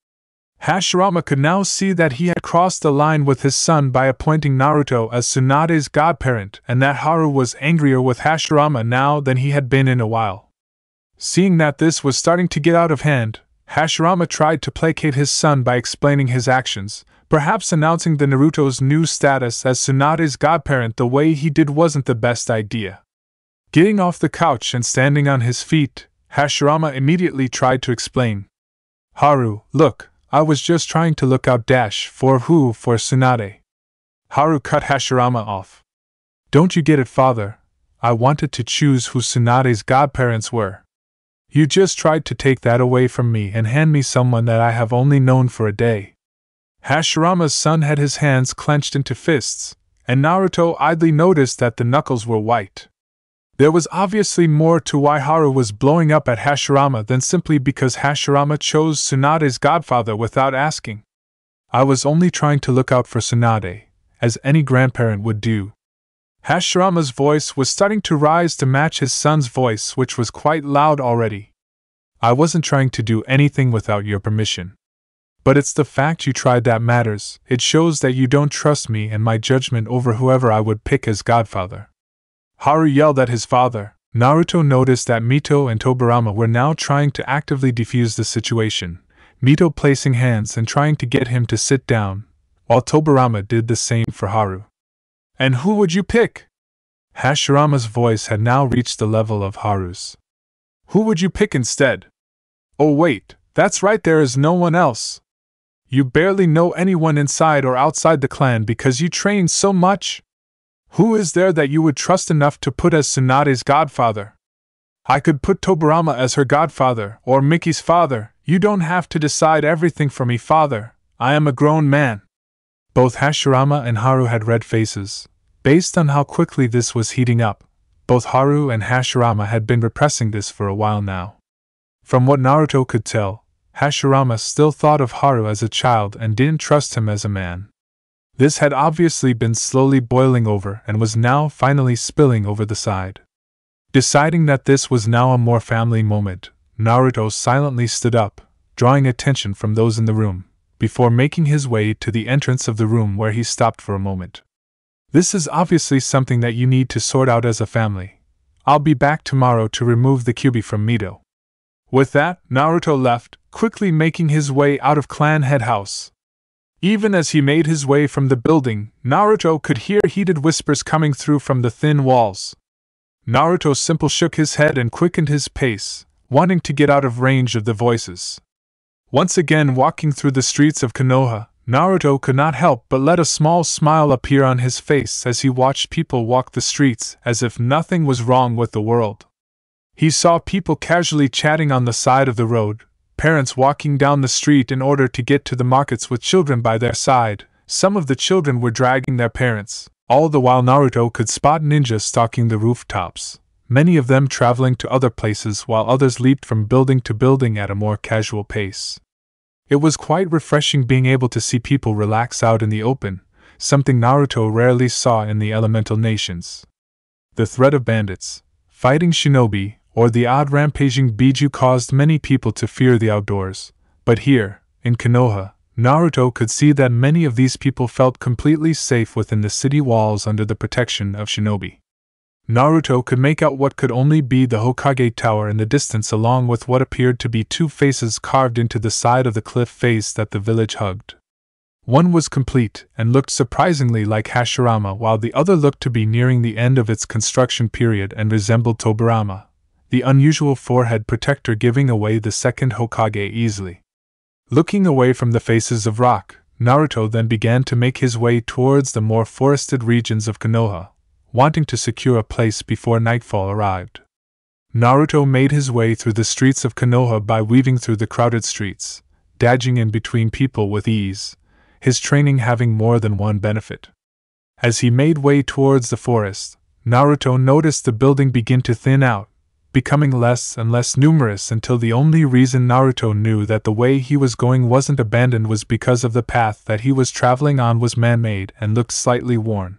Hashirama could now see that he had crossed the line with his son by appointing Naruto as Tsunade's godparent, and that Haru was angrier with Hashirama now than he had been in a while. Seeing that this was starting to get out of hand, Hashirama tried to placate his son by explaining his actions, perhaps announcing the Naruto's new status as Tsunade's godparent the way he did wasn't the best idea. Getting off the couch and standing on his feet, Hashirama immediately tried to explain. Haru, look, I was just trying to look out for Tsunade. Haru cut Hashirama off. Don't you get it, father? I wanted to choose who Tsunade's godparents were. You just tried to take that away from me and hand me someone that I have only known for a day. Hashirama's son had his hands clenched into fists, and Naruto idly noticed that the knuckles were white. There was obviously more to why Haru was blowing up at Hashirama than simply because Hashirama chose Tsunade's godfather without asking. I was only trying to look out for Tsunade, as any grandparent would do. Hashirama's voice was starting to rise to match his son's voice, which was quite loud already. I wasn't trying to do anything without your permission. But it's the fact you tried that matters. It shows that you don't trust me and my judgment over whoever I would pick as godfather. Haru yelled at his father. Naruto noticed that Mito and Tobirama were now trying to actively defuse the situation, Mito placing hands and trying to get him to sit down, while Tobirama did the same for Haru. And who would you pick? Hashirama's voice had now reached the level of Haru's. Who would you pick instead? Oh wait, that's right, there is no one else. You barely know anyone inside or outside the clan because you train so much. Who is there that you would trust enough to put as Tsunade's godfather? I could put Tobarama as her godfather, or Miki's father. You don't have to decide everything for me, father. I am a grown man. Both Hashirama and Haru had red faces. Based on how quickly this was heating up, both Haru and Hashirama had been repressing this for a while now. From what Naruto could tell, Hashirama still thought of Haru as a child and didn't trust him as a man. This had obviously been slowly boiling over and was now finally spilling over the side. Deciding that this was now a more family moment, Naruto silently stood up, drawing attention from those in the room, before making his way to the entrance of the room where he stopped for a moment. This is obviously something that you need to sort out as a family. I'll be back tomorrow to remove the Kyuubi from Mito. With that, Naruto left, quickly making his way out of Clan Head House. Even as he made his way from the building, Naruto could hear heated whispers coming through from the thin walls. Naruto simply shook his head and quickened his pace, wanting to get out of range of the voices. Once again walking through the streets of Konoha, Naruto could not help but let a small smile appear on his face as he watched people walk the streets as if nothing was wrong with the world. He saw people casually chatting on the side of the road, parents walking down the street in order to get to the markets with children by their side. Some of the children were dragging their parents. All the while Naruto could spot ninjas stalking the rooftops, many of them traveling to other places while others leaped from building to building at a more casual pace. It was quite refreshing being able to see people relax out in the open, something Naruto rarely saw in the elemental nations. The threat of bandits, fighting shinobi, or the odd rampaging Biju caused many people to fear the outdoors, but here, in Konoha, Naruto could see that many of these people felt completely safe within the city walls under the protection of shinobi. Naruto could make out what could only be the Hokage Tower in the distance along with what appeared to be two faces carved into the side of the cliff face that the village hugged. One was complete and looked surprisingly like Hashirama while the other looked to be nearing the end of its construction period and resembled Tobarama, the unusual forehead protector giving away the second Hokage easily. Looking away from the faces of rock, Naruto then began to make his way towards the more forested regions of Konoha, wanting to secure a place before nightfall arrived. Naruto made his way through the streets of Konoha by weaving through the crowded streets, dodging in between people with ease, his training having more than one benefit. As he made way towards the forest, Naruto noticed the building begin to thin out, becoming less and less numerous until the only reason Naruto knew that the way he was going wasn't abandoned was because of the path that he was traveling on was man-made and looked slightly worn.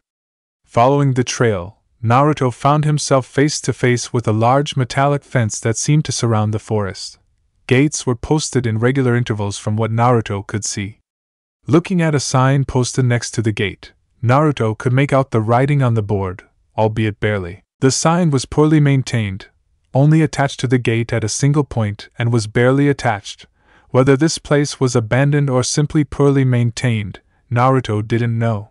Following the trail, Naruto found himself face to face with a large metallic fence that seemed to surround the forest. Gates were posted in regular intervals from what Naruto could see. Looking at a sign posted next to the gate, Naruto could make out the writing on the board, albeit barely. The sign was poorly maintained, only attached to the gate at a single point and was barely attached. Whether this place was abandoned or simply poorly maintained, Naruto didn't know.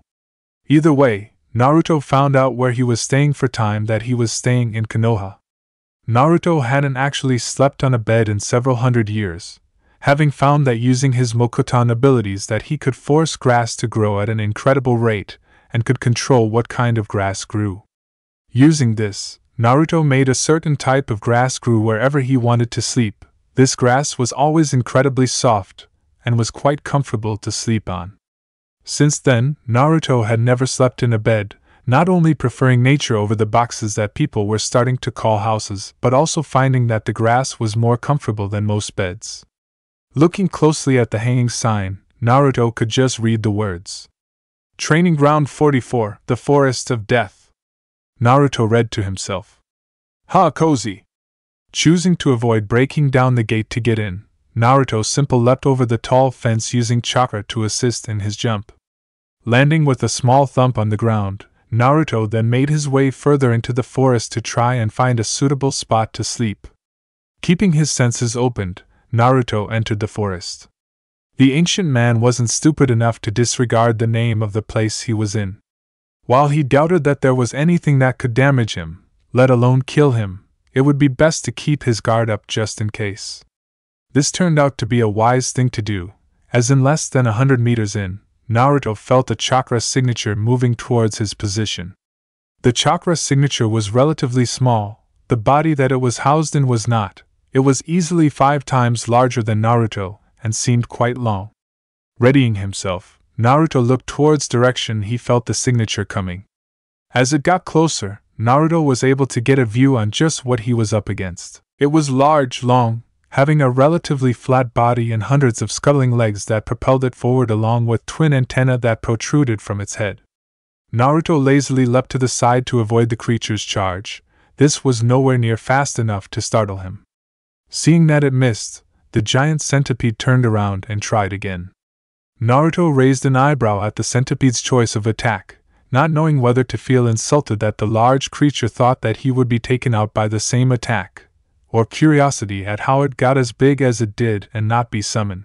Either way, Naruto found out where he was staying for time that he was staying in Konoha. Naruto hadn't actually slept on a bed in several hundred years, having found that using his Mokuton abilities that he could force grass to grow at an incredible rate and could control what kind of grass grew. Using this, Naruto made a certain type of grass grew wherever he wanted to sleep. This grass was always incredibly soft and was quite comfortable to sleep on. Since then, Naruto had never slept in a bed, not only preferring nature over the boxes that people were starting to call houses, but also finding that the grass was more comfortable than most beds. Looking closely at the hanging sign, Naruto could just read the words. Training Ground 44, the Forest of Death. Naruto read to himself. Ha, cozy. Choosing to avoid breaking down the gate to get in, Naruto simply leapt over the tall fence using chakra to assist in his jump. Landing with a small thump on the ground, Naruto then made his way further into the forest to try and find a suitable spot to sleep. Keeping his senses opened, Naruto entered the forest. The ancient man wasn't stupid enough to disregard the name of the place he was in. While he doubted that there was anything that could damage him, let alone kill him, it would be best to keep his guard up just in case. This turned out to be a wise thing to do, as in less than 100 meters in, Naruto felt a chakra signature moving towards his position. The chakra signature was relatively small, the body that it was housed in was not. It was easily 5 times larger than Naruto, and seemed quite long. Readying himself, Naruto looked towards direction he felt the signature coming. As it got closer, Naruto was able to get a view on just what he was up against. It was large, long, having a relatively flat body and hundreds of scuttling legs that propelled it forward along with twin antennae that protruded from its head. Naruto lazily leapt to the side to avoid the creature's charge. This was nowhere near fast enough to startle him. Seeing that it missed, the giant centipede turned around and tried again. Naruto raised an eyebrow at the centipede's choice of attack, not knowing whether to feel insulted that the large creature thought that he would be taken out by the same attack, or curiosity at how it got as big as it did and not be summoned.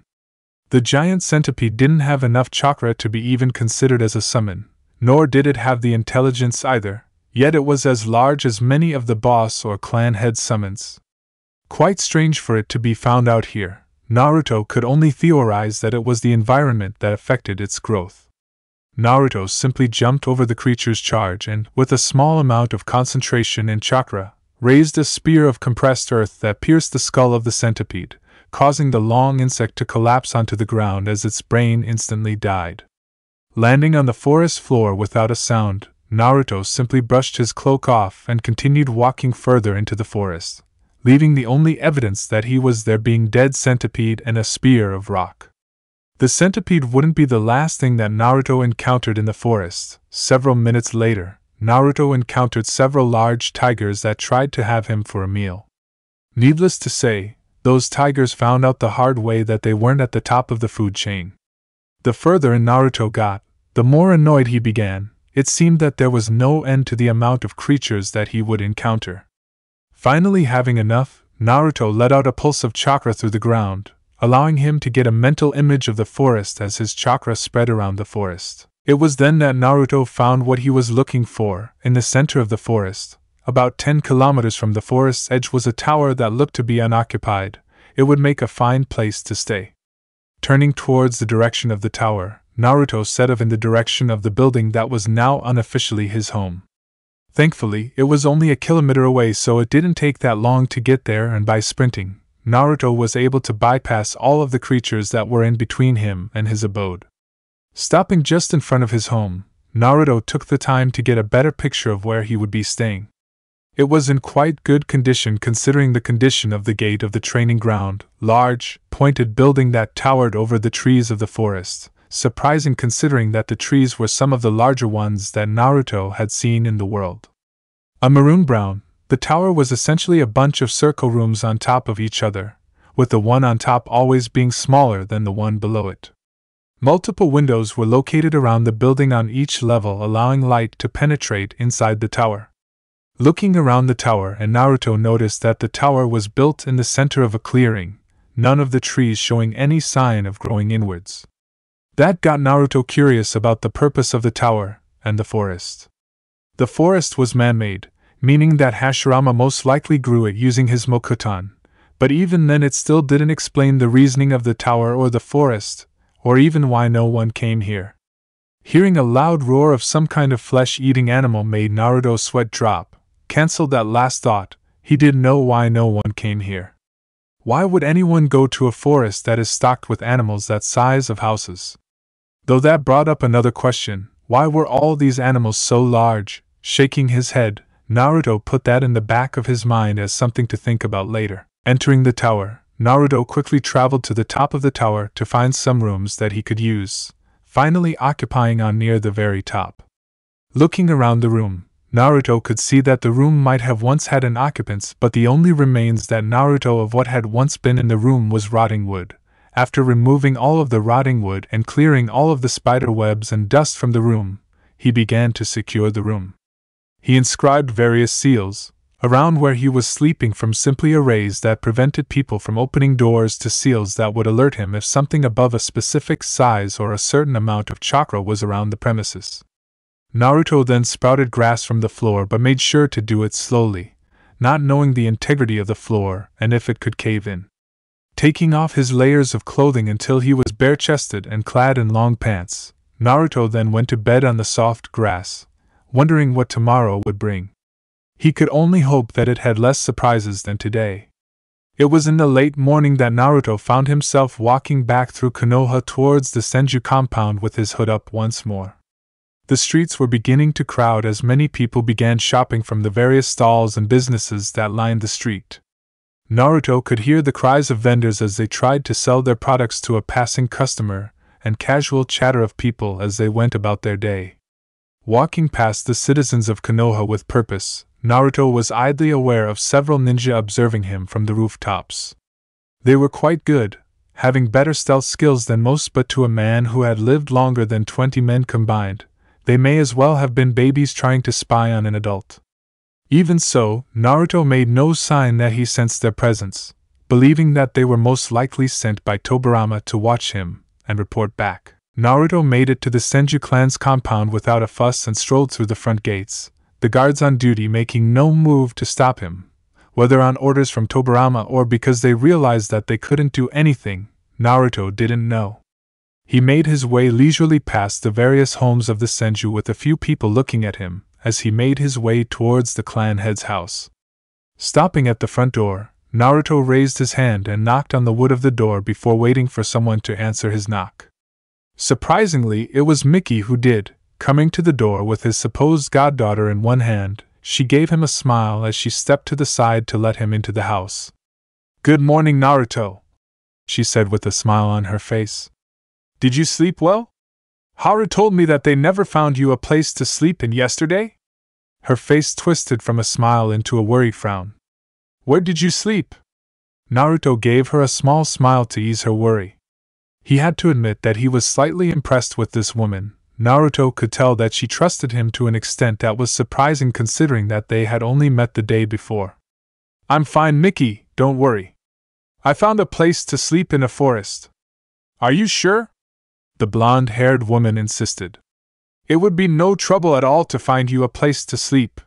The giant centipede didn't have enough chakra to be even considered as a summon, nor did it have the intelligence either, yet it was as large as many of the boss or clan head summons. Quite strange for it to be found out here. Naruto could only theorize that it was the environment that affected its growth. Naruto simply jumped over the creature's charge and, with a small amount of concentration and chakra, raised a spear of compressed earth that pierced the skull of the centipede, causing the long insect to collapse onto the ground as its brain instantly died. Landing on the forest floor without a sound, Naruto simply brushed his cloak off and continued walking further into the forest, leaving the only evidence that he was there being dead centipede and a spear of rock. The centipede wouldn't be the last thing that Naruto encountered in the forest. Several minutes later, Naruto encountered several large tigers that tried to have him for a meal. Needless to say, those tigers found out the hard way that they weren't at the top of the food chain. The further in Naruto got, the more annoyed he began. It seemed that there was no end to the amount of creatures that he would encounter. Finally having enough, Naruto let out a pulse of chakra through the ground, allowing him to get a mental image of the forest as his chakra spread around the forest. It was then that Naruto found what he was looking for. In the center of the forest, about 10 kilometers from the forest's edge, was a tower that looked to be unoccupied. It would make a fine place to stay. Turning towards the direction of the tower, Naruto set off in the direction of the building that was now unofficially his home. Thankfully, it was only a kilometer away, so it didn't take that long to get there, and by sprinting, Naruto was able to bypass all of the creatures that were in between him and his abode. Stopping just in front of his home, Naruto took the time to get a better picture of where he would be staying. It was in quite good condition considering the condition of the gate of the training ground, large, pointed building that towered over the trees of the forest, surprising considering that the trees were some of the larger ones that Naruto had seen in the world. A maroon-brown, the tower was essentially a bunch of circle rooms on top of each other, with the one on top always being smaller than the one below it. Multiple windows were located around the building on each level, allowing light to penetrate inside the tower. Looking around the tower, and Naruto noticed that the tower was built in the center of a clearing, none of the trees showing any sign of growing inwards. That got Naruto curious about the purpose of the tower and the forest. The forest was man-made, meaning that Hashirama most likely grew it using his Mokuton, but even then it still didn't explain the reasoning of the tower or the forest, or even why no one came here. Hearing a loud roar of some kind of flesh-eating animal made Naruto's sweat drop. Cancelled that last thought. He didn't know why no one came here. Why would anyone go to a forest that is stocked with animals that size of houses? Though that brought up another question, why were all these animals so large? Shaking his head, Naruto put that in the back of his mind as something to think about later. Entering the tower, Naruto quickly traveled to the top of the tower to find some rooms that he could use, finally occupying on near the very top. Looking around the room, Naruto could see that the room might have once had an occupant, but the only remains that Naruto of what had once been in the room was rotting wood. After removing all of the rotting wood and clearing all of the spider webs and dust from the room, he began to secure the room. He inscribed various seals around where he was sleeping, from simply arrays that prevented people from opening doors to seals that would alert him if something above a specific size or a certain amount of chakra was around the premises. Naruto then sprouted grass from the floor, but made sure to do it slowly, not knowing the integrity of the floor and if it could cave in. Taking off his layers of clothing until he was bare-chested and clad in long pants, Naruto then went to bed on the soft grass, wondering what tomorrow would bring. He could only hope that it had less surprises than today. It was in the late morning that Naruto found himself walking back through Konoha towards the Senju compound with his hood up once more. The streets were beginning to crowd as many people began shopping from the various stalls and businesses that lined the street. Naruto could hear the cries of vendors as they tried to sell their products to a passing customer, and casual chatter of people as they went about their day. Walking past the citizens of Konoha with purpose, Naruto was idly aware of several ninja observing him from the rooftops. They were quite good, having better stealth skills than most, but to a man who had lived longer than 20 men combined, they may as well have been babies trying to spy on an adult. Even so, Naruto made no sign that he sensed their presence, believing that they were most likely sent by Tobirama to watch him and report back. Naruto made it to the Senju clan's compound without a fuss and strolled through the front gates, the guards on duty making no move to stop him, whether on orders from Tobirama or because they realized that they couldn't do anything. Naruto didn't know. He made his way leisurely past the various homes of the Senju with a few people looking at him as he made his way towards the clan head's house. Stopping at the front door, Naruto raised his hand and knocked on the wood of the door before waiting for someone to answer his knock. Surprisingly, it was Miki who did. Coming to the door with his supposed goddaughter in one hand, she gave him a smile as she stepped to the side to let him into the house. "Good morning, Naruto," she said with a smile on her face. "Did you sleep well? Haru told me that they never found you a place to sleep in yesterday?" Her face twisted from a smile into a worried frown. "Where did you sleep?" Naruto gave her a small smile to ease her worry. He had to admit that he was slightly impressed with this woman. Naruto could tell that she trusted him to an extent that was surprising considering that they had only met the day before. "I'm fine, Miki, don't worry. I found a place to sleep in a forest." "Are you sure?" the blonde-haired woman insisted. "It would be no trouble at all to find you a place to sleep."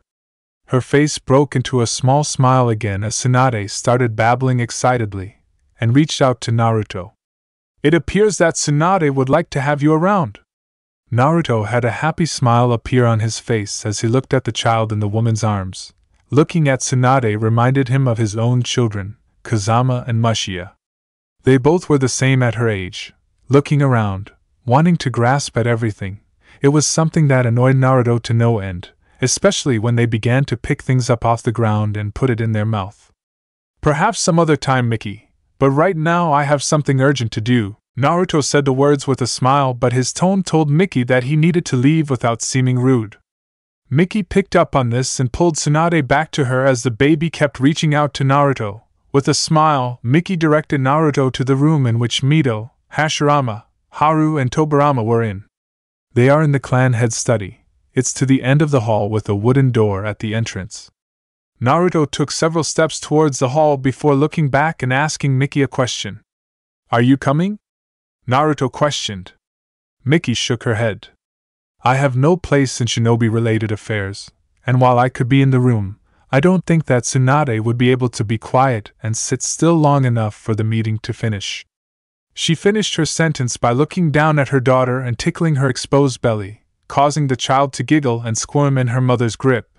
Her face broke into a small smile again as Tsunade started babbling excitedly, and reached out to Naruto. "It appears that Tsunade would like to have you around." Naruto had a happy smile appear on his face as he looked at the child in the woman's arms. Looking at Tsunade reminded him of his own children, Kazama and Mushiya. They both were the same at her age. Looking around, wanting to grasp at everything, it was something that annoyed Naruto to no end, especially when they began to pick things up off the ground and put it in their mouth. "Perhaps some other time, Miki, but right now I have something urgent to do." Naruto said the words with a smile, but his tone told Miki that he needed to leave without seeming rude. Miki picked up on this and pulled Tsunade back to her as the baby kept reaching out to Naruto. With a smile, Miki directed Naruto to the room in which Mito, Hashirama, Haru and Tobirama were in. "They are in the clan head's study. It's to the end of the hall with a wooden door at the entrance." Naruto took several steps towards the hall before looking back and asking Miki a question. "Are you coming?" Naruto questioned. Miki shook her head. "I have no place in shinobi-related affairs, and while I could be in the room, I don't think that Tsunade would be able to be quiet and sit still long enough for the meeting to finish." She finished her sentence by looking down at her daughter and tickling her exposed belly, causing the child to giggle and squirm in her mother's grip.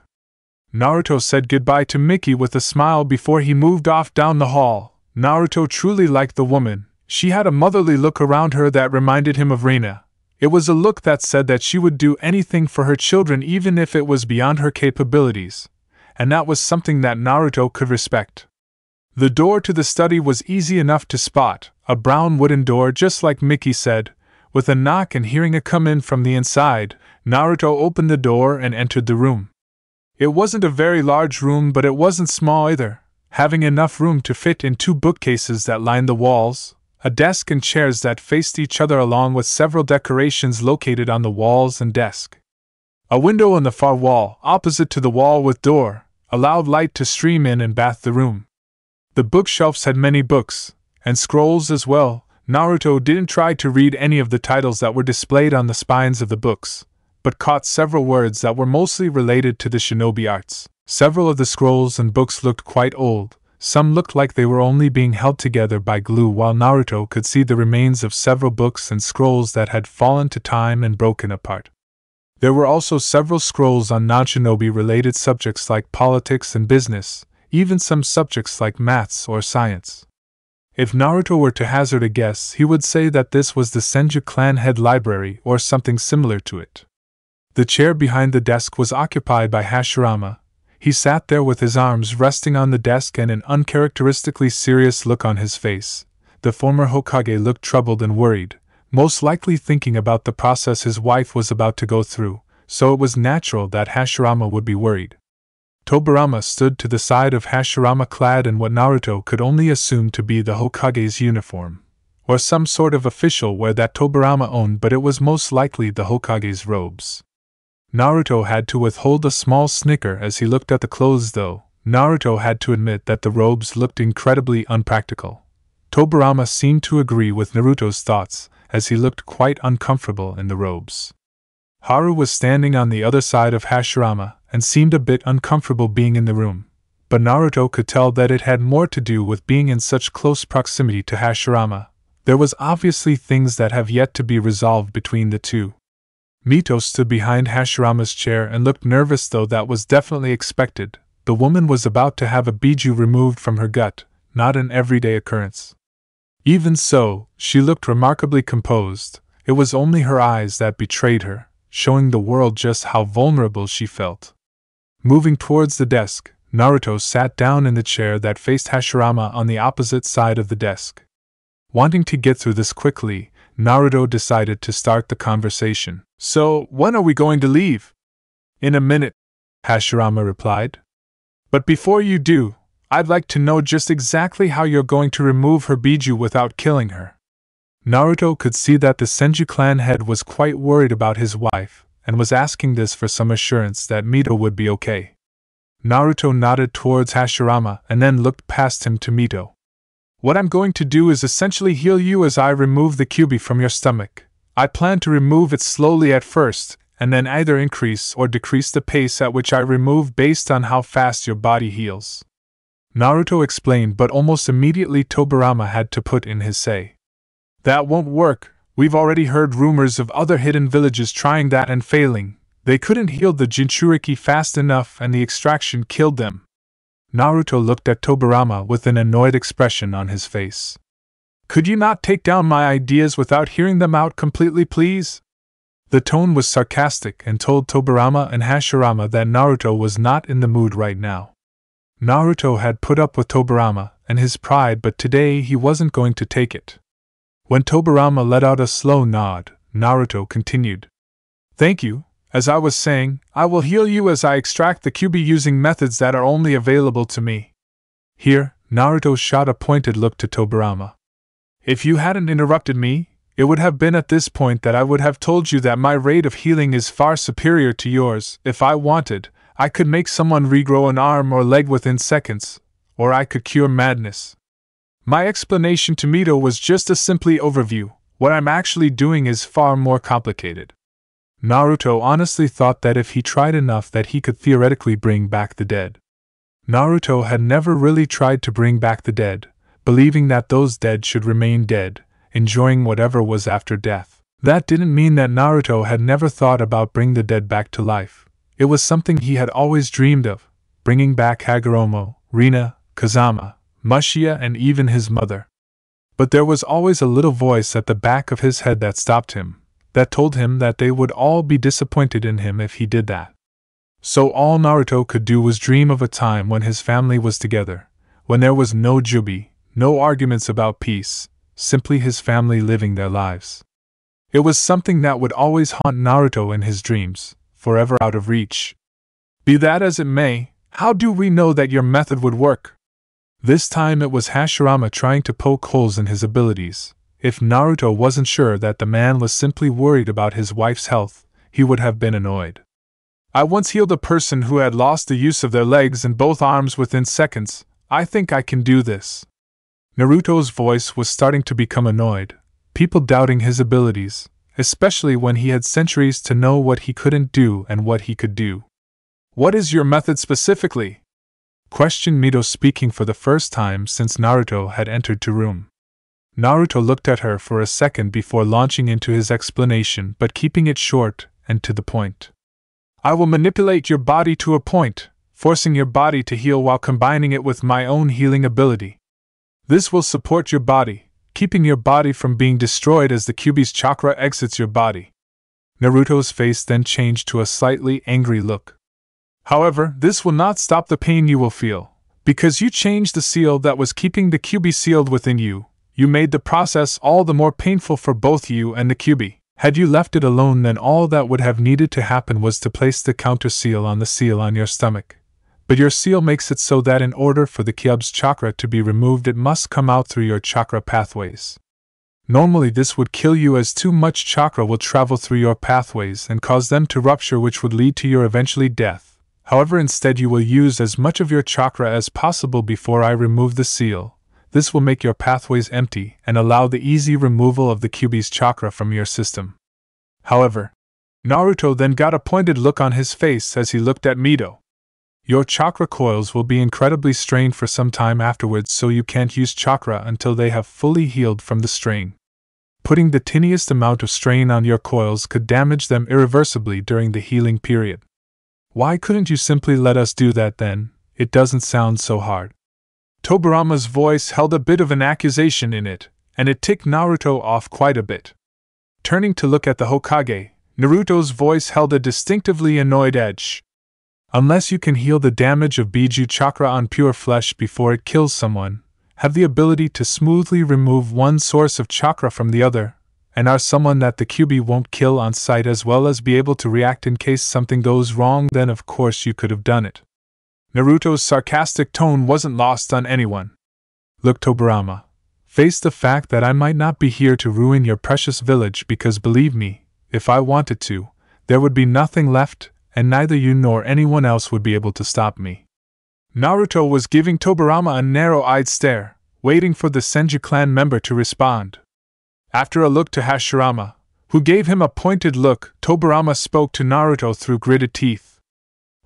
Naruto said goodbye to Miki with a smile before he moved off down the hall. Naruto truly liked the woman. She had a motherly look around her that reminded him of Reina. It was a look that said that she would do anything for her children even if it was beyond her capabilities, and that was something that Naruto could respect. The door to the study was easy enough to spot, a brown wooden door just like Miki said. With a knock and hearing a come in from the inside, Naruto opened the door and entered the room. It wasn't a very large room, but it wasn't small either, having enough room to fit in 2 bookcases that lined the walls, a desk and chairs that faced each other along with several decorations located on the walls and desk. A window on the far wall, opposite to the wall with door, allowed light to stream in and bathe the room. The bookshelves had many books, and scrolls as well. Naruto didn't try to read any of the titles that were displayed on the spines of the books, but caught several words that were mostly related to the shinobi arts. Several of the scrolls and books looked quite old. Some looked like they were only being held together by glue, while Naruto could see the remains of several books and scrolls that had fallen to time and broken apart. There were also several scrolls on non-shinobi-related subjects like politics and business, even some subjects like maths or science. If Naruto were to hazard a guess, he would say that this was the Senju clan head library or something similar to it. The chair behind the desk was occupied by Hashirama. He sat there with his arms resting on the desk and an uncharacteristically serious look on his face. The former Hokage looked troubled and worried, most likely thinking about the process his wife was about to go through, so it was natural that Hashirama would be worried. Tobirama stood to the side of Hashirama clad in what Naruto could only assume to be the Hokage's uniform, or some sort of official wear that Tobirama owned, but it was most likely the Hokage's robes. Naruto had to withhold a small snicker as he looked at the clothes, though. Naruto had to admit that the robes looked incredibly unpractical. Tobirama seemed to agree with Naruto's thoughts, as he looked quite uncomfortable in the robes. Haru was standing on the other side of Hashirama, and seemed a bit uncomfortable being in the room, but Naruto could tell that it had more to do with being in such close proximity to Hashirama. There was obviously things that have yet to be resolved between the two. Mito stood behind Hashirama's chair and looked nervous, though that was definitely expected. The woman was about to have a biju removed from her gut, not an everyday occurrence. Even so, she looked remarkably composed. It was only her eyes that betrayed her, showing the world just how vulnerable she felt. Moving towards the desk, Naruto sat down in the chair that faced Hashirama on the opposite side of the desk. Wanting to get through this quickly, Naruto decided to start the conversation. "So, when are we going to leave?" "In a minute," Hashirama replied. "But before you do, I'd like to know just exactly how you're going to remove her biju without killing her." Naruto could see that the Senju clan head was quite worried about his wife, and was asking this for some assurance that Mito would be okay. Naruto nodded towards Hashirama and then looked past him to Mito. "What I'm going to do is essentially heal you as I remove the kyubi from your stomach. I plan to remove it slowly at first, and then either increase or decrease the pace at which I remove based on how fast your body heals." Naruto explained, but almost immediately Tobirama had to put in his say. "That won't work. We've already heard rumors of other hidden villages trying that and failing. They couldn't heal the jinchūriki fast enough and the extraction killed them." Naruto looked at Tobirama with an annoyed expression on his face. "Could you not take down my ideas without hearing them out completely, please?" The tone was sarcastic and told Tobirama and Hashirama that Naruto was not in the mood right now. Naruto had put up with Tobirama and his pride, but today he wasn't going to take it. When Tobirama let out a slow nod, Naruto continued. "Thank you. As I was saying, I will heal you as I extract the kyubi using methods that are only available to me." Here, Naruto shot a pointed look to Tobirama. "If you hadn't interrupted me, it would have been at this point that I would have told you that my rate of healing is far superior to yours. If I wanted, I could make someone regrow an arm or leg within seconds, or I could cure madness. My explanation to Mito was just a simply overview. What I'm actually doing is far more complicated." Naruto honestly thought that if he tried enough that he could theoretically bring back the dead. Naruto had never really tried to bring back the dead, believing that those dead should remain dead, enjoying whatever was after death. That didn't mean that Naruto had never thought about bringing the dead back to life. It was something he had always dreamed of, bringing back Hagoromo, Rina, Kazama, Mushiya, and even his mother. But there was always a little voice at the back of his head that stopped him, that told him that they would all be disappointed in him if he did that. So all Naruto could do was dream of a time when his family was together, when there was no jubi, no arguments about peace, simply his family living their lives. It was something that would always haunt Naruto in his dreams, forever out of reach. "Be that as it may, how do we know that your method would work?" This time it was Hashirama trying to poke holes in his abilities. If Naruto wasn't sure that the man was simply worried about his wife's health, he would have been annoyed. "I once healed a person who had lost the use of their legs and both arms within seconds. I think I can do this." Naruto's voice was starting to become annoyed, people doubting his abilities, especially when he had centuries to know what he couldn't do and what he could do. "What is your method specifically?" questioned Mito, speaking for the first time since Naruto had entered the room. Naruto looked at her for a second before launching into his explanation, but keeping it short and to the point. I will manipulate your body to a point, forcing your body to heal while combining it with my own healing ability. This will support your body, keeping your body from being destroyed as the Kyuubi's chakra exits your body. Naruto's face then changed to a slightly angry look. However, this will not stop the pain you will feel. Because you changed the seal that was keeping the Kyuubi sealed within you, you made the process all the more painful for both you and the Kyuubi. Had you left it alone, then all that would have needed to happen was to place the counter seal on the seal on your stomach. But your seal makes it so that in order for the Kyuubi's chakra to be removed, it must come out through your chakra pathways. Normally this would kill you, as too much chakra will travel through your pathways and cause them to rupture, which would lead to your eventually death. However, instead you will use as much of your chakra as possible before I remove the seal. This will make your pathways empty and allow the easy removal of the Kyuubi's chakra from your system. However, Naruto then got a pointed look on his face as he looked at Mito. Your chakra coils will be incredibly strained for some time afterwards, so you can't use chakra until they have fully healed from the strain. Putting the tiniest amount of strain on your coils could damage them irreversibly during the healing period. Why couldn't you simply let us do that then? It doesn't sound so hard. Tobirama's voice held a bit of an accusation in it, and it ticked Naruto off quite a bit. Turning to look at the Hokage, Naruto's voice held a distinctively annoyed edge. Unless you can heal the damage of Biju chakra on pure flesh before it kills someone, have the ability to smoothly remove one source of chakra from the other, and are someone that the Kyuubi won't kill on sight, as well as be able to react in case something goes wrong, then of course you could have done it. Naruto's sarcastic tone wasn't lost on anyone. Look, Tobirama, face the fact that I might not be here to ruin your precious village, because believe me, if I wanted to, there would be nothing left, and neither you nor anyone else would be able to stop me. Naruto was giving Tobirama a narrow-eyed stare, waiting for the Senju clan member to respond. After a look to Hashirama, who gave him a pointed look, Tobirama spoke to Naruto through gritted teeth.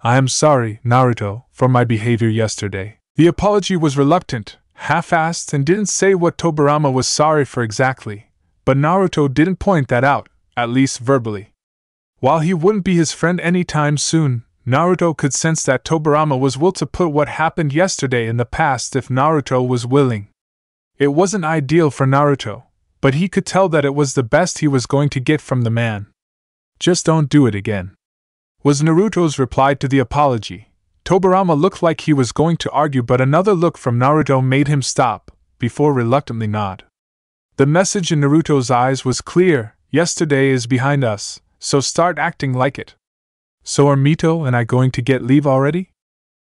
I am sorry, Naruto, for my behavior yesterday. The apology was reluctant, half-assed, and didn't say what Tobirama was sorry for exactly, but Naruto didn't point that out, at least verbally. While he wouldn't be his friend anytime soon, Naruto could sense that Tobirama was willing to put what happened yesterday in the past if Naruto was willing. It wasn't ideal for Naruto, but he could tell that it was the best he was going to get from the man. Just don't do it again, was Naruto's reply to the apology. Tobirama looked like he was going to argue, but another look from Naruto made him stop, before reluctantly nod. The message in Naruto's eyes was clear: yesterday is behind us, so start acting like it. So are Mito and I going to get leave already?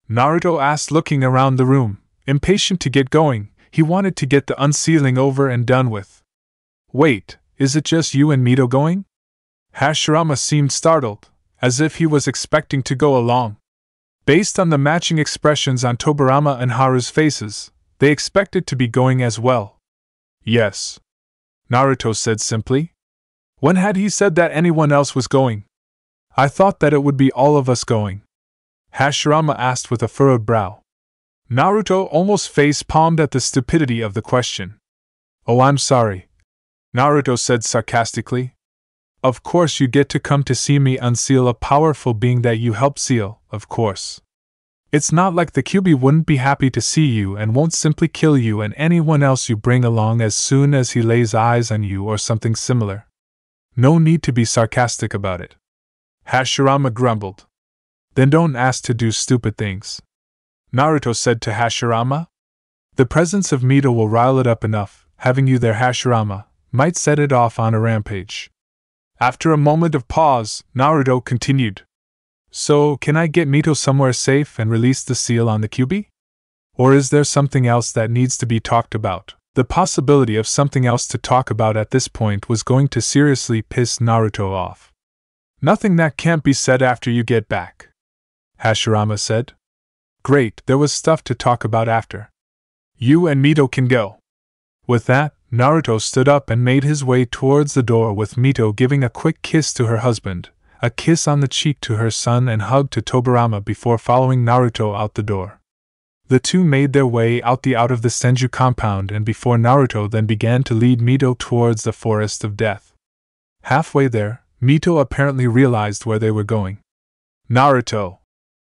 Naruto asked, looking around the room, impatient to get going. He wanted to get the unsealing over and done with. Wait, is it just you and Mito going? Hashirama seemed startled, as if he was expecting to go along. Based on the matching expressions on Tobirama and Haru's faces, they expected to be going as well. Yes, Naruto said simply. When had he said that anyone else was going? I thought that it would be all of us going. Hashirama asked with a furrowed brow. Naruto almost face-palmed at the stupidity of the question. Oh, I'm sorry, Naruto said sarcastically. Of course you get to come to see me unseal a powerful being that you helped seal, of course. It's not like the Kyuubi wouldn't be happy to see you and won't simply kill you and anyone else you bring along as soon as he lays eyes on you or something similar. No need to be sarcastic about it. Hashirama grumbled. Then don't ask to do stupid things, Naruto said to Hashirama. The presence of Mito will rile it up enough. Having you there, Hashirama, might set it off on a rampage. After a moment of pause, Naruto continued. So, can I get Mito somewhere safe and release the seal on the Kyuubi? Or is there something else that needs to be talked about? The possibility of something else to talk about at this point was going to seriously piss Naruto off. Nothing that can't be said after you get back, Hashirama said. Great, there was stuff to talk about after. You and Mito can go. With that, Naruto stood up and made his way towards the door, with Mito giving a quick kiss to her husband, a kiss on the cheek to her son, and hug to Tobirama before following Naruto out the door. The two made their way out of the Senju compound, and before Naruto then began to lead Mito towards the forest of death. Halfway there, Mito apparently realized where they were going. Naruto,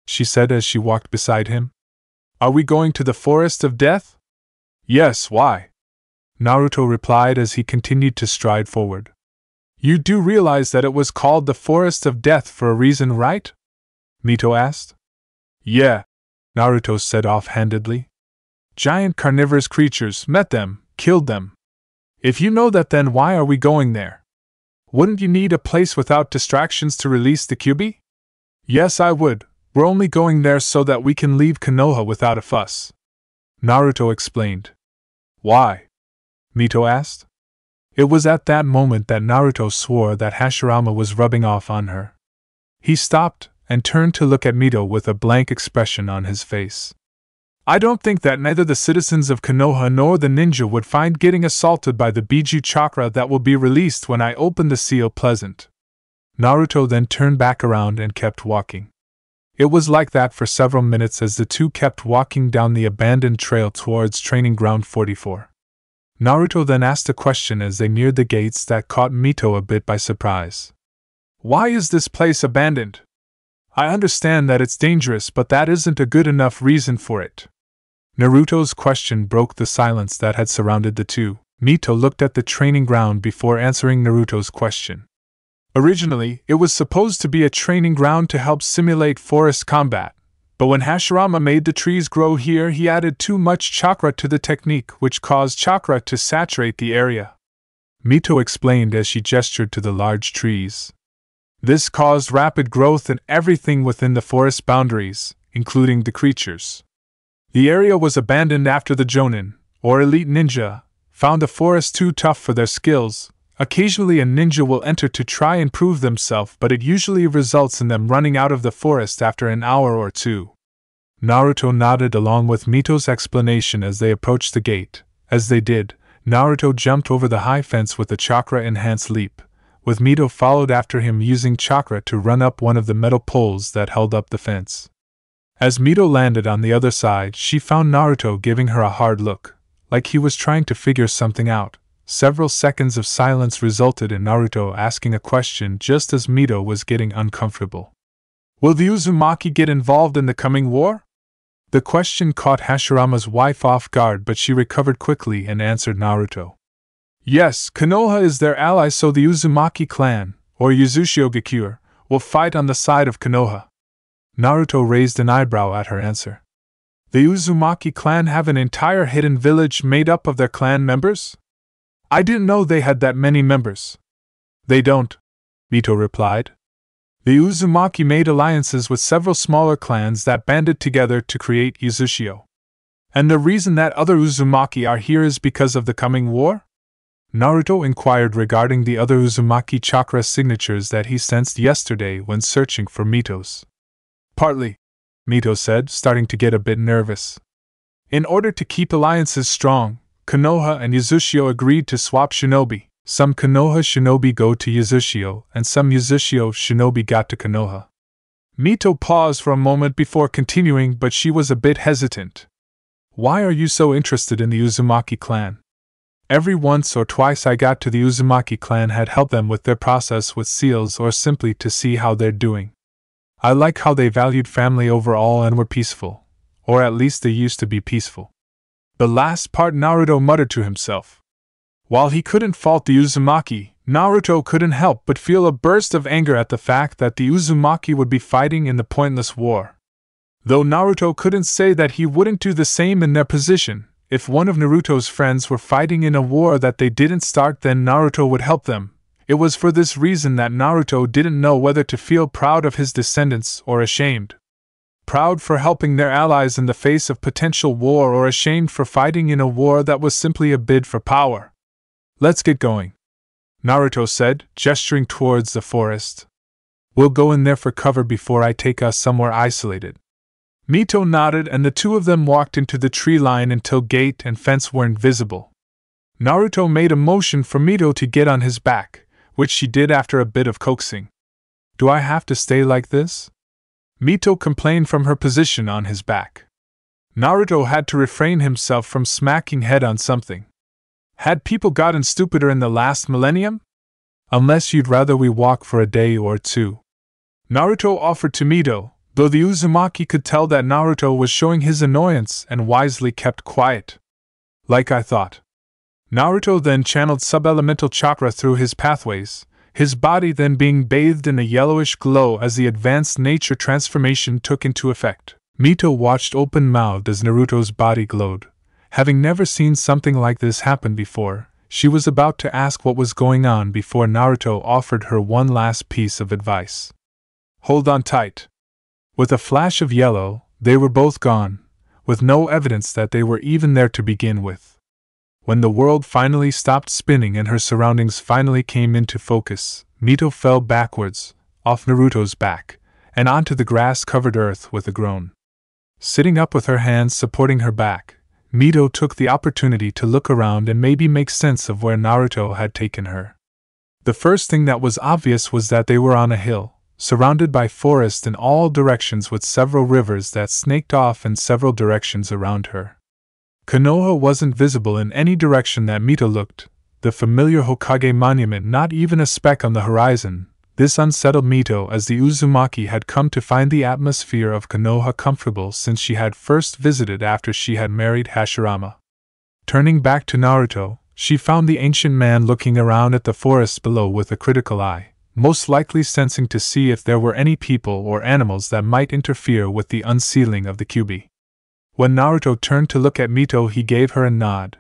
she said as she walked beside him. Are we going to the Forest of Death? Yes, why? Naruto replied as he continued to stride forward. You do realize that it was called the Forest of Death for a reason, right? Mito asked. Yeah, Naruto said offhandedly. Giant carnivorous creatures met them, killed them. If you know that, then why are we going there? Wouldn't you need a place without distractions to release the Kyuubi? Yes, I would. We're only going there so that we can leave Konoha without a fuss. Naruto explained. Why? Mito asked. It was at that moment that Naruto swore that Hashirama was rubbing off on her. He stopped and turned to look at Mito with a blank expression on his face. I don't think that neither the citizens of Konoha nor the ninja would find getting assaulted by the Biju chakra that will be released when I open the seal pleasant. Naruto then turned back around and kept walking. It was like that for several minutes as the two kept walking down the abandoned trail towards Training Ground 44. Naruto then asked a question as they neared the gates that caught Mito a bit by surprise. Why is this place abandoned? I understand that it's dangerous, but that isn't a good enough reason for it. Naruto's question broke the silence that had surrounded the two. Mito looked at the training ground before answering Naruto's question. Originally, it was supposed to be a training ground to help simulate forest combat, but when Hashirama made the trees grow here, he added too much chakra to the technique, which caused chakra to saturate the area. Mito explained as she gestured to the large trees. This caused rapid growth in everything within the forest boundaries, including the creatures. The area was abandoned after the Jonin, or elite ninja, found the forest too tough for their skills. Occasionally a ninja will enter to try and prove themselves, but it usually results in them running out of the forest after an hour or two. Naruto nodded along with Mito's explanation as they approached the gate. As they did, Naruto jumped over the high fence with a chakra-enhanced leap, with Mito followed after him using chakra to run up one of the metal poles that held up the fence. As Mito landed on the other side, she found Naruto giving her a hard look, like he was trying to figure something out. Several seconds of silence resulted in Naruto asking a question just as Mito was getting uncomfortable. Will the Uzumaki get involved in the coming war? The question caught Hashirama's wife off guard, but she recovered quickly and answered Naruto. Yes, Konoha is their ally, so the Uzumaki clan, or Uzushio Gakure, will fight on the side of Konoha. Naruto raised an eyebrow at her answer. The Uzumaki clan have an entire hidden village made up of their clan members? I didn't know they had that many members. They don't, Mito replied. The Uzumaki made alliances with several smaller clans that banded together to create Uzushio. And the reason that other Uzumaki are here is because of the coming war? Naruto inquired regarding the other Uzumaki chakra signatures that he sensed yesterday when searching for Mito's. Partly, Mito said, starting to get a bit nervous. In order to keep alliances strong, Konoha and Uzushio agreed to swap shinobi. Some Konoha shinobi go to Uzushio, and some Uzushio shinobi got to Konoha. Mito paused for a moment before continuing, but she was a bit hesitant. Why are you so interested in the Uzumaki clan? Every once or twice I got to the Uzumaki clan had helped them with their process with seals or simply to see how they're doing. I like how they valued family overall and were peaceful. Or at least they used to be peaceful. The last part Naruto muttered to himself. While he couldn't fault the Uzumaki, Naruto couldn't help but feel a burst of anger at the fact that the Uzumaki would be fighting in the pointless war. Though Naruto couldn't say that he wouldn't do the same in their position. If one of Naruto's friends were fighting in a war that they didn't start, then Naruto would help them. It was for this reason that Naruto didn't know whether to feel proud of his descendants or ashamed. Proud for helping their allies in the face of potential war, or ashamed for fighting in a war that was simply a bid for power. Let's get going, Naruto said, gesturing towards the forest. We'll go in there for cover before I take us somewhere isolated. Mito nodded and the two of them walked into the tree line until gate and fence weren't visible. Naruto made a motion for Mito to get on his back, which she did after a bit of coaxing. Do I have to stay like this? Mito complained from her position on his back. Naruto had to refrain himself from smacking head on something. Had people gotten stupider in the last millennium? Unless you'd rather we walk for a day or two. Naruto offered to Mito, though the Uzumaki could tell that Naruto was showing his annoyance and wisely kept quiet. Like I thought. Naruto then channeled sub-elemental chakra through his pathways, his body then being bathed in a yellowish glow as the advanced nature transformation took into effect. Mito watched open-mouthed as Naruto's body glowed. Having never seen something like this happen before, she was about to ask what was going on before Naruto offered her one last piece of advice. Hold on tight. With a flash of yellow, they were both gone, with no evidence that they were even there to begin with. When the world finally stopped spinning and her surroundings finally came into focus, Mito fell backwards, off Naruto's back, and onto the grass-covered earth with a groan. Sitting up with her hands supporting her back, Mito took the opportunity to look around and maybe make sense of where Naruto had taken her. The first thing that was obvious was that they were on a hill, surrounded by forest in all directions with several rivers that snaked off in several directions around her. Konoha wasn't visible in any direction that Mito looked, the familiar Hokage monument not even a speck on the horizon. This unsettled Mito as the Uzumaki had come to find the atmosphere of Konoha comfortable since she had first visited after she had married Hashirama. Turning back to Naruto, she found the ancient man looking around at the forest below with a critical eye, most likely sensing to see if there were any people or animals that might interfere with the unsealing of the kyubi. When Naruto turned to look at Mito, he gave her a nod.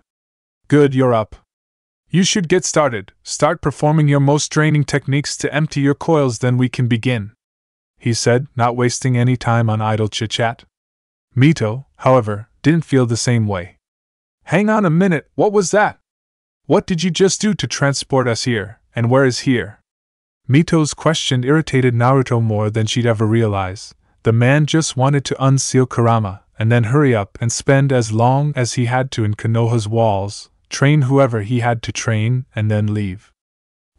Good, you're up. You should get started. Start performing your most draining techniques to empty your coils, then we can begin, he said, not wasting any time on idle chit-chat. Mito, however, didn't feel the same way. Hang on a minute, what was that? What did you just do to transport us here, and where is here? Mito's question irritated Naruto more than she'd ever realize. The man just wanted to unseal Kurama, and then hurry up and spend as long as he had to in Konoha's walls, train whoever he had to train, and then leave.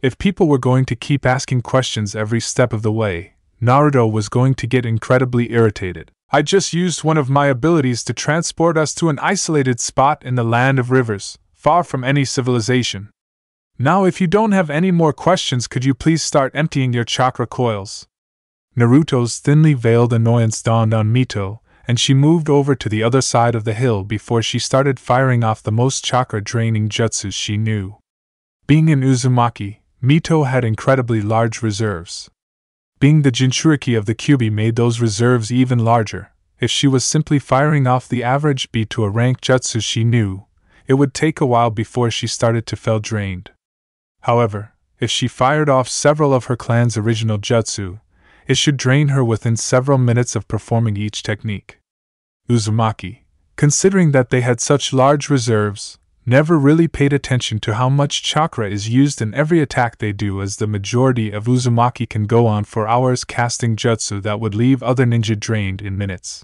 If people were going to keep asking questions every step of the way, Naruto was going to get incredibly irritated. I just used one of my abilities to transport us to an isolated spot in the land of rivers, far from any civilization. Now if you don't have any more questions, could you please start emptying your chakra coils? Naruto's thinly veiled annoyance dawned on Mito, and she moved over to the other side of the hill before she started firing off the most chakra-draining jutsus she knew. Being an Uzumaki, Mito had incredibly large reserves. Being the jinchūriki of the kyubi made those reserves even larger. If she was simply firing off the average beat to a rank jutsu she knew, it would take a while before she started to feel drained. However, if she fired off several of her clan's original jutsu, it should drain her within several minutes of performing each technique. Uzumaki, considering that they had such large reserves, never really paid attention to how much chakra is used in every attack they do, as the majority of Uzumaki can go on for hours casting jutsu that would leave other ninja drained in minutes.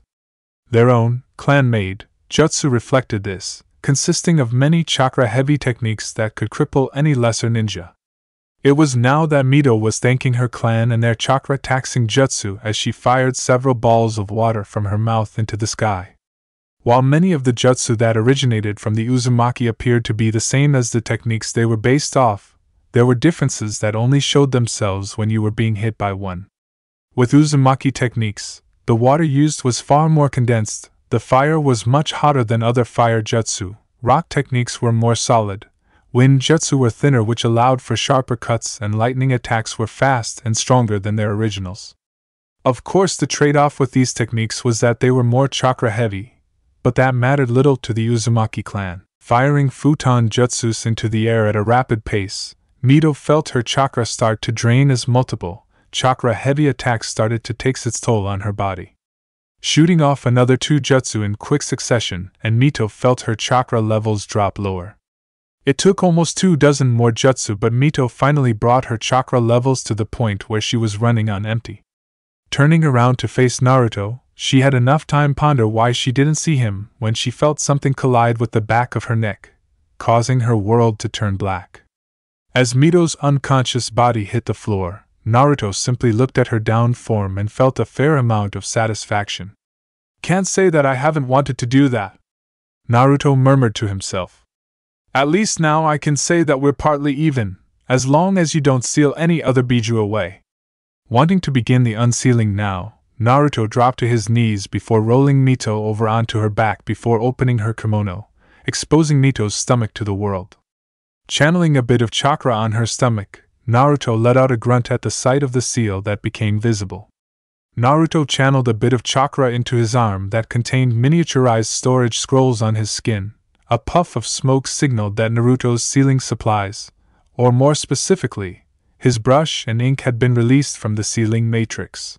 Their own, clan-made, jutsu reflected this, consisting of many chakra-heavy techniques that could cripple any lesser ninja. It was now that Mito was thanking her clan and their chakra-taxing jutsu as she fired several balls of water from her mouth into the sky. While many of the jutsu that originated from the Uzumaki appeared to be the same as the techniques they were based off, there were differences that only showed themselves when you were being hit by one. With Uzumaki techniques, the water used was far more condensed, the fire was much hotter than other fire jutsu, rock techniques were more solid, wind jutsu were thinner, which allowed for sharper cuts, and lightning attacks were fast and stronger than their originals. Of course, the trade-off with these techniques was that they were more chakra-heavy, but that mattered little to the Uzumaki clan. Firing futon jutsus into the air at a rapid pace, Mito felt her chakra start to drain as multiple, chakra-heavy attacks started to take its toll on her body. Shooting off another 2 jutsu in quick succession, and Mito felt her chakra levels drop lower. It took almost 24 more jutsu, but Mito finally brought her chakra levels to the point where she was running on empty. Turning around to face Naruto, she had enough time ponder why she didn't see him when she felt something collide with the back of her neck, causing her world to turn black. As Mito's unconscious body hit the floor, Naruto simply looked at her downed form and felt a fair amount of satisfaction. Can't say that I haven't wanted to do that, Naruto murmured to himself. At least now I can say that we're partly even, as long as you don't seal any other biju away. Wanting to begin the unsealing now, Naruto dropped to his knees before rolling Mito over onto her back before opening her kimono, exposing Mito's stomach to the world. Channeling a bit of chakra on her stomach, Naruto let out a grunt at the sight of the seal that became visible. Naruto channeled a bit of chakra into his arm that contained miniaturized storage scrolls on his skin. A puff of smoke signaled that Naruto's sealing supplies, or more specifically, his brush and ink had been released from the sealing matrix.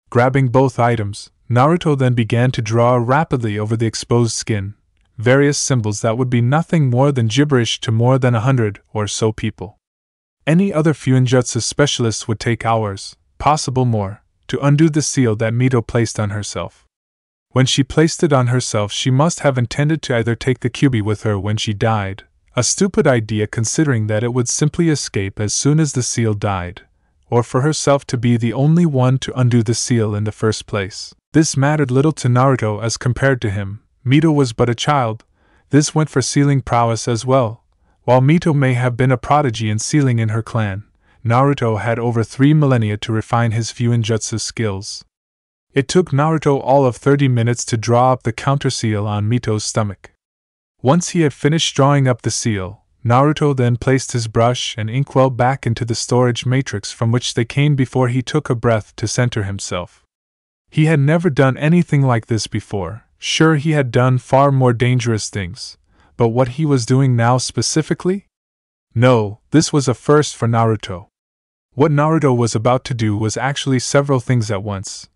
Grabbing both items, Naruto then began to draw rapidly over the exposed skin, various symbols that would be nothing more than gibberish to more than 100 or so people. Any other Fuinjutsu specialist would take hours, possible more, to undo the seal that Mito placed on herself. When she placed it on herself, she must have intended to either take the kyubi with her when she died, a stupid idea considering that it would simply escape as soon as the seal died, or for herself to be the only one to undo the seal in the first place. This mattered little to Naruto as compared to him. Mito was but a child. This went for sealing prowess as well. While Mito may have been a prodigy in sealing in her clan, Naruto had over 3 millennia to refine his Fuinjutsu skills. It took Naruto all of 30 minutes to draw up the counter seal on Mito's stomach. Once he had finished drawing up the seal, Naruto then placed his brush and inkwell back into the storage matrix from which they came before he took a breath to center himself. He had never done anything like this before. Sure, he had done far more dangerous things, but what he was doing now specifically? No, this was a first for Naruto. What Naruto was about to do was actually several things at once.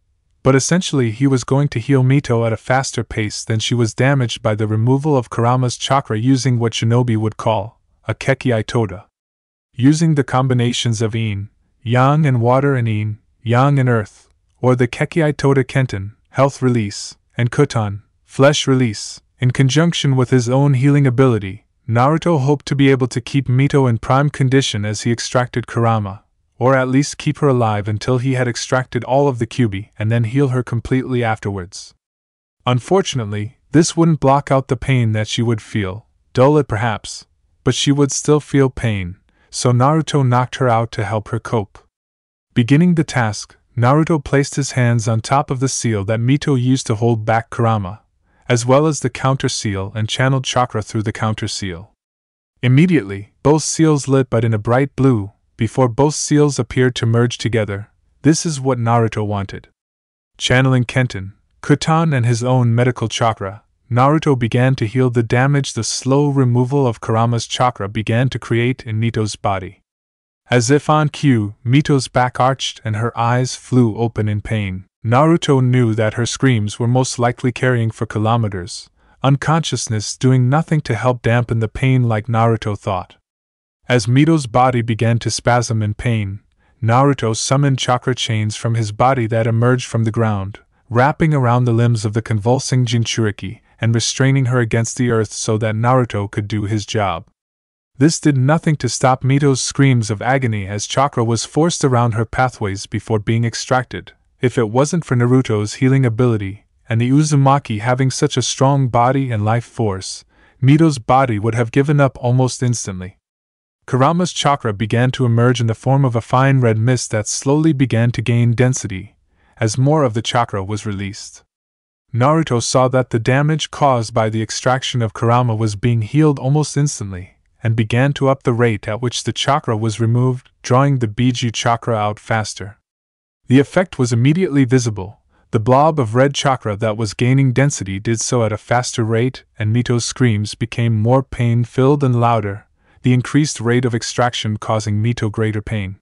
But essentially he was going to heal Mito at a faster pace than she was damaged by the removal of Kurama's chakra using what shinobi would call a Keki Itoda. Using the combinations of Yin, Yang and water and Yin, Yang and earth, or the Keki Itoda Kenten, health release, and Kutan, flesh release, in conjunction with his own healing ability, Naruto hoped to be able to keep Mito in prime condition as he extracted Kurama, or at least keep her alive until he had extracted all of the kyubi and then heal her completely afterwards. Unfortunately, this wouldn't block out the pain that she would feel, dull it perhaps, but she would still feel pain, so Naruto knocked her out to help her cope. Beginning the task, Naruto placed his hands on top of the seal that Mito used to hold back Kurama, as well as the counter seal, and channeled chakra through the counter seal. Immediately, both seals lit but in a bright blue, before both seals appeared to merge together. This is what Naruto wanted. Channeling Kenten, Kutan and his own medical chakra, Naruto began to heal the damage the slow removal of Kurama's chakra began to create in Mito's body. As if on cue, Mito's back arched and her eyes flew open in pain. Naruto knew that her screams were most likely carrying for kilometers, unconsciousness doing nothing to help dampen the pain like Naruto thought. As Mito's body began to spasm in pain, Naruto summoned chakra chains from his body that emerged from the ground, wrapping around the limbs of the convulsing jinchūriki and restraining her against the earth so that Naruto could do his job. This did nothing to stop Mito's screams of agony as chakra was forced around her pathways before being extracted. If it wasn't for Naruto's healing ability, and the Uzumaki having such a strong body and life force, Mito's body would have given up almost instantly. Kurama's chakra began to emerge in the form of a fine red mist that slowly began to gain density, as more of the chakra was released. Naruto saw that the damage caused by the extraction of Kurama was being healed almost instantly, and began to up the rate at which the chakra was removed, drawing the Biju chakra out faster. The effect was immediately visible. The blob of red chakra that was gaining density did so at a faster rate, and Mito's screams became more pain-filled and louder, the increased rate of extraction causing Mito greater pain.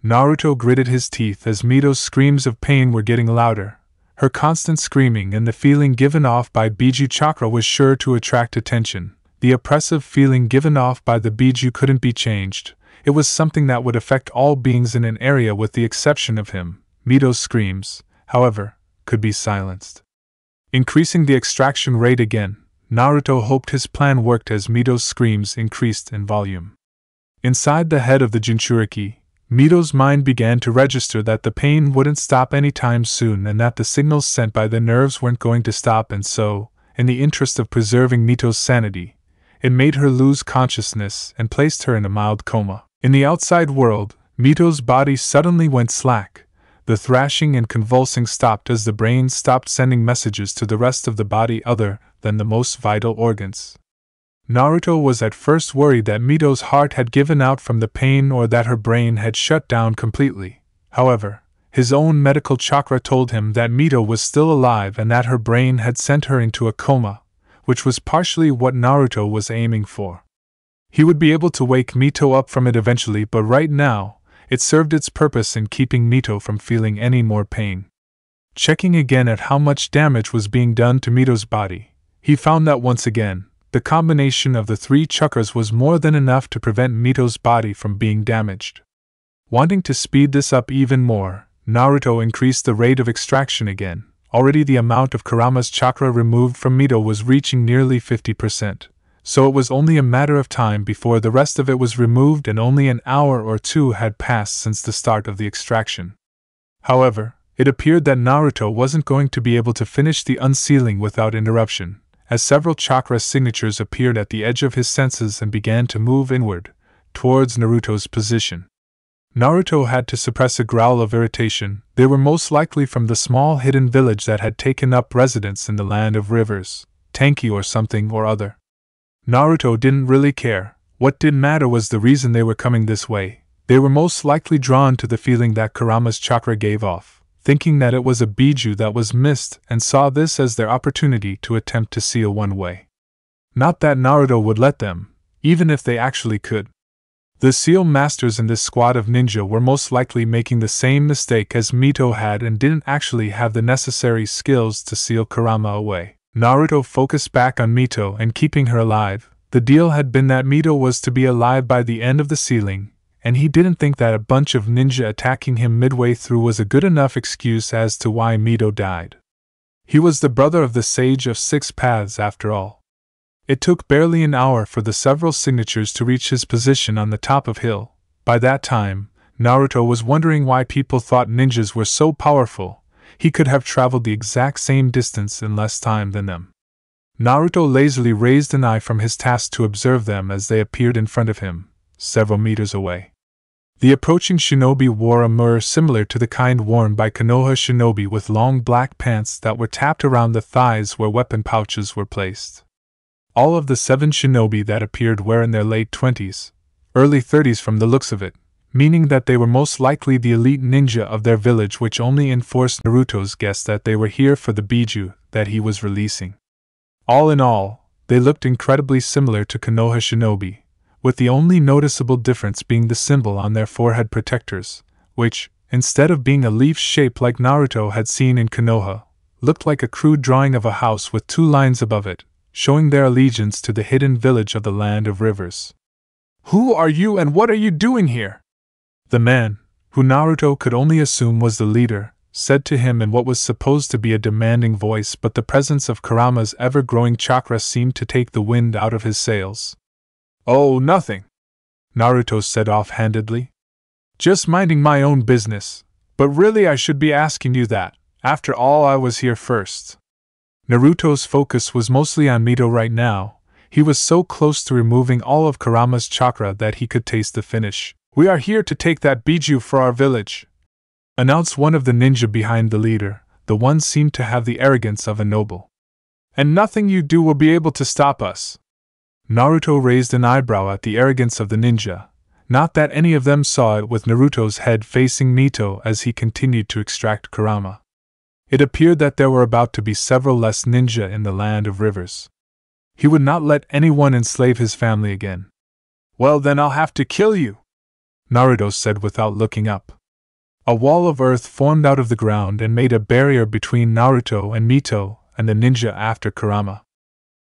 Naruto gritted his teeth as Mito's screams of pain were getting louder. Her constant screaming and the feeling given off by Biju chakra was sure to attract attention. The oppressive feeling given off by the Biju couldn't be changed. It was something that would affect all beings in an area with the exception of him. Mito's screams, however, could be silenced. Increasing the extraction rate again, Naruto hoped his plan worked as Mito's screams increased in volume. Inside the head of the jinchūriki, Mito's mind began to register that the pain wouldn't stop anytime soon and that the signals sent by the nerves weren't going to stop, and so, in the interest of preserving Mito's sanity, it made her lose consciousness and placed her in a mild coma. In the outside world, Mito's body suddenly went slack. The thrashing and convulsing stopped as the brain stopped sending messages to the rest of the body other than the most vital organs. Naruto was at first worried that Mito's heart had given out from the pain or that her brain had shut down completely. However, his own medical chakra told him that Mito was still alive and that her brain had sent her into a coma, which was partially what Naruto was aiming for. He would be able to wake Mito up from it eventually, but right now, it served its purpose in keeping Mito from feeling any more pain. Checking again at how much damage was being done to Mito's body, he found that once again, the combination of the 3 chakras was more than enough to prevent Mito's body from being damaged. Wanting to speed this up even more, Naruto increased the rate of extraction again. Already the amount of Kurama's chakra removed from Mito was reaching nearly 50%, so it was only a matter of time before the rest of it was removed, and only an hour or 2 had passed since the start of the extraction. However, it appeared that Naruto wasn't going to be able to finish the unsealing without interruption, as several chakra signatures appeared at the edge of his senses and began to move inward, towards Naruto's position. Naruto had to suppress a growl of irritation. They were most likely from the small hidden village that had taken up residence in the land of rivers, Tenki or something or other. Naruto didn't really care. What did matter was the reason they were coming this way. They were most likely drawn to the feeling that Kurama's chakra gave off, thinking that it was a bijou that was missed, and saw this as their opportunity to attempt to seal one way. Not that Naruto would let them, even if they actually could. The seal masters in this squad of ninja were most likely making the same mistake as Mito had and didn't actually have the necessary skills to seal Kurama away. Naruto focused back on Mito and keeping her alive. The deal had been that Mito was to be alive by the end of the sealing, and he didn't think that a bunch of ninja attacking him midway through was a good enough excuse as to why Mito died. He was the brother of the Sage of 6 Paths after all. It took barely an hour for the several signatures to reach his position on the top of hill. By that time, Naruto was wondering why people thought ninjas were so powerful. He could have traveled the exact same distance in less time than them. Naruto lazily raised an eye from his task to observe them as they appeared in front of him, several meters away. The approaching shinobi wore a mirror similar to the kind worn by Konoha shinobi, with long black pants that were tapped around the thighs where weapon pouches were placed. All of the 7 shinobi that appeared were in their late 20s, early 30s from the looks of it, meaning that they were most likely the elite ninja of their village, which only enforced Naruto's guess that they were here for the bijou that he was releasing. All in all, they looked incredibly similar to Konoha shinobi, with the only noticeable difference being the symbol on their forehead protectors, which, instead of being a leaf shape like Naruto had seen in Konoha, looked like a crude drawing of a house with 2 lines above it, showing their allegiance to the hidden village of the land of rivers. "Who are you and what are you doing here?" The man, who Naruto could only assume was the leader, said to him in what was supposed to be a demanding voice, but the presence of Kurama's ever-growing chakra seemed to take the wind out of his sails. "Oh, nothing," Naruto said offhandedly. "Just minding my own business, but really I should be asking you that. After all, I was here first." Naruto's focus was mostly on Mito right now. He was so close to removing all of Kurama's chakra that he could taste the finish. "We are here to take that bijou for our village," announced one of the ninja behind the leader. The one seemed to have the arrogance of a noble. "And nothing you do will be able to stop us." Naruto raised an eyebrow at the arrogance of the ninja. Not that any of them saw it, with Naruto's head facing Mito as he continued to extract Kurama. It appeared that there were about to be several less ninja in the land of rivers. He would not let anyone enslave his family again. "Well, then I'll have to kill you," Naruto said without looking up. A wall of earth formed out of the ground and made a barrier between Naruto and Mito and the ninja after Kurama.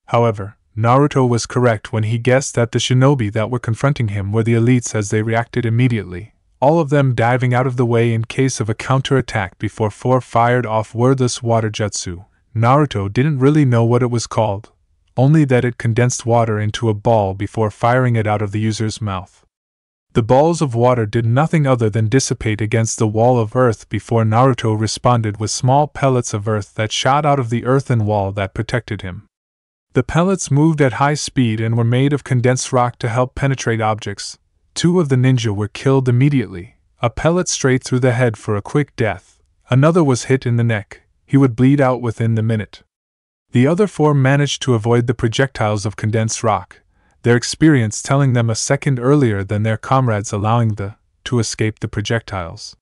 However, Naruto was correct when he guessed that the shinobi that were confronting him were the elites, as they reacted immediately, all of them diving out of the way in case of a counterattack before 4 fired off wordless water jutsu. Naruto didn't really know what it was called, only that it condensed water into a ball before firing it out of the user's mouth. The balls of water did nothing other than dissipate against the wall of earth before Naruto responded with small pellets of earth that shot out of the earthen wall that protected him. The pellets moved at high speed and were made of condensed rock to help penetrate objects. 2 of the ninja were killed immediately, a pellet straight through the head for a quick death, another was hit in the neck, he would bleed out within the minute. The other 4 managed to avoid the projectiles of condensed rock, their experience telling them a second earlier than their comrades allowing to escape the projectiles.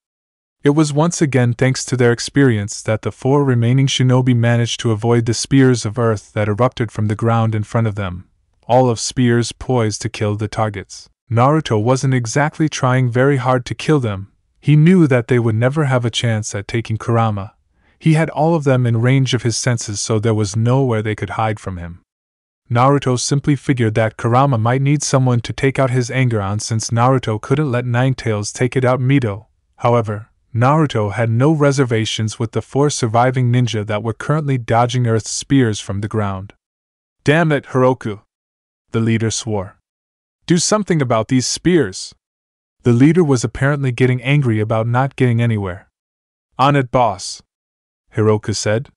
It was once again thanks to their experience that the 4 remaining shinobi managed to avoid the spears of earth that erupted from the ground in front of them, all of spears poised to kill the targets. Naruto wasn't exactly trying very hard to kill them, he knew that they would never have a chance at taking Kurama. He had all of them in range of his senses, so there was nowhere they could hide from him. Naruto simply figured that Kurama might need someone to take out his anger on, since Naruto couldn't let Ninetales take it out Mito. However, Naruto had no reservations with the 4 surviving ninja that were currently dodging Earth's spears from the ground. "Damn it, Hiroku!" the leader swore. "Do something about these spears!" The leader was apparently getting angry about not getting anywhere. "On it, boss," Hiroku said.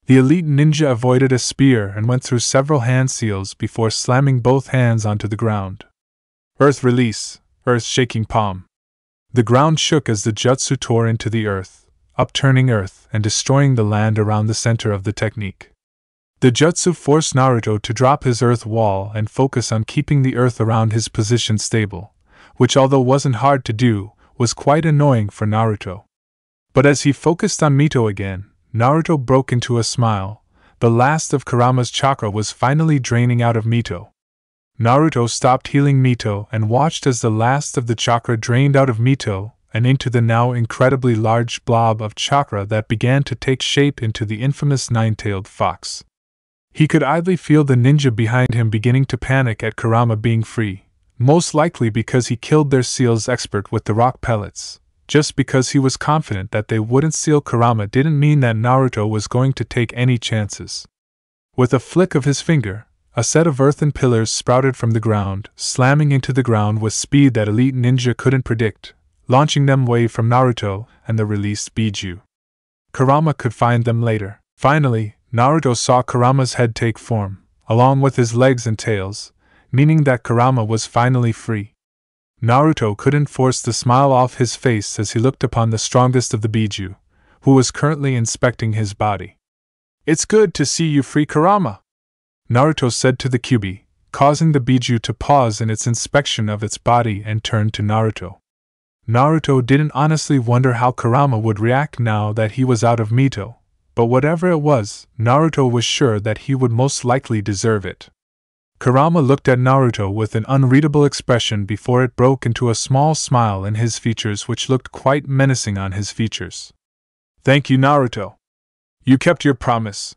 The elite ninja avoided a spear and went through several hand seals before slamming both hands onto the ground. Earth release, earth shaking palm. The ground shook as the jutsu tore into the earth, upturning earth and destroying the land around the center of the technique. The jutsu forced Naruto to drop his earth wall and focus on keeping the earth around his position stable, which, although wasn't hard to do, was quite annoying for Naruto. But as he focused on Mito again, Naruto broke into a smile. The last of Kurama's chakra was finally draining out of Mito. Naruto stopped healing Mito and watched as the last of the chakra drained out of Mito and into the now incredibly large blob of chakra that began to take shape into the infamous nine-tailed fox. He could idly feel the ninja behind him beginning to panic at Kurama being free, most likely because he killed their seals expert with the rock pellets. Just because he was confident that they wouldn't seal Kurama didn't mean that Naruto was going to take any chances. With a flick of his finger, a set of earthen pillars sprouted from the ground, slamming into the ground with speed that elite ninja couldn't predict, launching them away from Naruto and the released Biju. Kurama could find them later. Finally, Naruto saw Kurama's head take form, along with his legs and tails, meaning that Kurama was finally free. Naruto couldn't force the smile off his face as he looked upon the strongest of the Biju, who was currently inspecting his body. "It's good to see you free, Kurama," Naruto said to the Kyuubi, causing the Biju to pause in its inspection of its body and turn to Naruto. Naruto didn't honestly wonder how Kurama would react now that he was out of Mito, but whatever it was, Naruto was sure that he would most likely deserve it. Kurama looked at Naruto with an unreadable expression before it broke into a small smile in his features, which looked quite menacing on his features. "Thank you, Naruto. You kept your promise."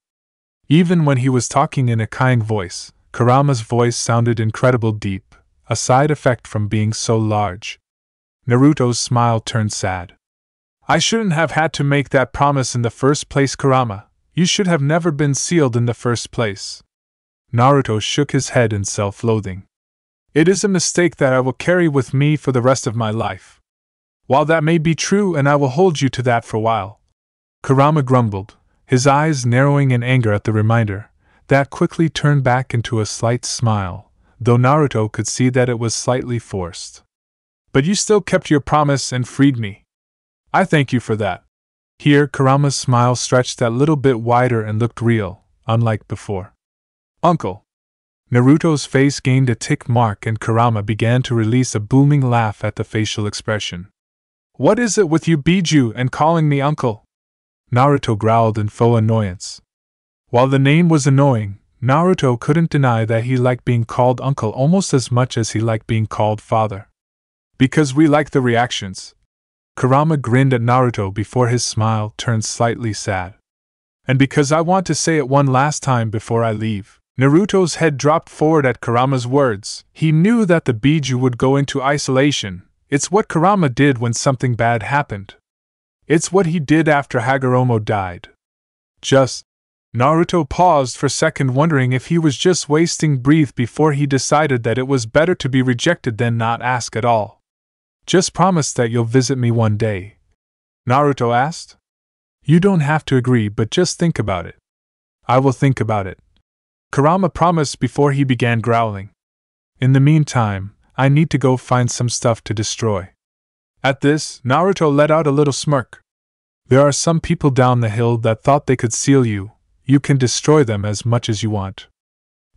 Even when he was talking in a kind voice, Kurama's voice sounded incredibly deep, a side effect from being so large. Naruto's smile turned sad. "I shouldn't have had to make that promise in the first place, Kurama. You should have never been sealed in the first place." Naruto shook his head in self-loathing. "It is a mistake that I will carry with me for the rest of my life. While that may be true, and I will hold you to that for a while," Kurama grumbled, his eyes narrowing in anger at the reminder, that quickly turned back into a slight smile, though Naruto could see that it was slightly forced. "But you still kept your promise and freed me. I thank you for that." Here Kurama's smile stretched that little bit wider and looked real, unlike before. "Uncle." Naruto's face gained a tick mark and Kurama began to release a booming laugh at the facial expression. "What is it with you Biju and calling me uncle?" Naruto growled in faux annoyance. While the name was annoying, Naruto couldn't deny that he liked being called uncle almost as much as he liked being called father. "Because we like the reactions." Kurama grinned at Naruto before his smile turned slightly sad. "And because I want to say it one last time before I leave." Naruto's head dropped forward at Kurama's words. He knew that the Biju would go into isolation. It's what Kurama did when something bad happened. It's what he did after Hagoromo died. Naruto paused for a second, wondering if he was just wasting breath before he decided that it was better to be rejected than not ask at all. "Just promise that you'll visit me one day," Naruto asked. "You don't have to agree, but just think about it." "I will think about it," Kurama promised before he began growling. "In the meantime, I need to go find some stuff to destroy." At this, Naruto let out a little smirk. "There are some people down the hill that thought they could seal you. You can destroy them as much as you want.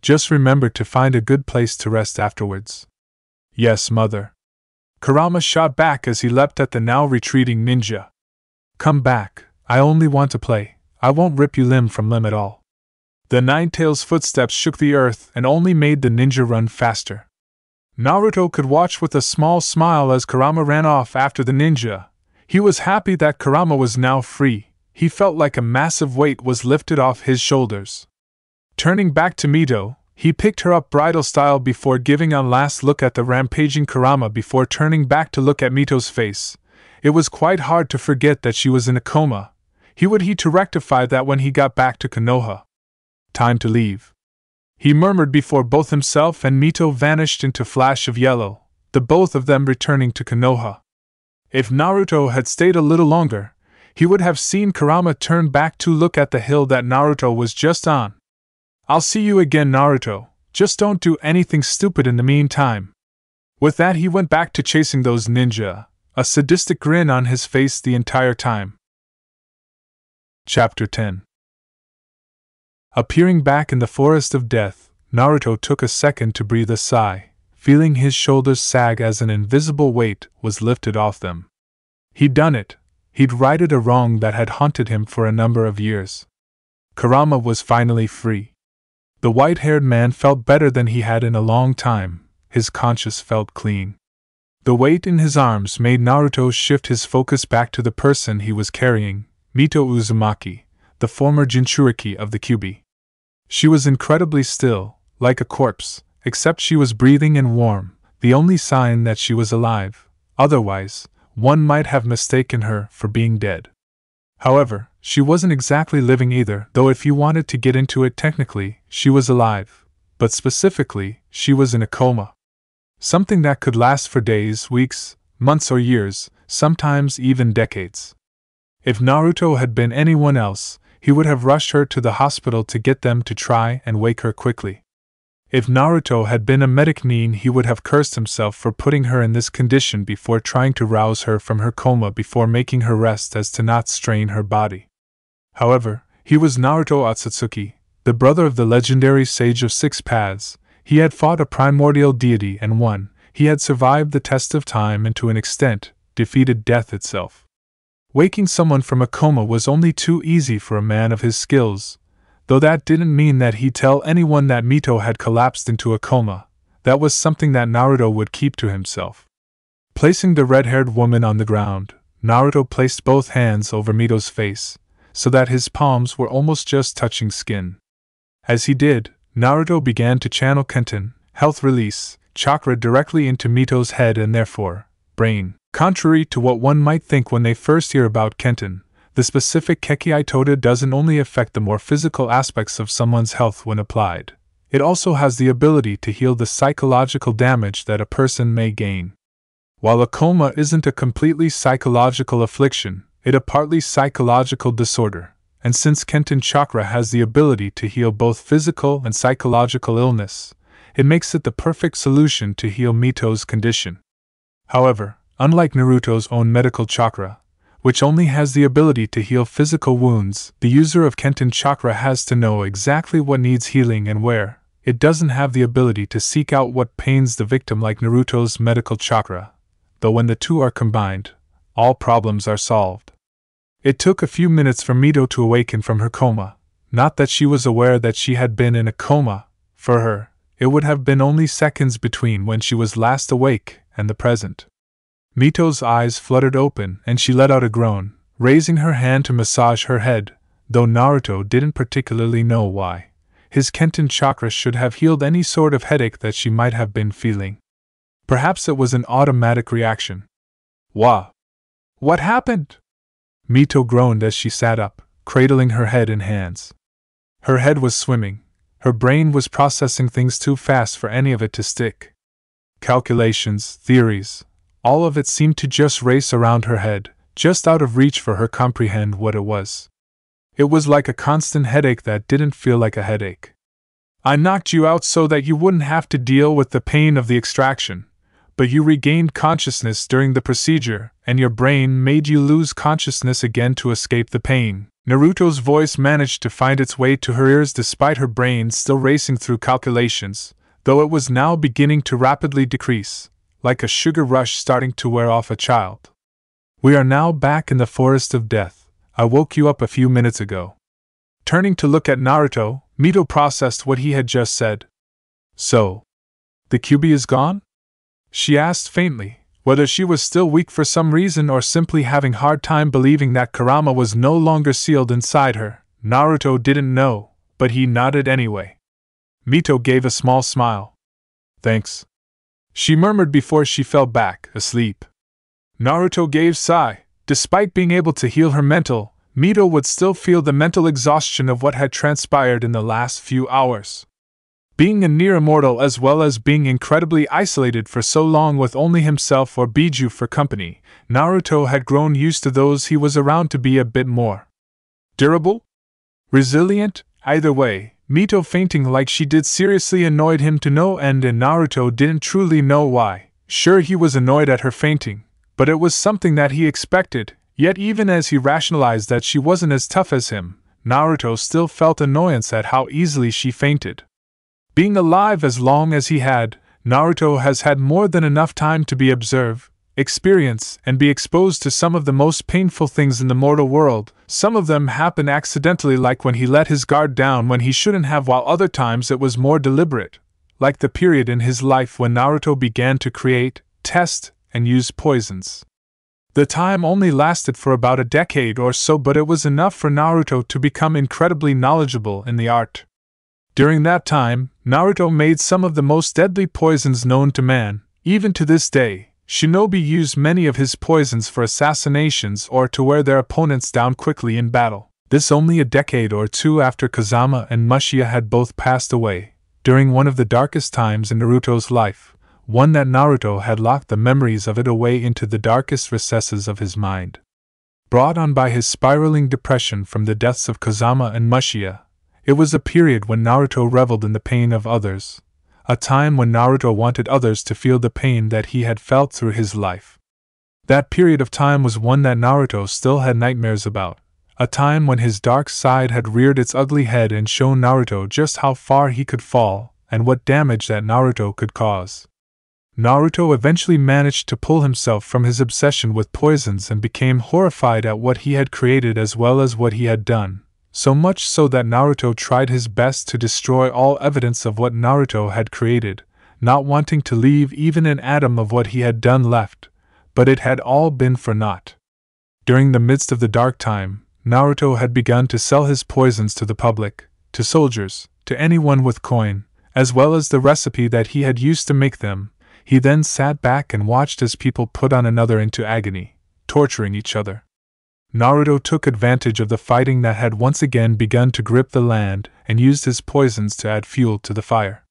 Just remember to find a good place to rest afterwards." "Yes, mother." Kurama shot back as he leapt at the now retreating ninja. "Come back, I only want to play. I won't rip you limb from limb at all." The Nine-Tails' footsteps shook the earth and only made the ninja run faster. Naruto could watch with a small smile as Kurama ran off after the ninja. He was happy that Kurama was now free. He felt like a massive weight was lifted off his shoulders. Turning back to Mito, he picked her up bridal style before giving a last look at the rampaging Kurama before turning back to look at Mito's face. It was quite hard to forget that she was in a coma. He would need to rectify that when he got back to Konoha. "Time to leave," he murmured before both himself and Mito vanished into flash of yellow, the both of them returning to Konoha. If Naruto had stayed a little longer, he would have seen Kurama turn back to look at the hill that Naruto was just on. "I'll see you again, Naruto. Just don't do anything stupid in the meantime." With that, he went back to chasing those ninja, a sadistic grin on his face the entire time. Chapter 10. Appearing back in the Forest of Death, Naruto took a second to breathe a sigh, feeling his shoulders sag as an invisible weight was lifted off them. He'd done it. He'd righted a wrong that had haunted him for a number of years. Kurama was finally free. The white-haired man felt better than he had in a long time. His conscience felt clean. The weight in his arms made Naruto shift his focus back to the person he was carrying, Mito Uzumaki, the former jinchūriki of the Kyuubi. She was incredibly still, like a corpse, except she was breathing and warm, the only sign that she was alive. Otherwise, one might have mistaken her for being dead. However, she wasn't exactly living either, though if you wanted to get into it technically, she was alive. But specifically, she was in a coma. Something that could last for days, weeks, months or years, sometimes even decades. If Naruto had been anyone else, he would have rushed her to the hospital to get them to try and wake her quickly. If Naruto had been a medic nin, he would have cursed himself for putting her in this condition before trying to rouse her from her coma before making her rest as to not strain her body. However, he was Naruto Ōtsutsuki, the brother of the legendary Sage of Six Paths. He had fought a primordial deity and won. He had survived the test of time and to an extent, defeated death itself. Waking someone from a coma was only too easy for a man of his skills, though that didn't mean that he'd tell anyone that Mito had collapsed into a coma. That was something that Naruto would keep to himself. Placing the red-haired woman on the ground, Naruto placed both hands over Mito's face, so that his palms were almost just touching skin. As he did, Naruto began to channel Kenten, health release, chakra directly into Mito's head and therefore, brain. Contrary to what one might think when they first hear about Kenten, the specific Keki Toda doesn't only affect the more physical aspects of someone's health when applied. It also has the ability to heal the psychological damage that a person may gain. While a coma isn't a completely psychological affliction, it's a partly psychological disorder, and since Kenten chakra has the ability to heal both physical and psychological illness, it makes it the perfect solution to heal Mito's condition. However, unlike Naruto's own medical chakra, which only has the ability to heal physical wounds, the user of Kenten chakra has to know exactly what needs healing and where. It doesn't have the ability to seek out what pains the victim like Naruto's medical chakra, though when the two are combined, all problems are solved. It took a few minutes for Mito to awaken from her coma, not that she was aware that she had been in a coma. For her, it would have been only seconds between when she was last awake and the present. Mito's eyes fluttered open and she let out a groan, raising her hand to massage her head, though Naruto didn't particularly know why. His Kenten chakra should have healed any sort of headache that she might have been feeling. Perhaps it was an automatic reaction. Wah! What happened? Mito groaned as she sat up, cradling her head in hands. Her head was swimming. Her brain was processing things too fast for any of it to stick. Calculations, theories, all of it seemed to just race around her head, just out of reach for her to comprehend what it was. It was like a constant headache that didn't feel like a headache. I knocked you out so that you wouldn't have to deal with the pain of the extraction. but you regained consciousness during the procedure, and your brain made you lose consciousness again to escape the pain. Naruto's voice managed to find its way to her ears despite her brain still racing through calculations, though it was now beginning to rapidly decrease, like a sugar rush starting to wear off a child. We are now back in the forest of death. I woke you up a few minutes ago. Turning to look at Naruto, Mito processed what he had just said. So, the Kyuubi is gone? She asked faintly, whether she was still weak for some reason or simply having hard time believing that Kurama was no longer sealed inside her. Naruto didn't know, but he nodded anyway. Mito gave a small smile. Thanks, she murmured before she fell back, asleep. Naruto gave a sigh. Despite being able to heal her mental, Mito would still feel the mental exhaustion of what had transpired in the last few hours. Being a near immortal as well as being incredibly isolated for so long with only himself or Biju for company, Naruto had grown used to those he was around to be a bit more durable? Resilient? Either way, Mito fainting like she did seriously annoyed him to no end, and Naruto didn't truly know why. Sure, he was annoyed at her fainting, but it was something that he expected, yet even as he rationalized that she wasn't as tough as him, Naruto still felt annoyance at how easily she fainted. Being alive as long as he had, Naruto has had more than enough time to be observe, experience, and be exposed to some of the most painful things in the mortal world. Some of them happen accidentally, like when he let his guard down when he shouldn't have, while other times it was more deliberate, like the period in his life when Naruto began to create, test, and use poisons. The time only lasted for about a decade or so, but it was enough for Naruto to become incredibly knowledgeable in the art. During that time, Naruto made some of the most deadly poisons known to man. Even to this day, shinobi use many of his poisons for assassinations or to wear their opponents down quickly in battle. This only a decade or two after Kazama and Mushiya had both passed away, during one of the darkest times in Naruto's life, one that Naruto had locked the memories of it away into the darkest recesses of his mind. Brought on by his spiraling depression from the deaths of Kazama and Mushiya, it was a period when Naruto reveled in the pain of others, a time when Naruto wanted others to feel the pain that he had felt through his life. That period of time was one that Naruto still had nightmares about, a time when his dark side had reared its ugly head and shown Naruto just how far he could fall and what damage that Naruto could cause. Naruto eventually managed to pull himself from his obsession with poisons and became horrified at what he had created as well as what he had done. So much so that Naruto tried his best to destroy all evidence of what Naruto had created, not wanting to leave even an atom of what he had done left, but it had all been for naught. During the midst of the dark time, Naruto had begun to sell his poisons to the public, to soldiers, to anyone with coin, as well as the recipe that he had used to make them. He then sat back and watched as people put one another into agony, torturing each other. Naruto took advantage of the fighting that had once again begun to grip the land and used his poisons to add fuel to the fire.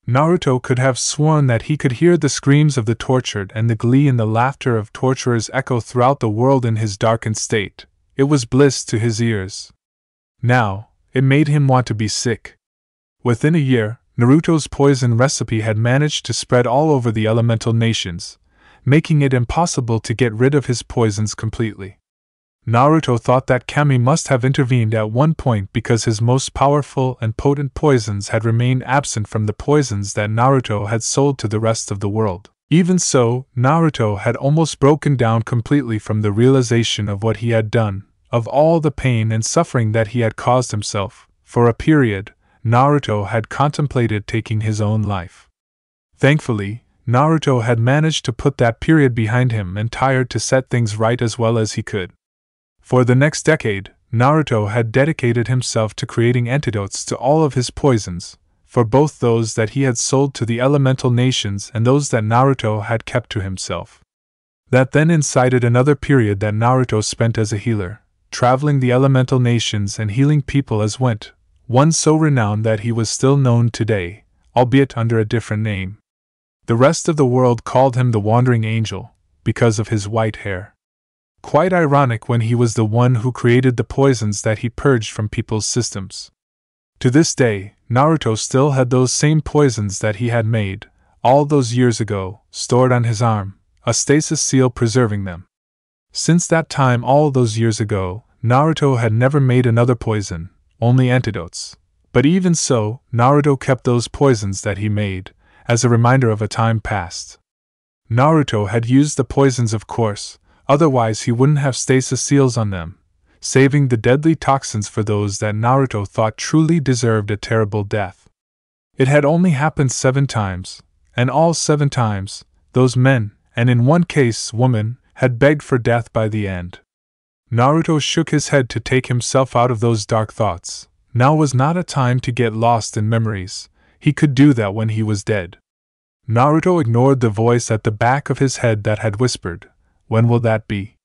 Naruto could have sworn that he could hear the screams of the tortured and the glee and the laughter of torturers echo throughout the world in his darkened state. It was bliss to his ears. Now, it made him want to be sick. Within a year, Naruto's poison recipe had managed to spread all over the elemental nations, making it impossible to get rid of his poisons completely. Naruto thought that Kami must have intervened at one point because his most powerful and potent poisons had remained absent from the poisons that Naruto had sold to the rest of the world. Even so, Naruto had almost broken down completely from the realization of what he had done, of all the pain and suffering that he had caused himself. For a period, Naruto had contemplated taking his own life. Thankfully, Naruto had managed to put that period behind him and tried to set things right as well as he could. For the next decade, Naruto had dedicated himself to creating antidotes to all of his poisons, for both those that he had sold to the elemental nations and those that Naruto had kept to himself. That then incited another period that Naruto spent as a healer, traveling the elemental nations and healing people as went, one so renowned that he was still known today, albeit under a different name. The rest of the world called him the Wandering Angel, because of his white hair. Quite ironic when he was the one who created the poisons that he purged from people's systems. To this day, Naruto still had those same poisons that he had made, all those years ago, stored on his arm, a stasis seal preserving them. Since that time all those years ago, Naruto had never made another poison, only antidotes. But even so, Naruto kept those poisons that he made, as a reminder of a time past. Naruto had used the poisons, of course, otherwise he wouldn't have stasis seals on them, saving the deadly toxins for those that Naruto thought truly deserved a terrible death. It had only happened 7 times, and all 7 times, those men, and in one case woman, had begged for death by the end. Naruto shook his head to take himself out of those dark thoughts. Now was not a time to get lost in memories. He could do that when he was dead. Naruto ignored the voice at the back of his head that had whispered, "When will that be?"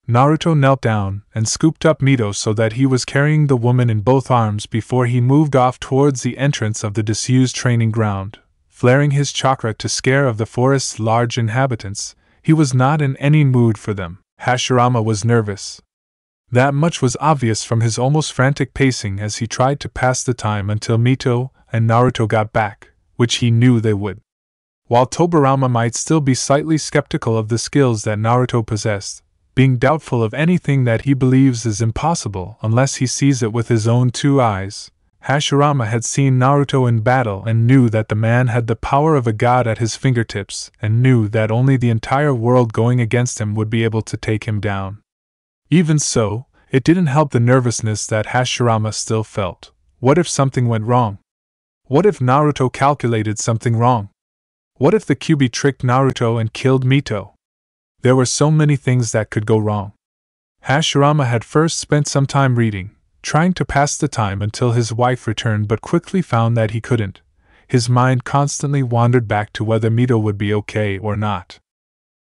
Naruto knelt down and scooped up Mito so that he was carrying the woman in both arms before he moved off towards the entrance of the disused training ground. Flaring his chakra to scare of the forest's large inhabitants, he was not in any mood for them. Hashirama was nervous. That much was obvious from his almost frantic pacing as he tried to pass the time until Mito and Naruto got back, which he knew they would. While Tobirama might still be slightly skeptical of the skills that Naruto possessed, being doubtful of anything that he believes is impossible unless he sees it with his own 2 eyes, Hashirama had seen Naruto in battle and knew that the man had the power of a god at his fingertips and knew that only the entire world going against him would be able to take him down. Even so, it didn't help the nervousness that Hashirama still felt. What if something went wrong? What if Naruto calculated something wrong? What if the Kyuubi tricked Naruto and killed Mito? There were so many things that could go wrong. Hashirama had first spent some time reading, trying to pass the time until his wife returned, but quickly found that he couldn't. His mind constantly wandered back to whether Mito would be okay or not.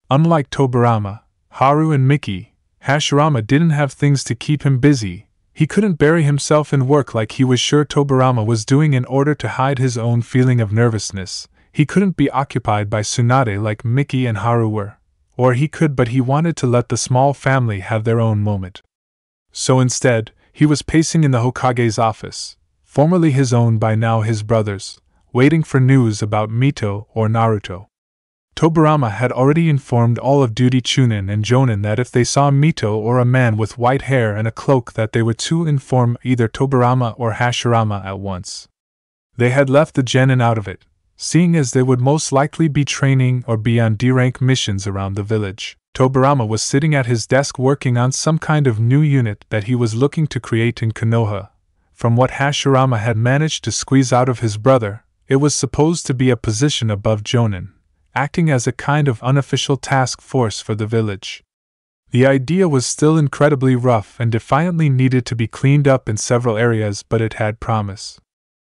Unlike Tobirama, Haru and Miki, Hashirama didn't have things to keep him busy. He couldn't bury himself in work like he was sure Tobirama was doing in order to hide his own feeling of nervousness. He couldn't be occupied by Tsunade like Miki and Haru were. Or he could, but he wanted to let the small family have their own moment. So instead, he was pacing in the Hokage's office, formerly his own, by now his brother's, waiting for news about Mito or Naruto. Tobirama had already informed all of Duty Chunin and Jonin that if they saw Mito or a man with white hair and a cloak that they were to inform either Tobirama or Hashirama at once. They had left the genin out of it, seeing as they would most likely be training or be on D-rank missions around the village. Tobirama was sitting at his desk working on some kind of new unit that he was looking to create in Konoha. From what Hashirama had managed to squeeze out of his brother, it was supposed to be a position above Jonin, acting as a kind of unofficial task force for the village. The idea was still incredibly rough and defiantly needed to be cleaned up in several areas, but it had promise.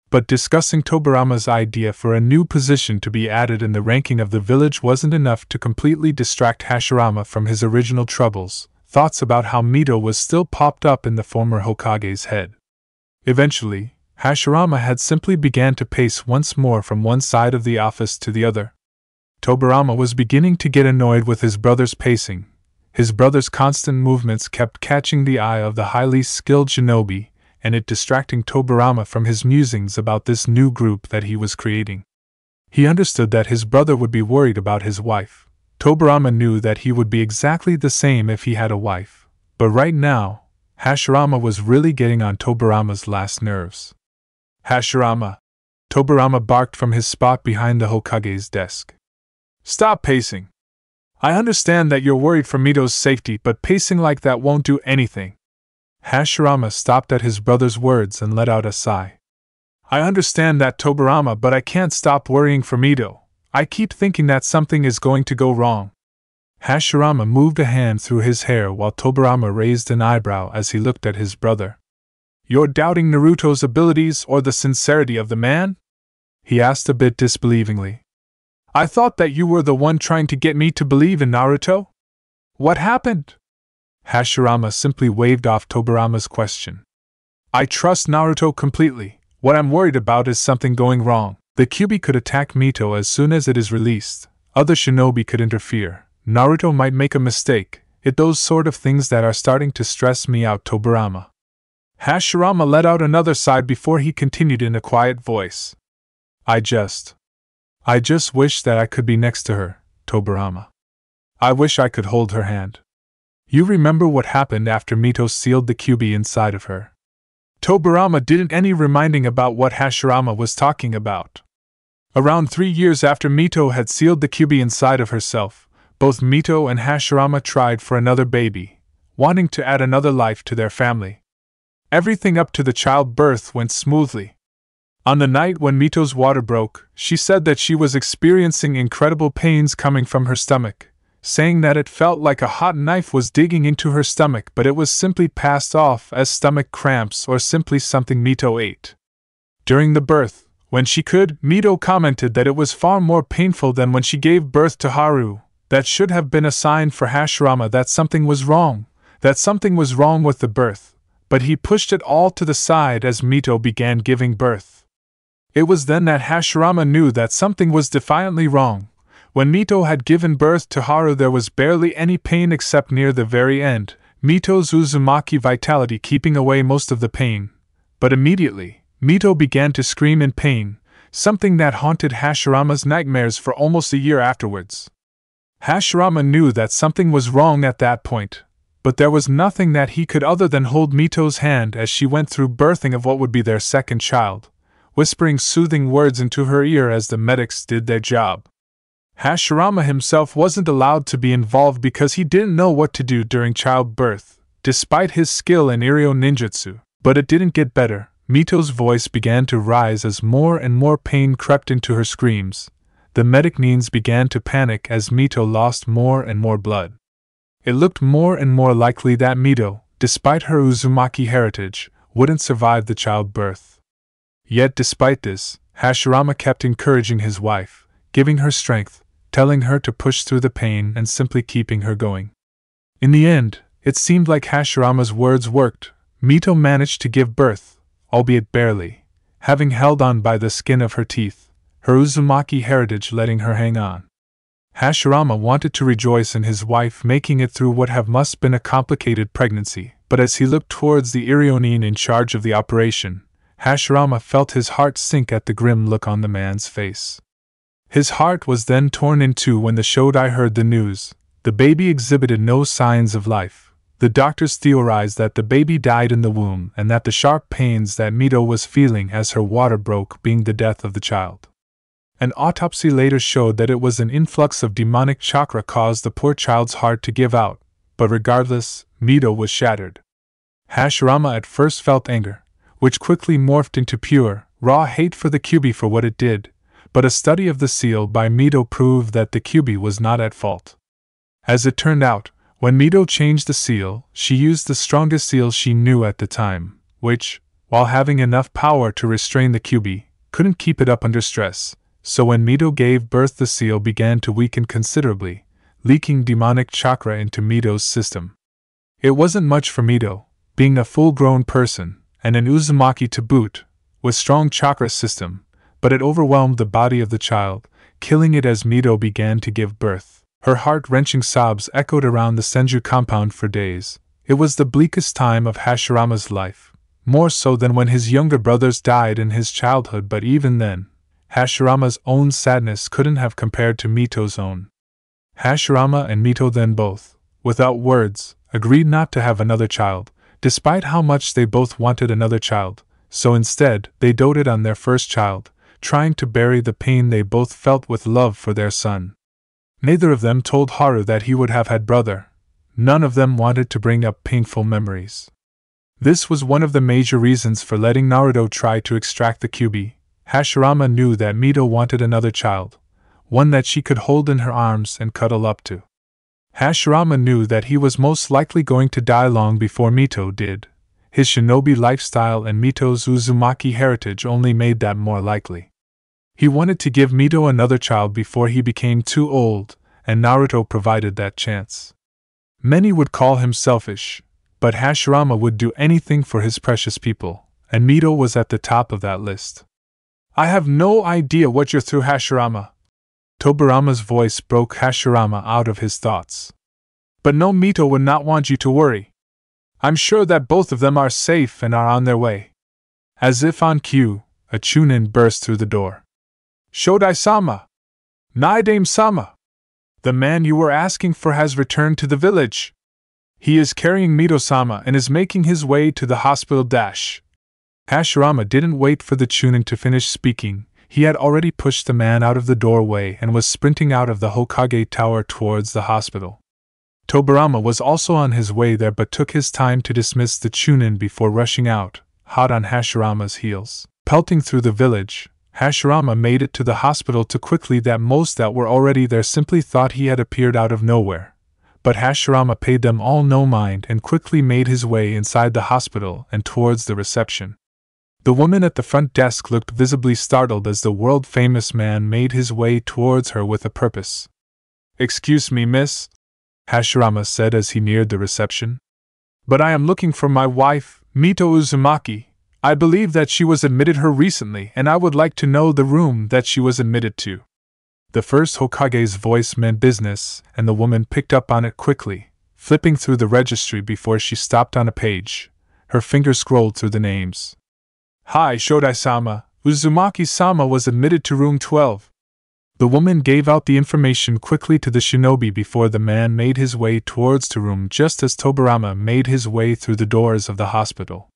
But discussing Tobirama's idea for a new position to be added in the ranking of the village wasn't enough to completely distract Hashirama from his original troubles. Thoughts about how Mito was still popped up in the former Hokage's head. Eventually, Hashirama had simply began to pace once more from one side of the office to the other. Tobirama was beginning to get annoyed with his brother's pacing. His brother's constant movements kept catching the eye of the highly skilled shinobi, and it distracting Tobirama from his musings about this new group that he was creating. He understood that his brother would be worried about his wife. Tobirama knew that he would be exactly the same if he had a wife. But right now, Hashirama was really getting on Tobirama's last nerves. "Hashirama!" Tobirama barked from his spot behind the Hokage's desk. "Stop pacing! I understand that you're worried for Mito's safety, but pacing like that won't do anything." Hashirama stopped at his brother's words and let out a sigh. "I understand that, Tobirama, but I can't stop worrying for Mito. I keep thinking that something is going to go wrong." Hashirama moved a hand through his hair while Tobirama raised an eyebrow as he looked at his brother. "You're doubting Naruto's abilities or the sincerity of the man?" he asked a bit disbelievingly. "I thought that you were the one trying to get me to believe in Naruto? What happened?" Hashirama simply waved off Tobirama's question. "I trust Naruto completely. What I'm worried about is something going wrong. The Kyuubi could attack Mito as soon as it is released. Other shinobi could interfere. Naruto might make a mistake. It's those sort of things that are starting to stress me out, Tobirama." Hashirama let out another sigh before he continued in a quiet voice. I just wish that I could be next to her, Tobirama. I wish I could hold her hand. You remember what happened after Mito sealed the kyubi inside of her? Tobirama didn't any reminding about what Hashirama was talking about. Around 3 years after Mito had sealed the kyubi inside of herself, both Mito and Hashirama tried for another baby, wanting to add another life to their family. Everything up to the childbirth went smoothly. On the night when Mito's water broke, she said that she was experiencing incredible pains coming from her stomach, saying that it felt like a hot knife was digging into her stomach, but it was simply passed off as stomach cramps or simply something Mito ate. During the birth, when she could, Mito commented that it was far more painful than when she gave birth to Haru. That should have been a sign for Hashirama that something was wrong with the birth, but he pushed it all to the side as Mito began giving birth. It was then that Hashirama knew that something was defiantly wrong. When Mito had given birth to Haru, there was barely any pain except near the very end, Mito's Uzumaki vitality keeping away most of the pain. But immediately, Mito began to scream in pain, something that haunted Hashirama's nightmares for almost a year afterwards. Hashirama knew that something was wrong at that point, but there was nothing that he could other than hold Mito's hand as she went through birthing of what would be their second child, whispering soothing words into her ear as the medics did their job. Hashirama himself wasn't allowed to be involved because he didn't know what to do during childbirth, despite his skill in Iryo ninjutsu. But it didn't get better. Mito's voice began to rise as more and more pain crept into her screams. The medic neens began to panic as Mito lost more and more blood. It looked more and more likely that Mito, despite her Uzumaki heritage, wouldn't survive the childbirth. Yet despite this, Hashirama kept encouraging his wife, giving her strength, telling her to push through the pain and simply keeping her going. In the end, it seemed like Hashirama's words worked. Mito managed to give birth, albeit barely, having held on by the skin of her teeth, her Uzumaki heritage letting her hang on. Hashirama wanted to rejoice in his wife making it through what must been a complicated pregnancy, but as he looked towards the Iryonin in charge of the operation, Hashirama felt his heart sink at the grim look on the man's face. His heart was then torn in two when the Shodai heard the news. The baby exhibited no signs of life. The doctors theorized that the baby died in the womb and that the sharp pains that Mito was feeling as her water broke being the death of the child. An autopsy later showed that it was an influx of demonic chakra caused the poor child's heart to give out, but regardless, Mito was shattered. Hashirama at first felt anger, which quickly morphed into pure, raw hate for the kyubi for what it did, but a study of the seal by Mito proved that the kyubi was not at fault. As it turned out, when Mito changed the seal, she used the strongest seal she knew at the time, which, while having enough power to restrain the kyubi, couldn't keep it up under stress. So when Mito gave birth, the seal began to weaken considerably, leaking demonic chakra into Mito's system. It wasn't much for Mito, being a full-grown person, and an Uzumaki to boot, with strong chakra system, but it overwhelmed the body of the child, killing it as Mito began to give birth. Her heart-wrenching sobs echoed around the Senju compound for days. It was the bleakest time of Hashirama's life, more so than when his younger brothers died in his childhood, but even then, Hashirama's own sadness couldn't have compared to Mito's own. Hashirama and Mito then both, without words, agreed not to have another child, despite how much they both wanted another child, so instead, they doted on their first child, trying to bury the pain they both felt with love for their son. Neither of them told Haru that he would have had brother. None of them wanted to bring up painful memories. This was one of the major reasons for letting Naruto try to extract the kyubi. Hashirama knew that Mito wanted another child, one that she could hold in her arms and cuddle up to. Hashirama knew that he was most likely going to die long before Mito did. His shinobi lifestyle and Mito's Uzumaki heritage only made that more likely. He wanted to give Mito another child before he became too old, and Naruto provided that chance. Many would call him selfish, but Hashirama would do anything for his precious people, and Mito was at the top of that list. I have no idea what you're through, Hashirama. Tobirama's voice broke Hashirama out of his thoughts. But no, Mito would not want you to worry. I'm sure that both of them are safe and are on their way. As if on cue, a Chunin burst through the door. Shodai-sama! Naidame-sama! The man you were asking for has returned to the village. He is carrying Mito-sama and is making his way to the hospital. Hashirama didn't wait for the Chunin to finish speaking. He had already pushed the man out of the doorway and was sprinting out of the Hokage tower towards the hospital. Tobirama was also on his way there but took his time to dismiss the Chunin before rushing out, hot on Hashirama's heels. Pelting through the village, Hashirama made it to the hospital too quickly that most that were already there simply thought he had appeared out of nowhere. But Hashirama paid them all no mind and quickly made his way inside the hospital and towards the reception. The woman at the front desk looked visibly startled as the world-famous man made his way towards her with a purpose. "Excuse me, miss," Hashirama said as he neared the reception. "But I am looking for my wife, Mito Uzumaki. I believe that she was admitted here recently and I would like to know the room that she was admitted to." The first Hokage's voice meant business, and the woman picked up on it quickly, flipping through the registry before she stopped on a page. Her finger scrolled through the names. "Hi, Shodai-sama, Uzumaki-sama was admitted to room 12. The woman gave out the information quickly to the shinobi before the man made his way towards the room just as Tobirama made his way through the doors of the hospital.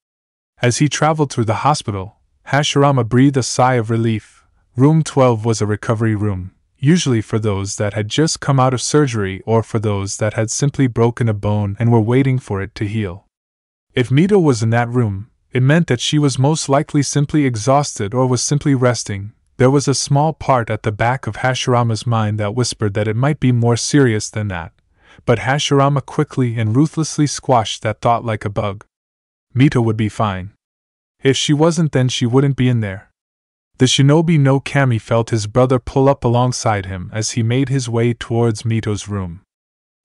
As he traveled through the hospital, Hashirama breathed a sigh of relief. Room 12 was a recovery room, usually for those that had just come out of surgery or for those that had simply broken a bone and were waiting for it to heal. If Mito was in that room, it meant that she was most likely simply exhausted or was simply resting. There was a small part at the back of Hashirama's mind that whispered that it might be more serious than that, but Hashirama quickly and ruthlessly squashed that thought like a bug. Mito would be fine. If she wasn't, then she wouldn't be in there. The shinobi no Kami felt his brother pull up alongside him as he made his way towards Mito's room.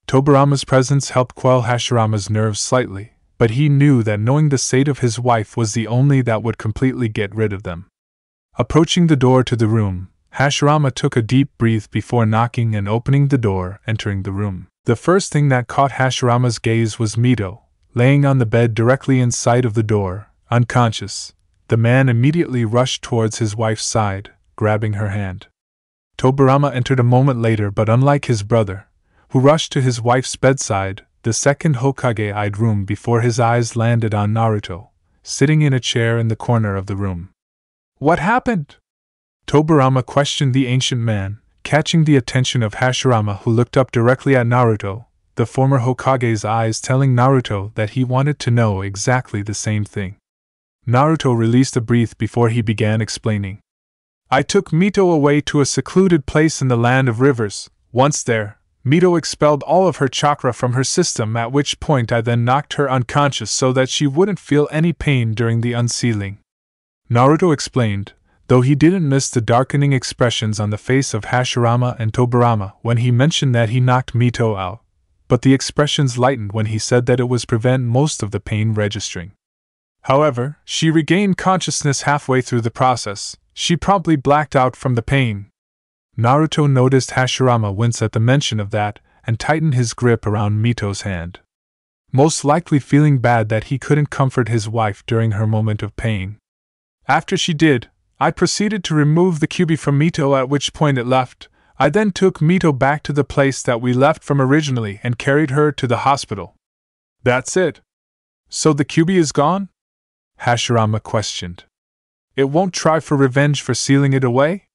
Tobirama's presence helped quell Hashirama's nerves slightly, but he knew that knowing the state of his wife was the only that would completely get rid of them. Approaching the door to the room, Hashirama took a deep breath before knocking and opening the door, entering the room. The first thing that caught Hashirama's gaze was Mito, laying on the bed directly in sight of the door, unconscious. The man immediately rushed towards his wife's side, grabbing her hand. Tobirama entered a moment later, but unlike his brother, who rushed to his wife's bedside, the second Hokage eyed room before his eyes landed on Naruto, sitting in a chair in the corner of the room. "What happened?" Tobirama questioned the ancient man, catching the attention of Hashirama, who looked up directly at Naruto, the former Hokage's eyes telling Naruto that he wanted to know exactly the same thing. Naruto released a breath before he began explaining. "I took Mito away to a secluded place in the land of rivers. Once there, Mito expelled all of her chakra from her system, at which point I then knocked her unconscious so that she wouldn't feel any pain during the unsealing." Naruto explained, though he didn't miss the darkening expressions on the face of Hashirama and Tobirama when he mentioned that he knocked Mito out, but the expressions lightened when he said that it was prevent most of the pain registering. However, she regained consciousness halfway through the process. She promptly blacked out from the pain. Naruto noticed Hashirama wince at the mention of that and tightened his grip around Mito's hand, most likely feeling bad that he couldn't comfort his wife during her moment of pain. "After she did, I proceeded to remove the Kyuubi from Mito, at which point it left. I then took Mito back to the place that we left from originally and carried her to the hospital." "That's it? So the Kyuubi is gone?" Hashirama questioned. "It won't try for revenge for sealing it away?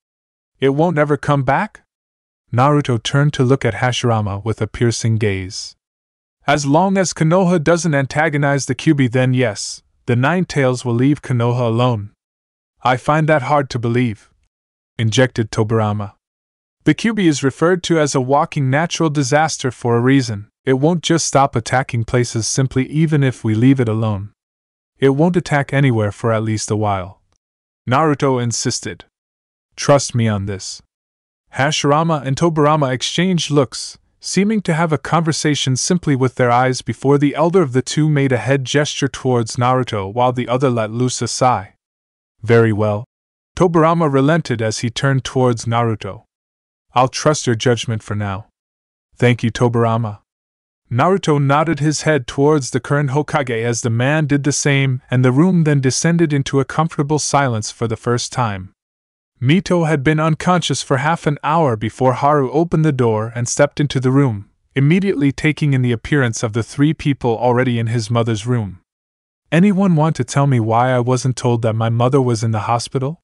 It won't ever come back?" Naruto turned to look at Hashirama with a piercing gaze. "As long as Konoha doesn't antagonize the Kyuubi, then yes, the Nine Tails will leave Konoha alone." "I find that hard to believe," injected Tobirama. "The Kyuubi is referred to as a walking natural disaster for a reason. It won't just stop attacking places simply even if we leave it alone. It won't attack anywhere for at least a while," Naruto insisted. "Trust me on this." Hashirama and Tobirama exchanged looks, seeming to have a conversation simply with their eyes before the elder of the two made a head gesture towards Naruto while the other let loose a sigh. "Very well." Tobirama relented as he turned towards Naruto. "I'll trust your judgment for now." "Thank you, Tobirama." Naruto nodded his head towards the current Hokage as the man did the same, and the room then descended into a comfortable silence for the first time. Mito had been unconscious for half an hour before Haru opened the door and stepped into the room, immediately taking in the appearance of the three people already in his mother's room. "Anyone want to tell me why I wasn't told that my mother was in the hospital?"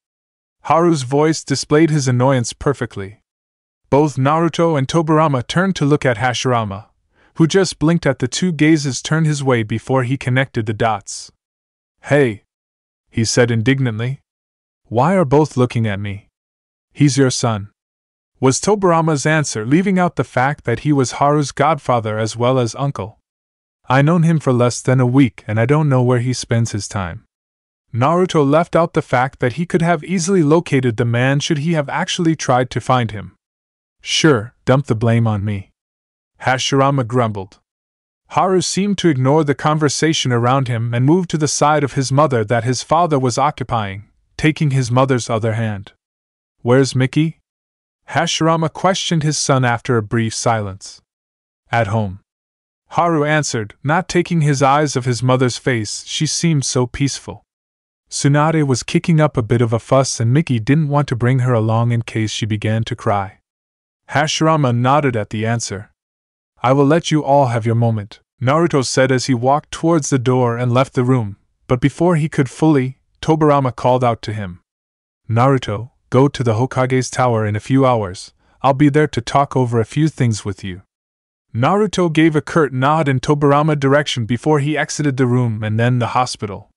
Haru's voice displayed his annoyance perfectly. Both Naruto and Tobirama turned to look at Hashirama, who just blinked at the two gazes turned his way before he connected the dots. "Hey," he said indignantly. "Why are both looking at me?" "He's your son," was Tobirama's answer, leaving out the fact that he was Haru's godfather as well as uncle. "I known him for less than a week and I don't know where he spends his time." Naruto left out the fact that he could have easily located the man should he have actually tried to find him. "Sure, dump the blame on me," Hashirama grumbled. Haru seemed to ignore the conversation around him and moved to the side of his mother that his father was occupying, taking his mother's other hand. "Where's Miki?" Hashirama questioned his son after a brief silence. "At home," Haru answered, not taking his eyes off his mother's face. She seemed so peaceful. Tsunade was kicking up a bit of a fuss and Miki didn't want to bring her along in case she began to cry. Hashirama nodded at the answer. "I will let you all have your moment," Naruto said as he walked towards the door and left the room, but before he could fully, Tobirama called out to him. "Naruto, go to the Hokage's tower in a few hours. I'll be there to talk over a few things with you." Naruto gave a curt nod in Tobirama's direction before he exited the room and then the hospital.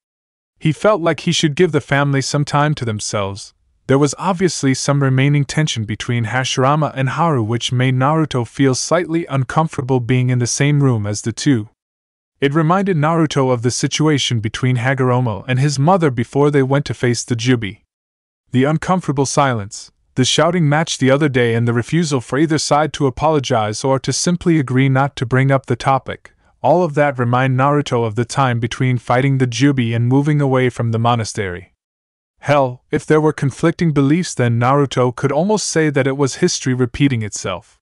He felt like he should give the family some time to themselves. There was obviously some remaining tension between Hashirama and Haru which made Naruto feel slightly uncomfortable being in the same room as the two. It reminded Naruto of the situation between Hagoromo and his mother before they went to face the Jubi. The uncomfortable silence, the shouting match the other day and the refusal for either side to apologize or to simply agree not to bring up the topic, all of that remind Naruto of the time between fighting the Jubi and moving away from the monastery. Hell, if there were conflicting beliefs then Naruto could almost say that it was history repeating itself.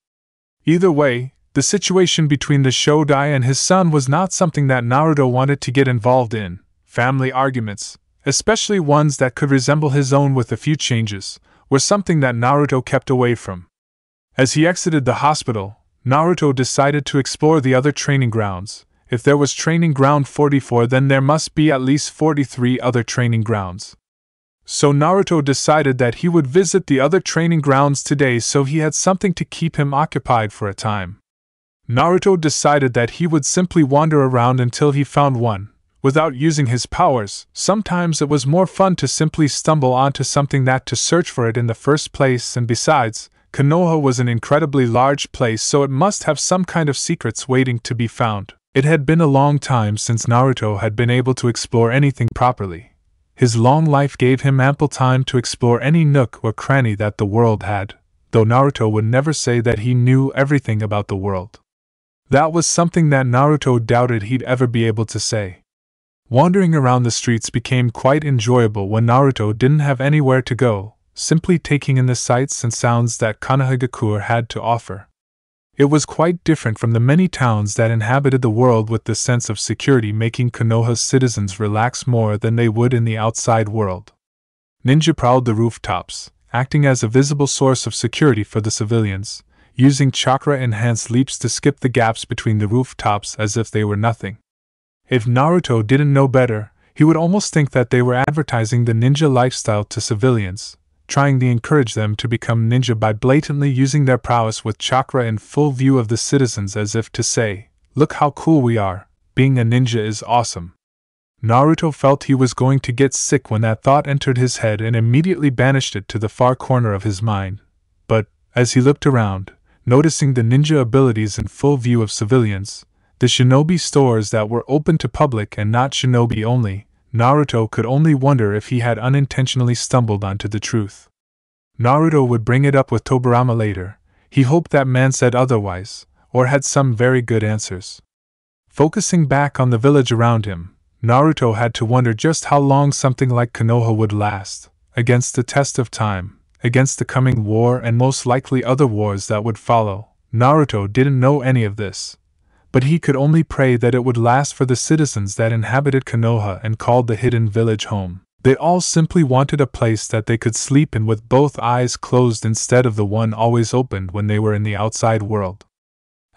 Either way, the situation between the Shodai and his son was not something that Naruto wanted to get involved in. Family arguments, especially ones that could resemble his own with a few changes, were something that Naruto kept away from. As he exited the hospital, Naruto decided to explore the other training grounds. If there was training ground 44 then there must be at least 43 other training grounds. So Naruto decided that he would visit the other training grounds today so he had something to keep him occupied for a time. Naruto decided that he would simply wander around until he found one, without using his powers. Sometimes it was more fun to simply stumble onto something than to search for it in the first place, and besides, Konoha was an incredibly large place so it must have some kind of secrets waiting to be found. It had been a long time since Naruto had been able to explore anything properly. His long life gave him ample time to explore any nook or cranny that the world had, though Naruto would never say that he knew everything about the world. That was something that Naruto doubted he'd ever be able to say. Wandering around the streets became quite enjoyable when Naruto didn't have anywhere to go, simply taking in the sights and sounds that Konohagakure had to offer. It was quite different from the many towns that inhabited the world, with the sense of security making Konoha's citizens relax more than they would in the outside world. Ninja prowled the rooftops, acting as a visible source of security for the civilians, using chakra-enhanced leaps to skip the gaps between the rooftops as if they were nothing. If Naruto didn't know better, he would almost think that they were advertising the ninja lifestyle to civilians, trying to encourage them to become ninja by blatantly using their prowess with chakra in full view of the citizens as if to say, "Look how cool we are, being a ninja is awesome." Naruto felt he was going to get sick when that thought entered his head and immediately banished it to the far corner of his mind. But, as he looked around, noticing the ninja abilities in full view of civilians, the shinobi stores that were open to public and not shinobi only, Naruto could only wonder if he had unintentionally stumbled onto the truth. Naruto would bring it up with Tobirama later. He hoped that man said otherwise, or had some very good answers. Focusing back on the village around him, Naruto had to wonder just how long something like Konoha would last, against the test of time, against the coming war and most likely other wars that would follow. Naruto didn't know any of this, but he could only pray that it would last for the citizens that inhabited Konoha and called the hidden village home. They all simply wanted a place that they could sleep in with both eyes closed instead of the one always opened when they were in the outside world.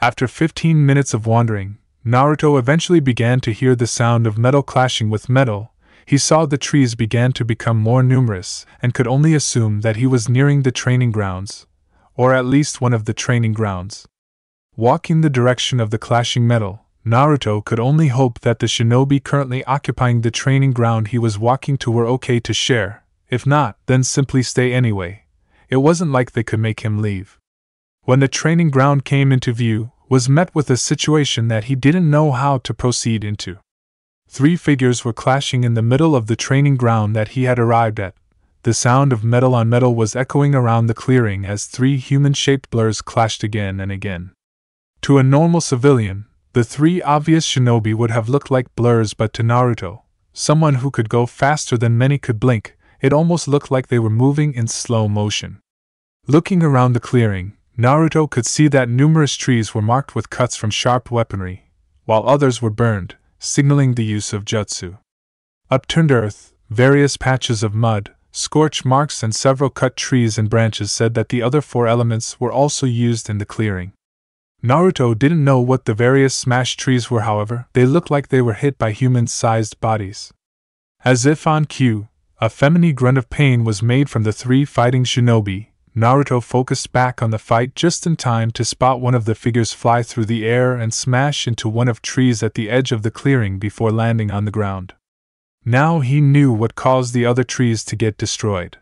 After 15 minutes of wandering, Naruto eventually began to hear the sound of metal clashing with metal. He saw the trees began to become more numerous and could only assume that he was nearing the training grounds, or at least one of the training grounds. Walking the direction of the clashing metal, Naruto could only hope that the shinobi currently occupying the training ground he was walking to were okay to share. If not, then simply stay anyway. It wasn't like they could make him leave. When the training ground came into view, was met with a situation that he didn't know how to proceed into. 3 figures were clashing in the middle of the training ground that he had arrived at. The sound of metal on metal was echoing around the clearing as 3 human-shaped blurs clashed again and again. To a normal civilian, the 3 obvious shinobi would have looked like blurs, but to Naruto, someone who could go faster than many could blink, it almost looked like they were moving in slow motion. Looking around the clearing, Naruto could see that numerous trees were marked with cuts from sharp weaponry, while others were burned, signaling the use of jutsu. Upturned earth, various patches of mud, scorch marks and several cut trees and branches said that the other 4 elements were also used in the clearing. Naruto didn't know what the various smashed trees were, however, they looked like they were hit by human-sized bodies. As if on cue, a feminine grunt of pain was made from the 3 fighting shinobi. Naruto focused back on the fight just in time to spot one of the figures fly through the air and smash into one of trees at the edge of the clearing before landing on the ground. Now he knew what caused the other trees to get destroyed.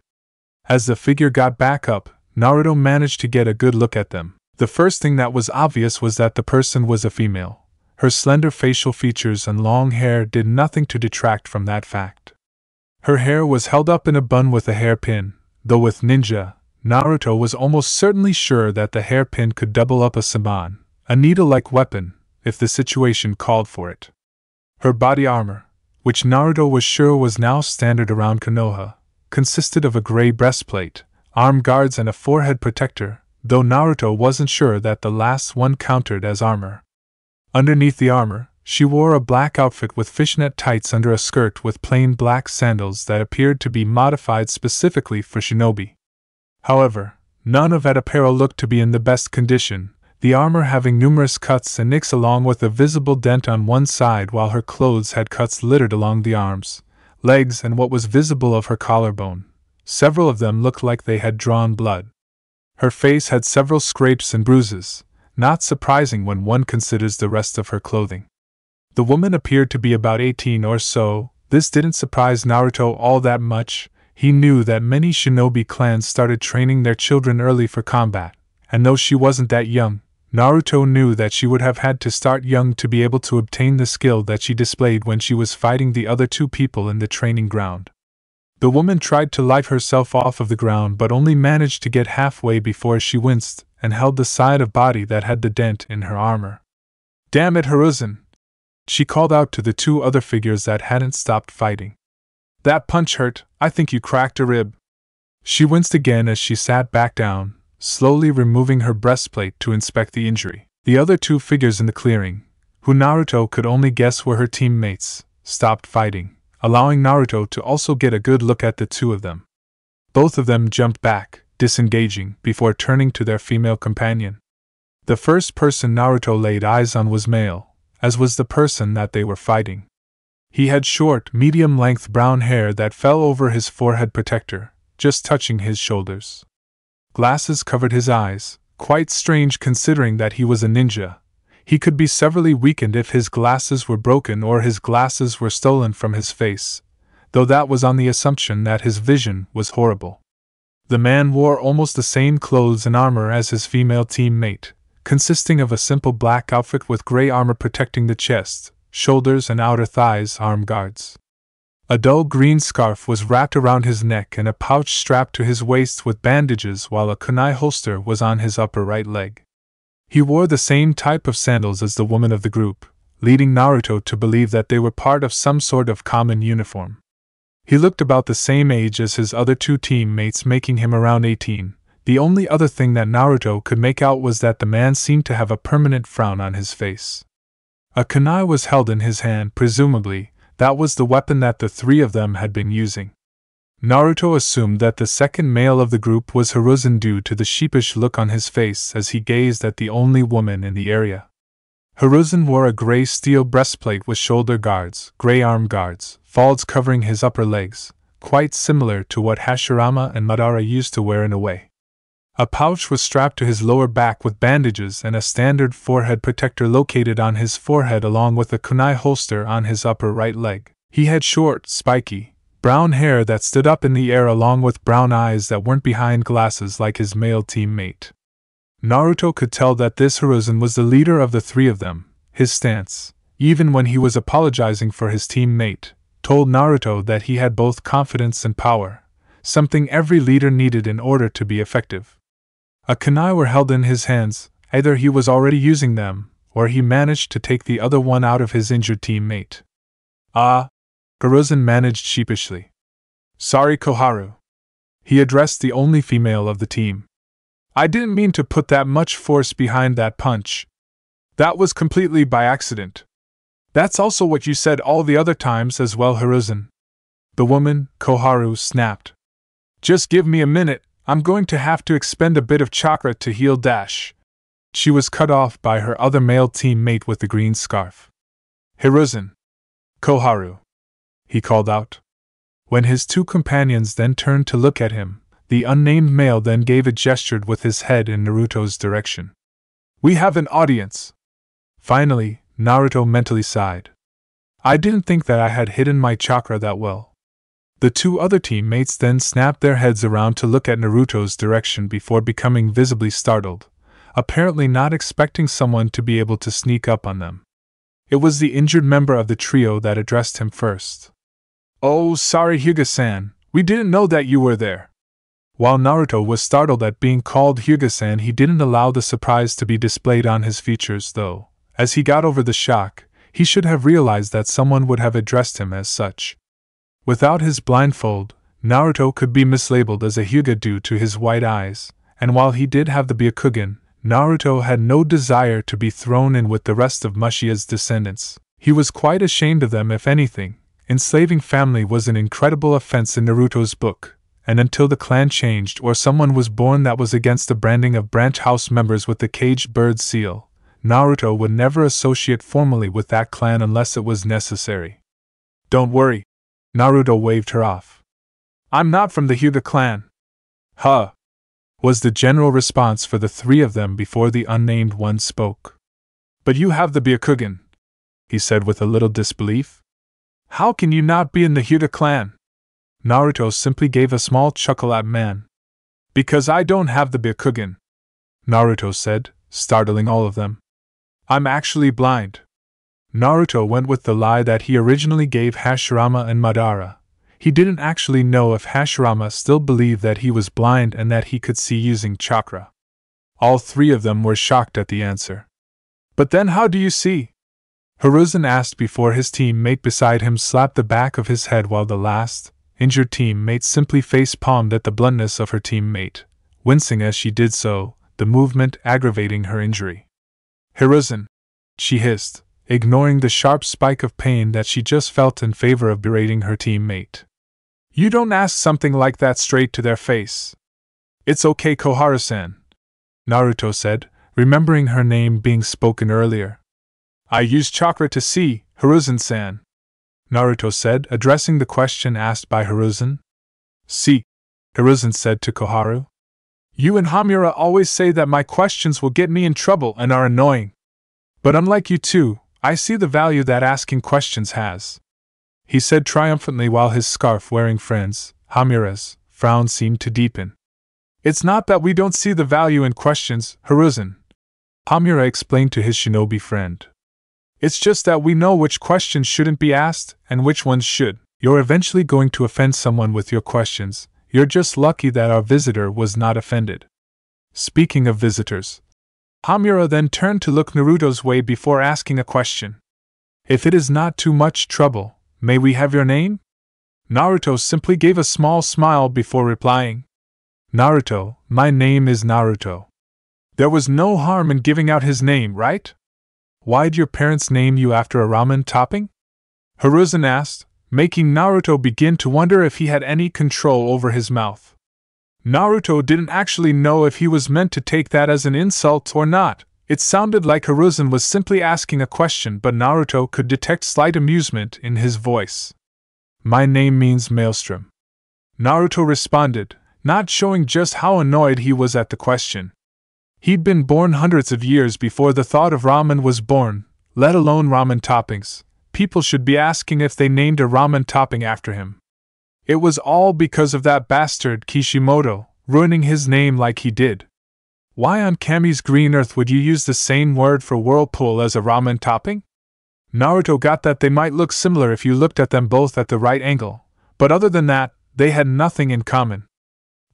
As the figure got back up, Naruto managed to get a good look at them. The first thing that was obvious was that the person was a female. Her slender facial features and long hair did nothing to detract from that fact. Her hair was held up in a bun with a hairpin, though with ninja, Naruto was almost certainly sure that the hairpin could double up a saban, a needle-like weapon, if the situation called for it. Her body armor, which Naruto was sure was now standard around Konoha, consisted of a gray breastplate, arm guards and a forehead protector, though Naruto wasn't sure that the last one counted as armor. Underneath the armor, she wore a black outfit with fishnet tights under a skirt with plain black sandals that appeared to be modified specifically for shinobi. However, none of that apparel looked to be in the best condition, the armor having numerous cuts and nicks along with a visible dent on one side, while her clothes had cuts littered along the arms, legs and what was visible of her collarbone. Several of them looked like they had drawn blood. Her face had several scrapes and bruises, not surprising when one considers the rest of her clothing. The woman appeared to be about 18 or so. This didn't surprise Naruto all that much. He knew that many shinobi clans started training their children early for combat, and though she wasn't that young, Naruto knew that she would have had to start young to be able to obtain the skill that she displayed when she was fighting the other 2 people in the training ground. The woman tried to lift herself off of the ground but only managed to get halfway before she winced and held the side of body that had the dent in her armor. "Damn it, Hiruzen!" she called out to the 2 other figures that hadn't stopped fighting. "That punch hurt, I think you cracked a rib." She winced again as she sat back down, slowly removing her breastplate to inspect the injury. The other 2 figures in the clearing, who Naruto could only guess were her teammates, stopped fighting, allowing Naruto to also get a good look at the 2 of them. Both of them jumped back, disengaging, before turning to their female companion. The first person Naruto laid eyes on was male, as was the person that they were fighting. He had short, medium-length brown hair that fell over his forehead protector, just touching his shoulders. Glasses covered his eyes, quite strange considering that he was a ninja. He could be severely weakened if his glasses were broken or his glasses were stolen from his face, though that was on the assumption that his vision was horrible. The man wore almost the same clothes and armor as his female teammate, consisting of a simple black outfit with gray armor protecting the chest, shoulders and outer thighs arm guards. A dull green scarf was wrapped around his neck and a pouch strapped to his waist with bandages, while a kunai holster was on his upper right leg. He wore the same type of sandals as the woman of the group, leading Naruto to believe that they were part of some sort of common uniform. He looked about the same age as his other 2 teammates, making him around 18. The only other thing that Naruto could make out was that the man seemed to have a permanent frown on his face. A kunai was held in his hand, presumably That was the weapon that the three of them had been using. Naruto assumed that the second male of the group was Hiruzen due to the sheepish look on his face as he gazed at the only woman in the area. Hiruzen wore a gray steel breastplate with shoulder guards, gray arm guards, folds covering his upper legs, quite similar to what Hashirama and Madara used to wear in a way. A pouch was strapped to his lower back with bandages and a standard forehead protector located on his forehead along with a kunai holster on his upper right leg. He had short, spiky, brown hair that stood up in the air along with brown eyes that weren't behind glasses like his male teammate. Naruto could tell that this Hiruzen was the leader of the three of them. His stance, even when he was apologizing for his teammate, told Naruto that he had both confidence and power, something every leader needed in order to be effective. A kunai were held in his hands, either he was already using them, or he managed to take the other one out of his injured teammate. Hiruzen managed sheepishly. Sorry, Koharu. He addressed the only female of the team. I didn't mean to put that much force behind that punch. That was completely by accident. That's also what you said all the other times as well, Hiruzen. The woman, Koharu, snapped. Just give me a minute, I'm going to have to expend a bit of chakra to heal Dash. She was cut off by her other male teammate with the green scarf. Hiruzen. Koharu. He called out. When his two companions then turned to look at him, the unnamed male then gave a gesture with his head in Naruto's direction. We have an audience. Finally, Naruto mentally sighed. I didn't think that I had hidden my chakra that well. The two other teammates then snapped their heads around to look at Naruto's direction before becoming visibly startled, apparently not expecting someone to be able to sneak up on them. It was the injured member of the trio that addressed him first. Oh, sorry Hyuga-san, we didn't know that you were there. While Naruto was startled at being called Hyuga-san, he didn't allow the surprise to be displayed on his features though. As he got over the shock, he should have realized that someone would have addressed him as such. Without his blindfold, Naruto could be mislabeled as a Hyuga due to his white eyes, and while he did have the Byakugan, Naruto had no desire to be thrown in with the rest of Mushia's descendants. He was quite ashamed of them if anything. Enslaving family was an incredible offense in Naruto's book, and until the clan changed or someone was born that was against the branding of branch house members with the caged bird seal, Naruto would never associate formally with that clan unless it was necessary. Don't worry. Naruto waved her off. I'm not from the Hyuga clan. Huh. Was the general response for the three of them before the unnamed one spoke. But you have the Byakugan, he said with a little disbelief. How can you not be in the Hyuga clan? Naruto simply gave a small chuckle at man. Because I don't have the Byakugan, Naruto said, startling all of them. I'm actually blind. Naruto went with the lie that he originally gave Hashirama and Madara. He didn't actually know if Hashirama still believed that he was blind and that he could see using chakra. All three of them were shocked at the answer. But then how do you see? Hiruzen asked before his teammate beside him slapped the back of his head while the last, injured teammate simply face-palmed at the bluntness of her teammate, wincing as she did so, the movement aggravating her injury. Hiruzen, she hissed, ignoring the sharp spike of pain that she just felt in favor of berating her teammate. You don't ask something like that straight to their face. It's okay, Koharu-san, Naruto said, remembering her name being spoken earlier. I use chakra to see, Hiruzen-san, Naruto said, addressing the question asked by Hiruzen. See, Hiruzen said to Koharu. You and Hamura always say that my questions will get me in trouble and are annoying. But unlike you two, I see the value that asking questions has. He said triumphantly while his scarf-wearing friends, Hamura's, frown seemed to deepen. It's not that we don't see the value in questions, Hiruzen, Hamura explained to his shinobi friend. It's just that we know which questions shouldn't be asked and which ones should. You're eventually going to offend someone with your questions. You're just lucky that our visitor was not offended. Speaking of visitors, Hamura then turned to look Naruto's way before asking a question. If it is not too much trouble, may we have your name? Naruto simply gave a small smile before replying. Naruto, my name is Naruto. There was no harm in giving out his name, right? Why'd your parents name you after a ramen topping? Hiruzen asked, making Naruto begin to wonder if he had any control over his mouth. Naruto didn't actually know if he was meant to take that as an insult or not. It sounded like Hiruzen was simply asking a question, but Naruto could detect slight amusement in his voice. My name means Maelstrom. Naruto responded, not showing just how annoyed he was at the question. He'd been born hundreds of years before the thought of ramen was born, let alone ramen toppings. People should be asking if they named a ramen topping after him. It was all because of that bastard Kishimoto, ruining his name like he did. Why on Kami's green earth would you use the same word for whirlpool as a ramen topping? Naruto got that they might look similar if you looked at them both at the right angle, but other than that, they had nothing in common.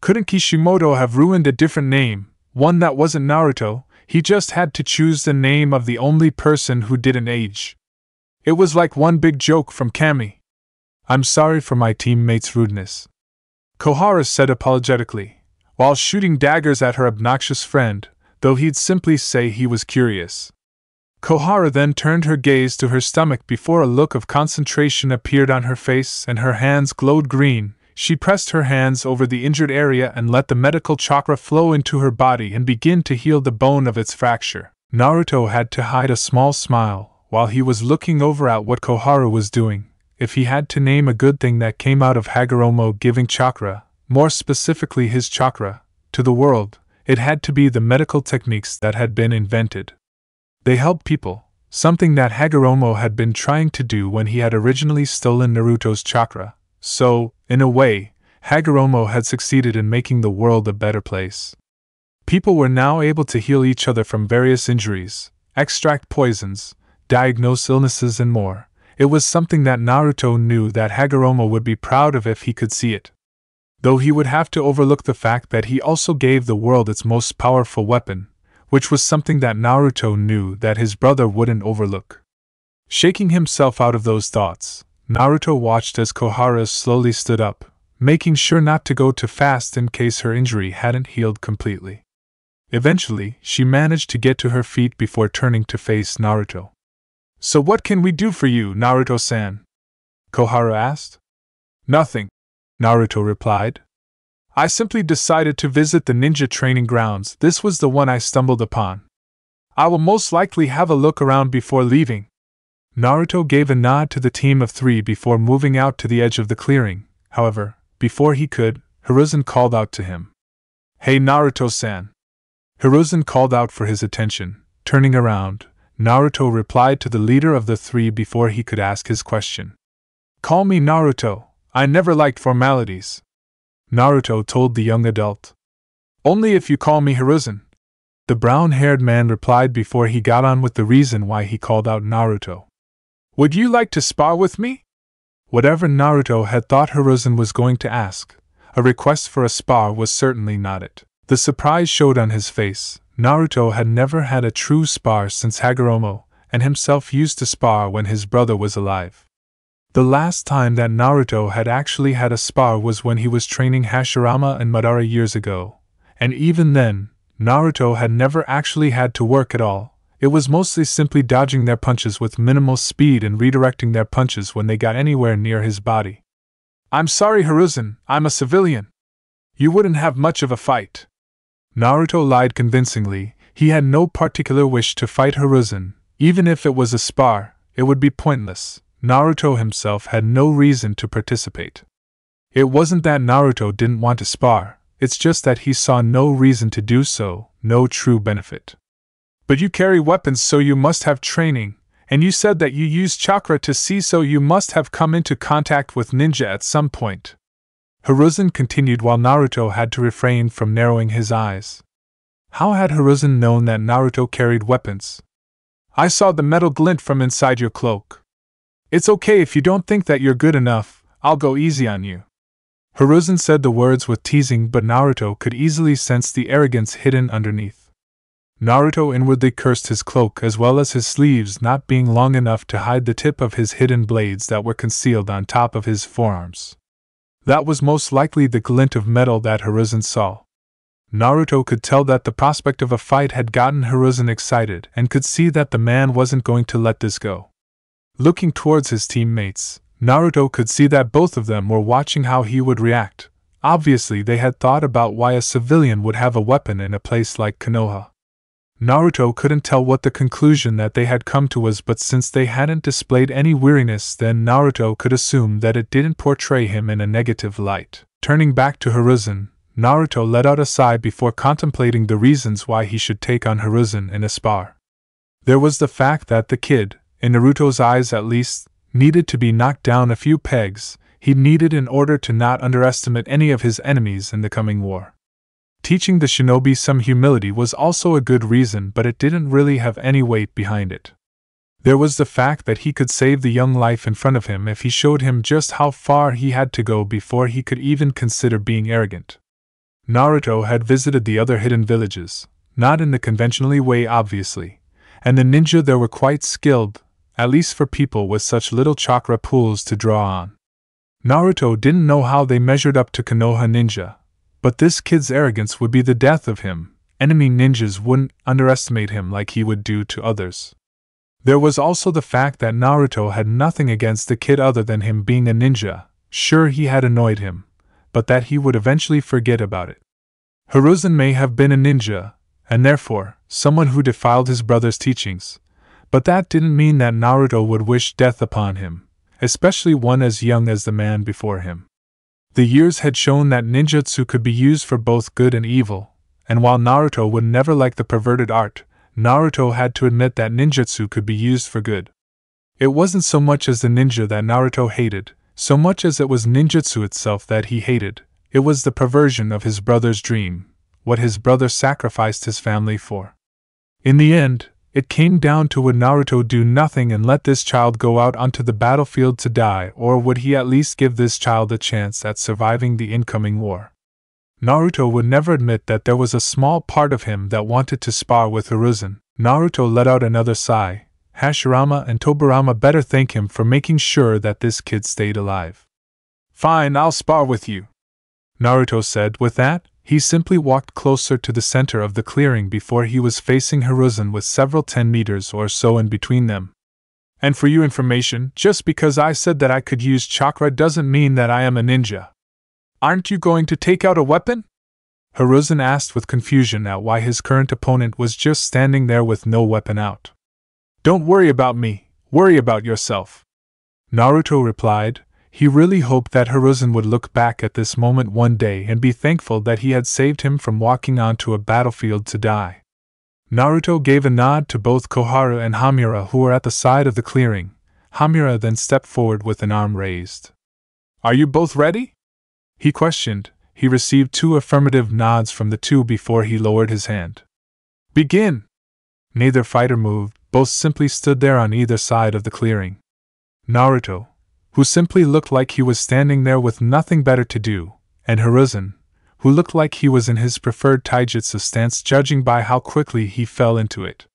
Couldn't Kishimoto have ruined a different name, one that wasn't Naruto? He just had to choose the name of the only person who didn't age. It was like one big joke from Kami. I'm sorry for my teammate's rudeness, Kohara said apologetically, while shooting daggers at her obnoxious friend, though he'd simply say he was curious. Kohara then turned her gaze to her stomach before a look of concentration appeared on her face and her hands glowed green. She pressed her hands over the injured area and let the medical chakra flow into her body and begin to heal the bone of its fracture. Naruto had to hide a small smile while he was looking over at what Kohara was doing. If he had to name a good thing that came out of Hagoromo giving chakra, more specifically his chakra, to the world, it had to be the medical techniques that had been invented. They helped people, something that Hagoromo had been trying to do when he had originally stolen Naruto's chakra. So, in a way, Hagoromo had succeeded in making the world a better place. People were now able to heal each other from various injuries, extract poisons, diagnose illnesses and more. It was something that Naruto knew that Hagoromo would be proud of if he could see it. Though he would have to overlook the fact that he also gave the world its most powerful weapon, which was something that Naruto knew that his brother wouldn't overlook. Shaking himself out of those thoughts, Naruto watched as Kohara slowly stood up, making sure not to go too fast in case her injury hadn't healed completely. Eventually, she managed to get to her feet before turning to face Naruto. So what can we do for you, Naruto-san? Kohara asked. Nothing, Naruto replied. I simply decided to visit the ninja training grounds. This was the one I stumbled upon. I will most likely have a look around before leaving. Naruto gave a nod to the team of three before moving out to the edge of the clearing. However, before he could, Hiruzen called out to him. Hey Naruto-san. Hiruzen called out for his attention. Turning around, Naruto replied to the leader of the three before he could ask his question. Call me Naruto. I never liked formalities, Naruto told the young adult. Only if you call me Hiruzen, the brown-haired man replied before he got on with the reason why he called out Naruto. Would you like to spar with me? Whatever Naruto had thought Hiruzen was going to ask, a request for a spar was certainly not it. The surprise showed on his face. Naruto had never had a true spar since Hagoromo and himself used to spar when his brother was alive. The last time that Naruto had actually had a spar was when he was training Hashirama and Madara years ago, and even then, Naruto had never actually had to work at all. It was mostly simply dodging their punches with minimal speed and redirecting their punches when they got anywhere near his body. I'm sorry Hiruzen, I'm a civilian. You wouldn't have much of a fight. Naruto lied convincingly. He had no particular wish to fight Hiruzen. Even if it was a spar, it would be pointless. Naruto himself had no reason to participate. It wasn't that Naruto didn't want to spar, it's just that he saw no reason to do so, no true benefit. But you carry weapons so you must have training, and you said that you use chakra to see so you must have come into contact with ninja at some point. Hiruzen continued while Naruto had to refrain from narrowing his eyes. How had Hiruzen known that Naruto carried weapons? I saw the metal glint from inside your cloak. It's okay if you don't think that you're good enough, I'll go easy on you. Hiruzen said the words with teasing, but Naruto could easily sense the arrogance hidden underneath. Naruto inwardly cursed his cloak as well as his sleeves not being long enough to hide the tip of his hidden blades that were concealed on top of his forearms. That was most likely the glint of metal that Hiruzen saw. Naruto could tell that the prospect of a fight had gotten Hiruzen excited and could see that the man wasn't going to let this go. Looking towards his teammates, Naruto could see that both of them were watching how he would react. Obviously, they had thought about why a civilian would have a weapon in a place like Konoha. Naruto couldn't tell what the conclusion that they had come to was, but since they hadn't displayed any weariness, then Naruto could assume that it didn't portray him in a negative light. Turning back to Hiruzen, Naruto let out a sigh before contemplating the reasons why he should take on Hiruzen in a spar. There was the fact that the kid, in Naruto's eyes at least, needed to be knocked down a few pegs. He needed in order to not underestimate any of his enemies in the coming war. Teaching the shinobi some humility was also a good reason, but it didn't really have any weight behind it. There was the fact that he could save the young life in front of him if he showed him just how far he had to go before he could even consider being arrogant. Naruto had visited the other hidden villages, not in the conventionally way obviously, and the ninja there were quite skilled, at least for people with such little chakra pools to draw on. Naruto didn't know how they measured up to Konoha ninja, but this kid's arrogance would be the death of him. Enemy ninjas wouldn't underestimate him like he would do to others. There was also the fact that Naruto had nothing against the kid other than him being a ninja. Sure, he had annoyed him, but that he would eventually forget about it. Hiruzen may have been a ninja, and therefore, someone who defiled his brother's teachings, but that didn't mean that Naruto would wish death upon him, especially one as young as the man before him. The years had shown that ninjutsu could be used for both good and evil, and while Naruto would never like the perverted art, Naruto had to admit that ninjutsu could be used for good. It wasn't so much as the ninja that Naruto hated, so much as it was ninjutsu itself that he hated. It was the perversion of his brother's dream, what his brother sacrificed his family for. In the end, it came down to would Naruto do nothing and let this child go out onto the battlefield to die, or would he at least give this child a chance at surviving the incoming war? Naruto would never admit that there was a small part of him that wanted to spar with Hiruzen. Naruto let out another sigh. Hashirama and Tobirama better thank him for making sure that this kid stayed alive. Fine, I'll spar with you, Naruto said. With that, he simply walked closer to the center of the clearing before he was facing Hiruzen with several 10 meters or so in between them. And for your information, just because I said that I could use chakra doesn't mean that I am a ninja. Aren't you going to take out a weapon? Hiruzen asked with confusion at why his current opponent was just standing there with no weapon out. Don't worry about me, worry about yourself, Naruto replied. He really hoped that Hiruzen would look back at this moment one day and be thankful that he had saved him from walking onto a battlefield to die. Naruto gave a nod to both Koharu and Hamura, who were at the side of the clearing. Hamura then stepped forward with an arm raised. Are you both ready? He questioned. He received 2 affirmative nods from the 2 before he lowered his hand. Begin! Neither fighter moved, both simply stood there on either side of the clearing. Naruto, who simply looked like he was standing there with nothing better to do, and Hiruzen, who looked like he was in his preferred taijutsu stance judging by how quickly he fell into it.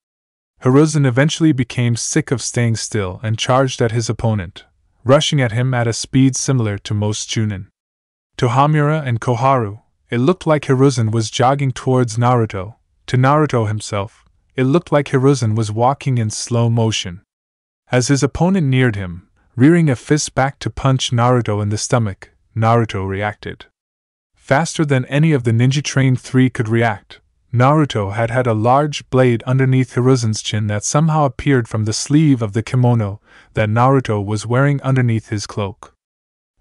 Hiruzen eventually became sick of staying still and charged at his opponent, rushing at him at a speed similar to most Chunin. To Hamura and Koharu, it looked like Hiruzen was jogging towards Naruto. To Naruto himself, it looked like Hiruzen was walking in slow motion. As his opponent neared him, rearing a fist back to punch Naruto in the stomach, Naruto reacted. Faster than any of the Ninja Train 3 could react, Naruto had a large blade underneath Hiruzen's chin that somehow appeared from the sleeve of the kimono that Naruto was wearing underneath his cloak.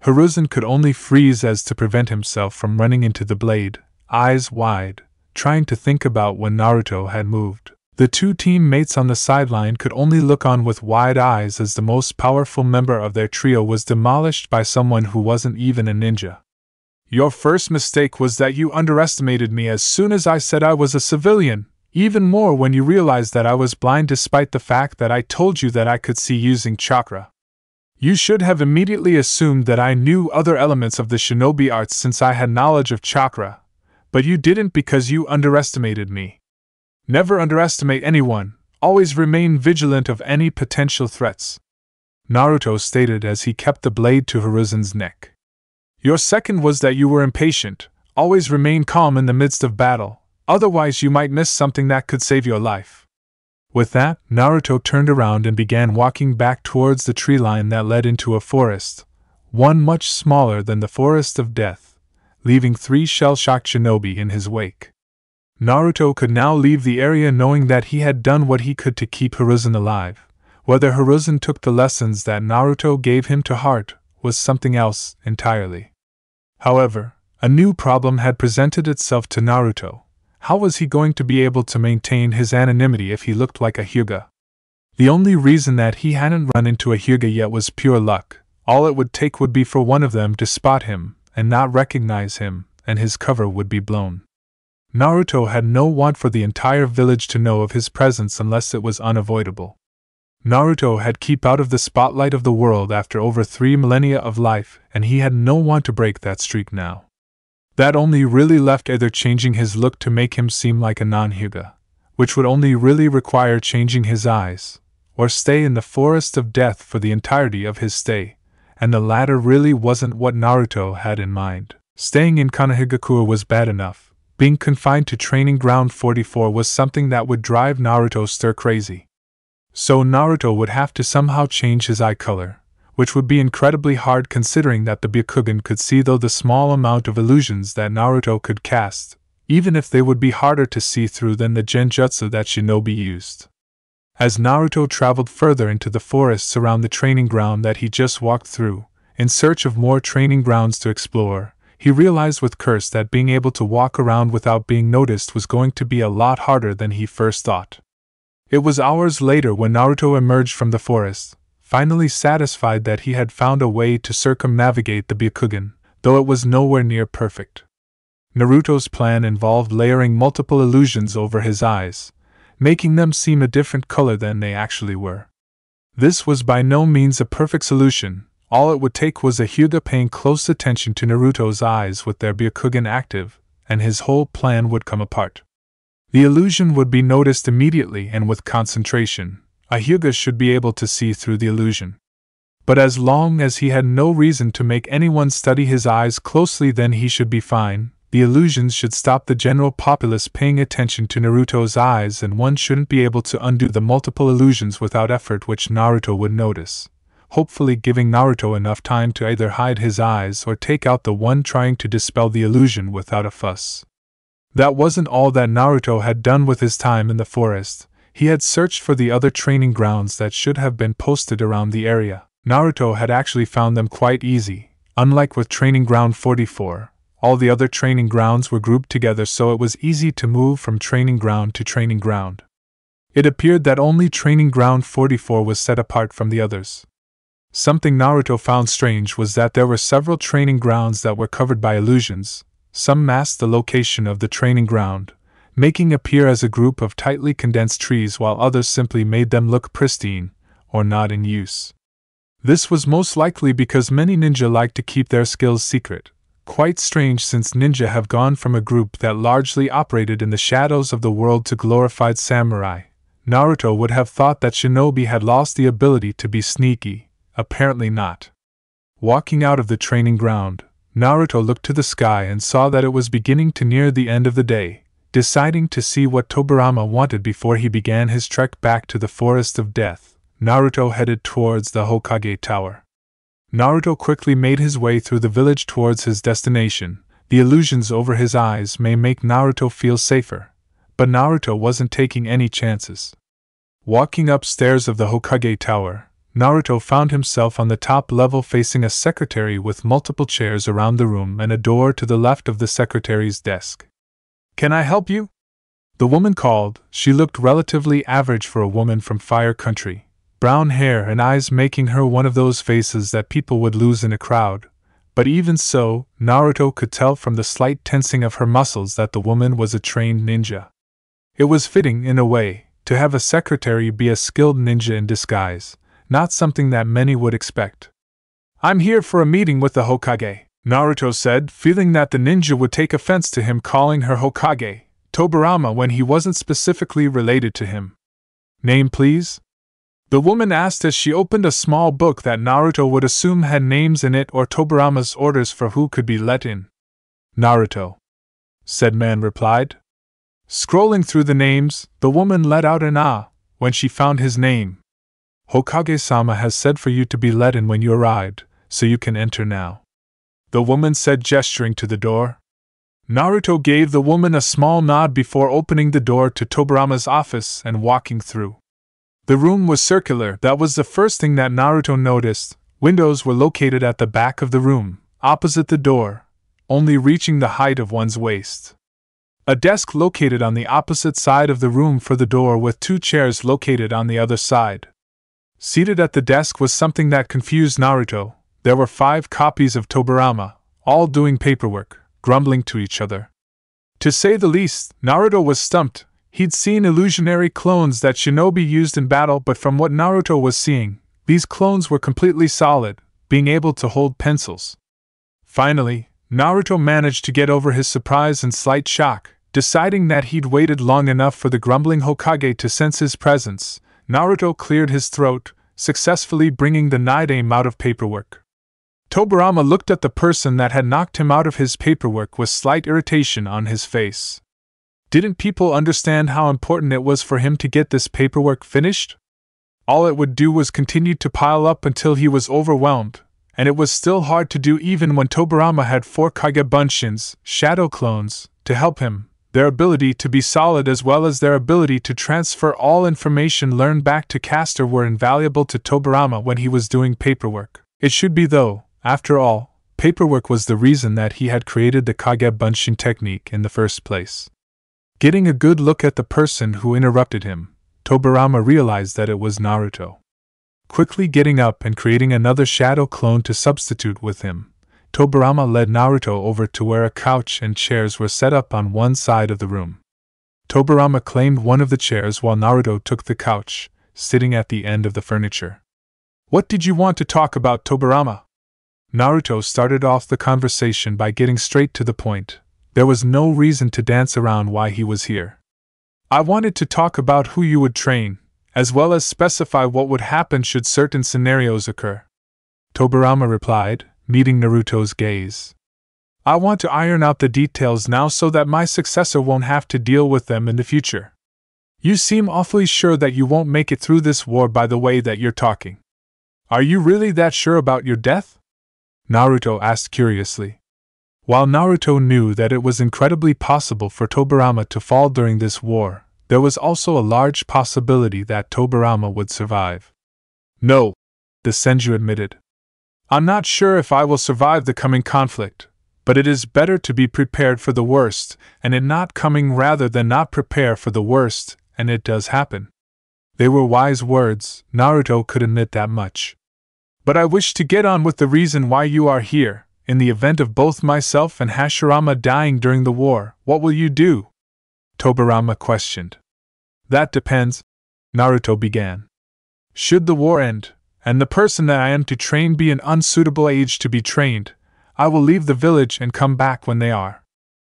Hiruzen could only freeze as to prevent himself from running into the blade, eyes wide, trying to think about when Naruto had moved. The 2 teammates on the sideline could only look on with wide eyes as the most powerful member of their trio was demolished by someone who wasn't even a ninja. Your first mistake was that you underestimated me as soon as I said I was a civilian, even more when you realized that I was blind despite the fact that I told you that I could see using chakra. You should have immediately assumed that I knew other elements of the shinobi arts since I had knowledge of chakra, but you didn't because you underestimated me. Never underestimate anyone, always remain vigilant of any potential threats, Naruto stated as he kept the blade to Hiruzen's neck. Your second was that you were impatient, always remain calm in the midst of battle, otherwise you might miss something that could save your life. With that, Naruto turned around and began walking back towards the tree line that led into a forest, one much smaller than the Forest of Death, leaving 3 shell-shocked shinobi in his wake. Naruto could now leave the area knowing that he had done what he could to keep Hiruzen alive. Whether Hiruzen took the lessons that Naruto gave him to heart was something else entirely. However, a new problem had presented itself to Naruto. How was he going to be able to maintain his anonymity if he looked like a Hyuga? The only reason that he hadn't run into a Hyuga yet was pure luck. All it would take would be for one of them to spot him and not recognize him, and his cover would be blown. Naruto had no want for the entire village to know of his presence unless it was unavoidable. Naruto had kept out of the spotlight of the world after over 3 millennia of life, and he had no want to break that streak now. That only really left either changing his look to make him seem like a non-Hyuga, which would only really require changing his eyes, or stay in the Forest of Death for the entirety of his stay, and the latter really wasn't what Naruto had in mind. Staying in Konohagakure was bad enough. Being confined to Training Ground 44 was something that would drive Naruto stir-crazy. So Naruto would have to somehow change his eye color, which would be incredibly hard considering that the Byakugan could see through the small amount of illusions that Naruto could cast, even if they would be harder to see through than the genjutsu that shinobi used. As Naruto traveled further into the forests around the training ground that he just walked through, in search of more training grounds to explore, he realized with curse that being able to walk around without being noticed was going to be a lot harder than he first thought. It was hours later when Naruto emerged from the forest, finally satisfied that he had found a way to circumnavigate the Byakugan, though it was nowhere near perfect. Naruto's plan involved layering multiple illusions over his eyes, making them seem a different color than they actually were. This was by no means a perfect solution. All it would take was a Hyuga paying close attention to Naruto's eyes with their Byakugan active, and his whole plan would come apart. The illusion would be noticed immediately and with concentration. A Hyuga should be able to see through the illusion. But as long as he had no reason to make anyone study his eyes closely, then he should be fine. The illusions should stop the general populace paying attention to Naruto's eyes, and one shouldn't be able to undo the multiple illusions without effort which Naruto would notice, hopefully giving Naruto enough time to either hide his eyes or take out the one trying to dispel the illusion without a fuss. That wasn't all that Naruto had done with his time in the forest. He had searched for the other training grounds that should have been posted around the area. Naruto had actually found them quite easy. Unlike with Training Ground 44, all the other training grounds were grouped together, so it was easy to move from training ground to training ground. It appeared that only Training Ground 44 was set apart from the others. Something Naruto found strange was that there were several training grounds that were covered by illusions. Some masked the location of the training ground, making appear as a group of tightly condensed trees, while others simply made them look pristine, or not in use. This was most likely because many ninja like to keep their skills secret. Quite strange, since ninja have gone from a group that largely operated in the shadows of the world to glorified samurai. Naruto would have thought that shinobi had lost the ability to be sneaky. Apparently not. Walking out of the training ground, Naruto looked to the sky and saw that it was beginning to near the end of the day. Deciding to see what Tobirama wanted before he began his trek back to the Forest of Death, Naruto headed towards the Hokage Tower. Naruto quickly made his way through the village towards his destination. The illusions over his eyes may make Naruto feel safer, but Naruto wasn't taking any chances. Walking upstairs of the Hokage Tower, Naruto found himself on the top level facing a secretary with multiple chairs around the room and a door to the left of the secretary's desk. "Can I help you?" the woman called. She looked relatively average for a woman from Fire Country, brown hair and eyes making her one of those faces that people would lose in a crowd. But even so, Naruto could tell from the slight tensing of her muscles that the woman was a trained ninja. It was fitting, in a way, to have a secretary be a skilled ninja in disguise. Not something that many would expect. "I'm here for a meeting with the Hokage," Naruto said, feeling that the ninja would take offense to him calling her Hokage, Tobirama, when he wasn't specifically related to him. "Name, please?" the woman asked as she opened a small book that Naruto would assume had names in it or Tobirama's orders for who could be let in. "Naruto," said man replied. Scrolling through the names, the woman let out an "ah," when she found his name. "Hokage-sama has said for you to be let in when you arrived, so you can enter now," the woman said, gesturing to the door. Naruto gave the woman a small nod before opening the door to Tobirama's office and walking through. The room was circular. That was the first thing that Naruto noticed. Windows were located at the back of the room, opposite the door, only reaching the height of one's waist. A desk located on the opposite side of the room for the door, with 2 chairs located on the other side. Seated at the desk was something that confused Naruto. There were 5 copies of Tobirama, all doing paperwork, grumbling to each other. To say the least, Naruto was stumped. He'd seen illusionary clones that shinobi used in battle, but from what Naruto was seeing, these clones were completely solid, being able to hold pencils. Finally, Naruto managed to get over his surprise and slight shock, deciding that he'd waited long enough for the grumbling Hokage to sense his presence. Naruto cleared his throat, successfully bringing the name out of paperwork. Tobirama looked at the person that had knocked him out of his paperwork with slight irritation on his face. Didn't people understand how important it was for him to get this paperwork finished? All it would do was continue to pile up until he was overwhelmed, and it was still hard to do even when Tobirama had 4 Kage Bunshins, shadow clones, to help him. Their ability to be solid as well as their ability to transfer all information learned back to Caster were invaluable to Tobirama when he was doing paperwork. It should be, though. After all, paperwork was the reason that he had created the Kage Bunshin technique in the first place. Getting a good look at the person who interrupted him, Tobirama realized that it was Naruto. Quickly getting up and creating another shadow clone to substitute with him, Tobirama led Naruto over to where a couch and chairs were set up on one side of the room. Tobirama claimed one of the chairs while Naruto took the couch, sitting at the end of the furniture. "What did you want to talk about, Tobirama?" Naruto started off the conversation by getting straight to the point. There was no reason to dance around why he was here. "I wanted to talk about who you would train, as well as specify what would happen should certain scenarios occur," Tobirama replied, meeting Naruto's gaze. "I want to iron out the details now so that my successor won't have to deal with them in the future. You seem awfully sure that you won't make it through this war by the way that you're talking. Are you really that sure about your death?" Naruto asked curiously. While Naruto knew that it was incredibly possible for Tobirama to fall during this war, there was also a large possibility that Tobirama would survive. "No," the Senju admitted. "I'm not sure if I will survive the coming conflict, but it is better to be prepared for the worst, and it not coming rather than not prepare for the worst, and it does happen." They were wise words, Naruto could admit that much. "But I wish to get on with the reason why you are here. In the event of both myself and Hashirama dying during the war, what will you do?" Tobirama questioned. "That depends," Naruto began. "Should the war end, and the person that I am to train be an unsuitable age to be trained, I will leave the village and come back when they are.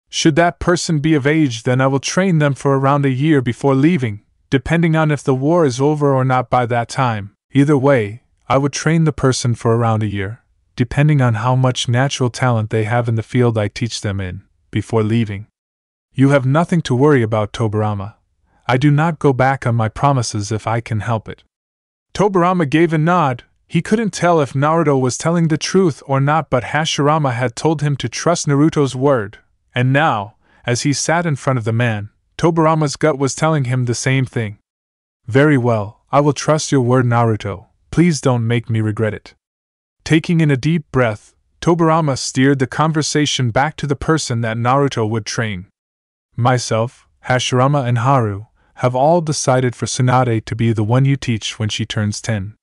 Should that person be of age, then I will train them for around a year before leaving, depending on if the war is over or not by that time. Either way, I would train the person for around a year, depending on how much natural talent they have in the field I teach them in, before leaving. You have nothing to worry about, Tobirama. I do not go back on my promises if I can help it." Tobirama gave a nod. He couldn't tell if Naruto was telling the truth or not, but Hashirama had told him to trust Naruto's word, and now, as he sat in front of the man, Tobirama's gut was telling him the same thing. "Very well, I will trust your word, Naruto. Please don't make me regret it." Taking in a deep breath, Tobirama steered the conversation back to the person that Naruto would train. "Myself, Hashirama, and Haru have all decided for Tsunade to be the one you teach when she turns 10.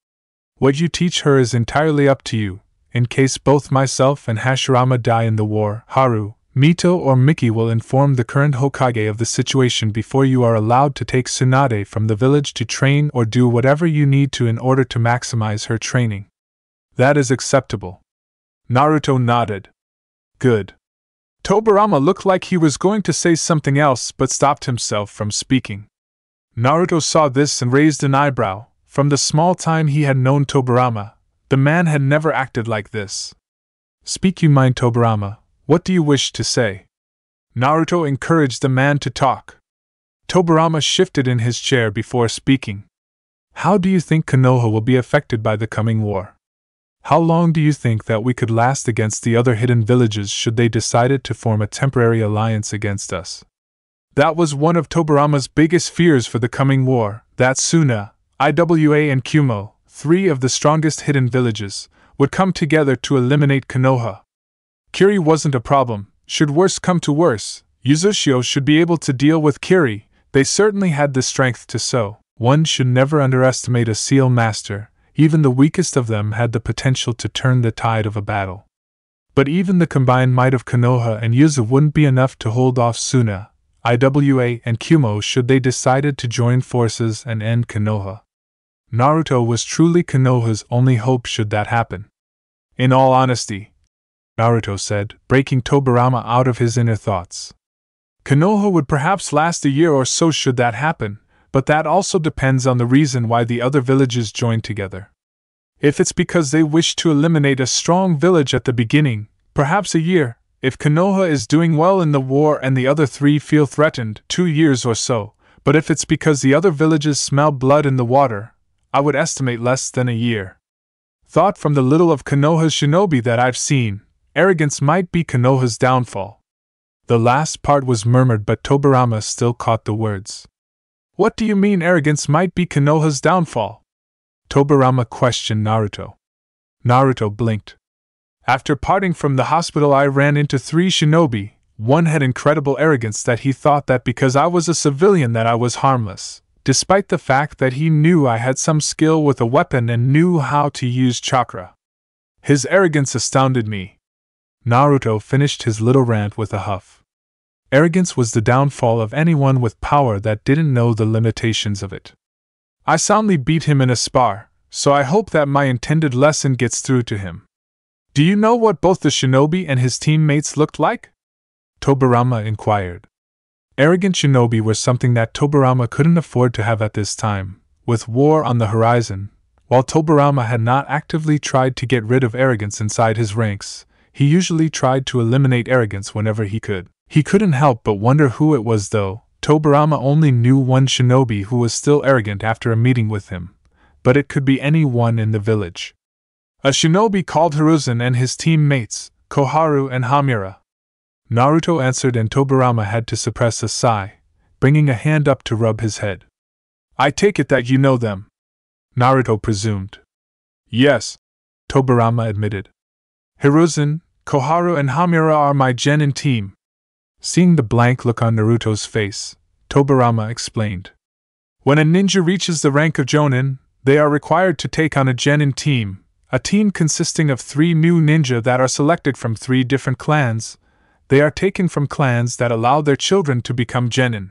What you teach her is entirely up to you. In case both myself and Hashirama die in the war, Haru, Mito, or Miki will inform the current Hokage of the situation before you are allowed to take Tsunade from the village to train or do whatever you need to in order to maximize her training. That is acceptable." Naruto nodded. "Good." Tobirama looked like he was going to say something else but stopped himself from speaking. Naruto saw this and raised an eyebrow. From the small time he had known Tobirama, the man had never acted like this. "Speak your mind, Tobirama. What do you wish to say?" Naruto encouraged the man to talk. Tobirama shifted in his chair before speaking. How do you think Konoha will be affected by the coming war? How long do you think that we could last against the other hidden villages should they decide to form a temporary alliance against us? That was one of Tobirama's biggest fears for the coming war, that Suna, Iwa and Kumo, three of the strongest hidden villages, would come together to eliminate Konoha. Kiri wasn't a problem. Should worse come to worse, Uzushio should be able to deal with Kiri. They certainly had the strength to so. One should never underestimate a seal master. Even the weakest of them had the potential to turn the tide of a battle. But even the combined might of Konoha and Yuzu wouldn't be enough to hold off Suna, Iwa and Kumo should they decided to join forces and end Konoha. Naruto was truly Konoha's only hope should that happen. In all honesty, Naruto said, breaking Tobirama out of his inner thoughts. Konoha would perhaps last a year or so should that happen, but that also depends on the reason why the other villages joined together. If it's because they wish to eliminate a strong village at the beginning, perhaps a year. If Konoha is doing well in the war and the other three feel threatened, 2 years or so. But if it's because the other villages smell blood in the water, I would estimate less than a year. Thought from the little of Konoha's shinobi that I've seen, arrogance might be Konoha's downfall. The last part was murmured, but Tobirama still caught the words. What do you mean arrogance might be Konoha's downfall? Tobirama questioned Naruto. Naruto blinked. After parting from the hospital I ran into 3 shinobi. One had incredible arrogance that he thought that because I was a civilian that I was harmless, despite the fact that he knew I had some skill with a weapon and knew how to use chakra. His arrogance astounded me. Naruto finished his little rant with a huff. Arrogance was the downfall of anyone with power that didn't know the limitations of it. I soundly beat him in a spar, so I hope that my intended lesson gets through to him. Do you know what both the shinobi and his teammates looked like? Tobirama inquired. Arrogant shinobi were something that Tobirama couldn't afford to have at this time, with war on the horizon. While Tobirama had not actively tried to get rid of arrogance inside his ranks, he usually tried to eliminate arrogance whenever he could. He couldn't help but wonder who it was though. Tobirama only knew one shinobi who was still arrogant after a meeting with him, but it could be anyone in the village. A shinobi called Hiruzen and his teammates, Koharu and Hamura. Naruto answered and Tobirama had to suppress a sigh, bringing a hand up to rub his head. I take it that you know them, Naruto presumed. Yes, Tobirama admitted. Hiruzen, Koharu and Hamura are my genin team. Seeing the blank look on Naruto's face, Tobirama explained. When a ninja reaches the rank of Jonin, they are required to take on a genin team, a team consisting of 3 new ninja that are selected from 3 different clans. They are taken from clans that allow their children to become genin.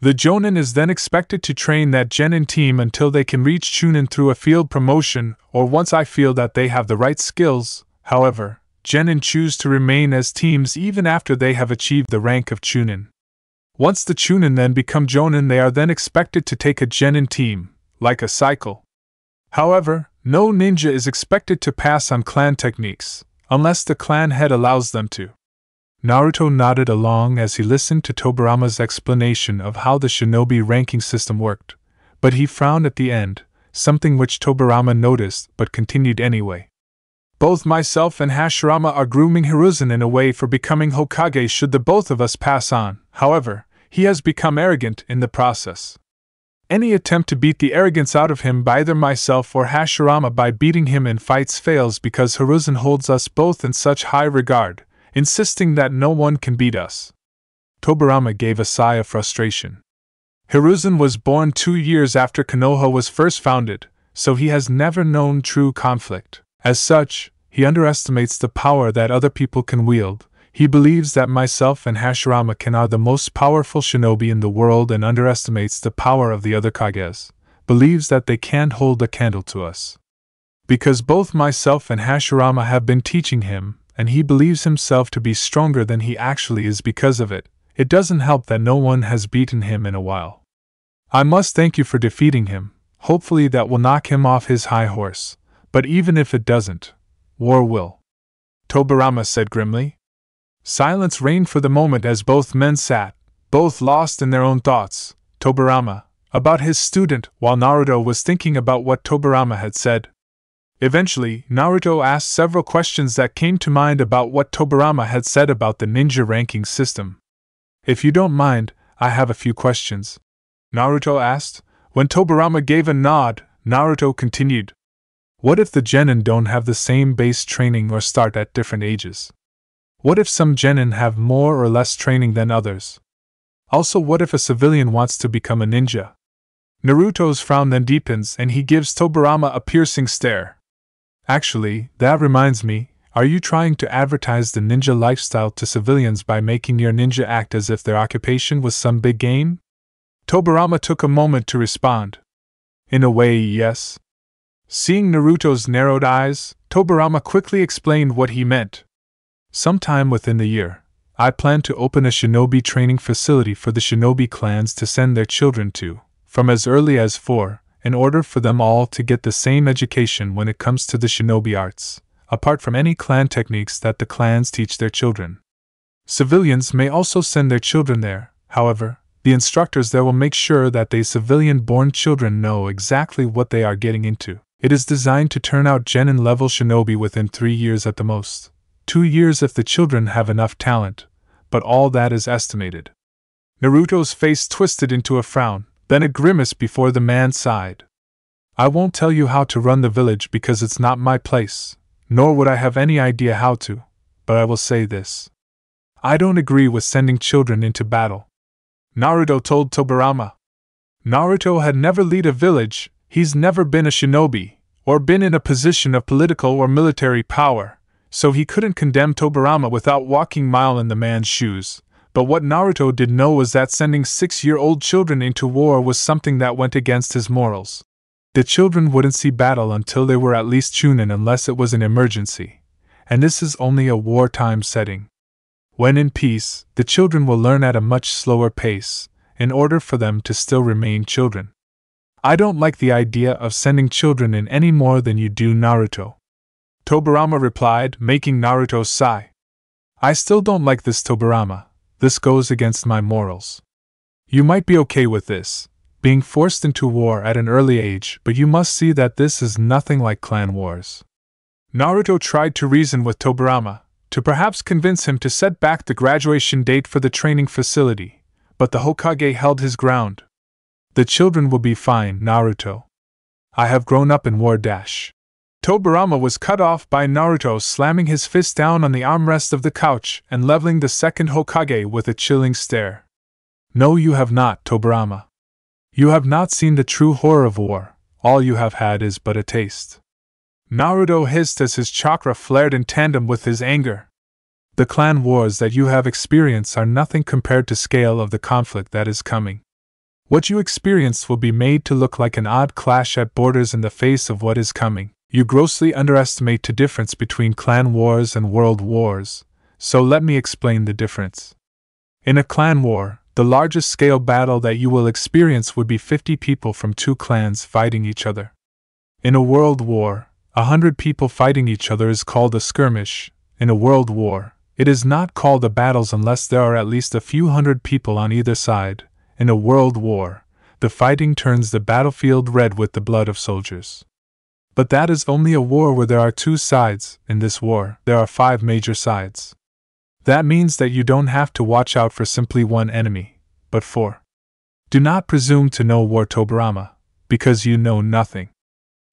The jonin is then expected to train that genin team until they can reach chunin through a field promotion, or once I feel that they have the right skills. However, genin choose to remain as teams even after they have achieved the rank of chunin. Once the chunin then become jonin, they are then expected to take a genin team, like a cycle. However, no ninja is expected to pass on clan techniques, unless the clan head allows them to. Naruto nodded along as he listened to Tobirama's explanation of how the shinobi ranking system worked, but he frowned at the end, something which Tobirama noticed but continued anyway. Both myself and Hashirama are grooming Hiruzen in a way for becoming Hokage should the both of us pass on. However, he has become arrogant in the process. Any attempt to beat the arrogance out of him by either myself or Hashirama by beating him in fights fails because Hiruzen holds us both in such high regard, insisting that no one can beat us. Tobirama gave a sigh of frustration. Hiruzen was born 2 years after Konoha was first founded, so he has never known true conflict. As such, he underestimates the power that other people can wield. He believes that myself and Hashirama are the most powerful shinobi in the world and underestimates the power of the other Kages, believes that they can't hold a candle to us. Because both myself and Hashirama have been teaching him, and he believes himself to be stronger than he actually is because of it, it doesn't help that no one has beaten him in a while. I must thank you for defeating him. Hopefully that will knock him off his high horse, but even if it doesn't, war will. Tobirama said grimly. Silence reigned for the moment as both men sat, both lost in their own thoughts. Tobirama, about his student, while Naruto was thinking about what Tobirama had said. Eventually, Naruto asked several questions that came to mind about what Tobirama had said about the ninja ranking system. "If you don't mind, I have a few questions," Naruto asked. When Tobirama gave a nod, Naruto continued. "What if the genin don't have the same base training or start at different ages? What if some genin have more or less training than others? Also, what if a civilian wants to become a ninja?" Naruto's frown then deepens and he gives Tobirama a piercing stare. "Actually, that reminds me, are you trying to advertise the ninja lifestyle to civilians by making your ninja act as if their occupation was some big game?" Tobirama took a moment to respond. "In a way, yes." Seeing Naruto's narrowed eyes, Tobirama quickly explained what he meant. "Sometime within the year, I plan to open a shinobi training facility for the shinobi clans to send their children to, from as early as 4, in order for them all to get the same education when it comes to the shinobi arts, apart from any clan techniques that the clans teach their children. Civilians may also send their children there, however, the instructors there will make sure that they civilian-born children know exactly what they are getting into. It is designed to turn out genin-level shinobi within 3 years at the most, 2 years if the children have enough talent, but all that is estimated." Naruto's face twisted into a frown, then a grimace before the man sighed. "I won't tell you how to run the village because it's not my place, nor would I have any idea how to, but I will say this. I don't agree with sending children into battle," Naruto told Tobirama. Naruto had never led a village, he's never been a shinobi, or been in a position of political or military power, so he couldn't condemn Tobirama without walking mile in the man's shoes. But what Naruto did know was that sending 6-year-old children into war was something that went against his morals. The children wouldn't see battle until they were at least chunin unless it was an emergency, and this is only a wartime setting. When in peace, the children will learn at a much slower pace, in order for them to still remain children. I don't like the idea of sending children in any more than you do, Naruto," Tobirama replied, making Naruto sigh. "I still don't like this, Tobirama. This goes against my morals. You might be okay with this, being forced into war at an early age, but you must see that this is nothing like clan wars." Naruto tried to reason with Tobirama, to perhaps convince him to set back the graduation date for the training facility, but the Hokage held his ground. "The children will be fine, Naruto. I have grown up in war dash." Tobirama was cut off by Naruto slamming his fist down on the armrest of the couch and leveling the second Hokage with a chilling stare. "No, you have not, Tobirama. You have not seen the true horror of war, all you have had is but a taste." Naruto hissed as his chakra flared in tandem with his anger. "The clan wars that you have experienced are nothing compared to scale of the conflict that is coming. What you experienced will be made to look like an odd clash at borders in the face of what is coming. You grossly underestimate the difference between clan wars and world wars, so let me explain the difference. In a clan war, the largest scale battle that you will experience would be 50 people from 2 clans fighting each other. In a world war, 100 people fighting each other is called a skirmish. In a world war, it is not called a battles unless there are at least a few hundred people on either side. In a world war, the fighting turns the battlefield red with the blood of soldiers. But that is only a war where there are 2 sides. In this war, there are 5 major sides. That means that you don't have to watch out for simply one enemy, but 4. Do not presume to know war, Tobirama, because you know nothing."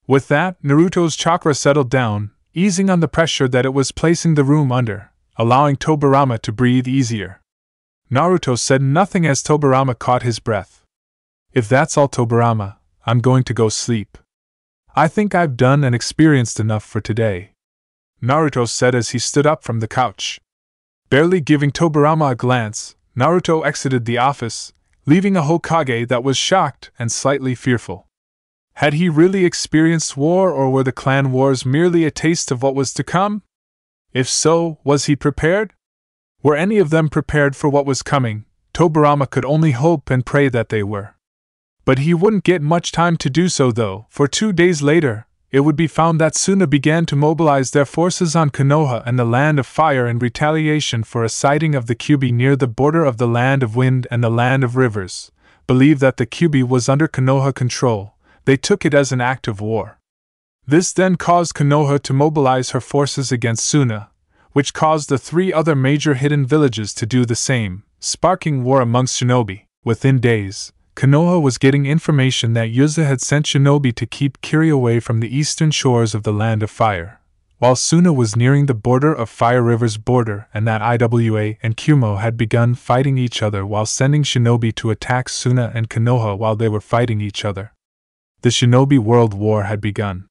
With that, Naruto's chakra settled down, easing on the pressure that it was placing the room under, allowing Tobirama to breathe easier. Naruto said nothing as Tobirama caught his breath. "If that's all, Tobirama, I'm going to go sleep. I think I've done and experienced enough for today," Naruto said as he stood up from the couch. Barely giving Tobirama a glance, Naruto exited the office, leaving a Hokage that was shocked and slightly fearful. Had he really experienced war, or were the clan wars merely a taste of what was to come? If so, was he prepared? Were any of them prepared for what was coming? Tobirama could only hope and pray that they were. But he wouldn't get much time to do so though, for 2 days later, it would be found that Suna began to mobilize their forces on Konoha and the Land of Fire in retaliation for a sighting of the Kyuubi near the border of the Land of Wind and the Land of Rivers, believed that the Kyubi was under Konoha control. They took it as an act of war. This then caused Konoha to mobilize her forces against Suna, which caused the 3 other major hidden villages to do the same, sparking war amongst shinobi. Within days, Konoha was getting information that Yuza had sent shinobi to keep Kiri away from the eastern shores of the Land of Fire, while Suna was nearing the border of Fire River's border, and that Iwa and Kumo had begun fighting each other while sending shinobi to attack Suna and Konoha while they were fighting each other. The Shinobi World War had begun.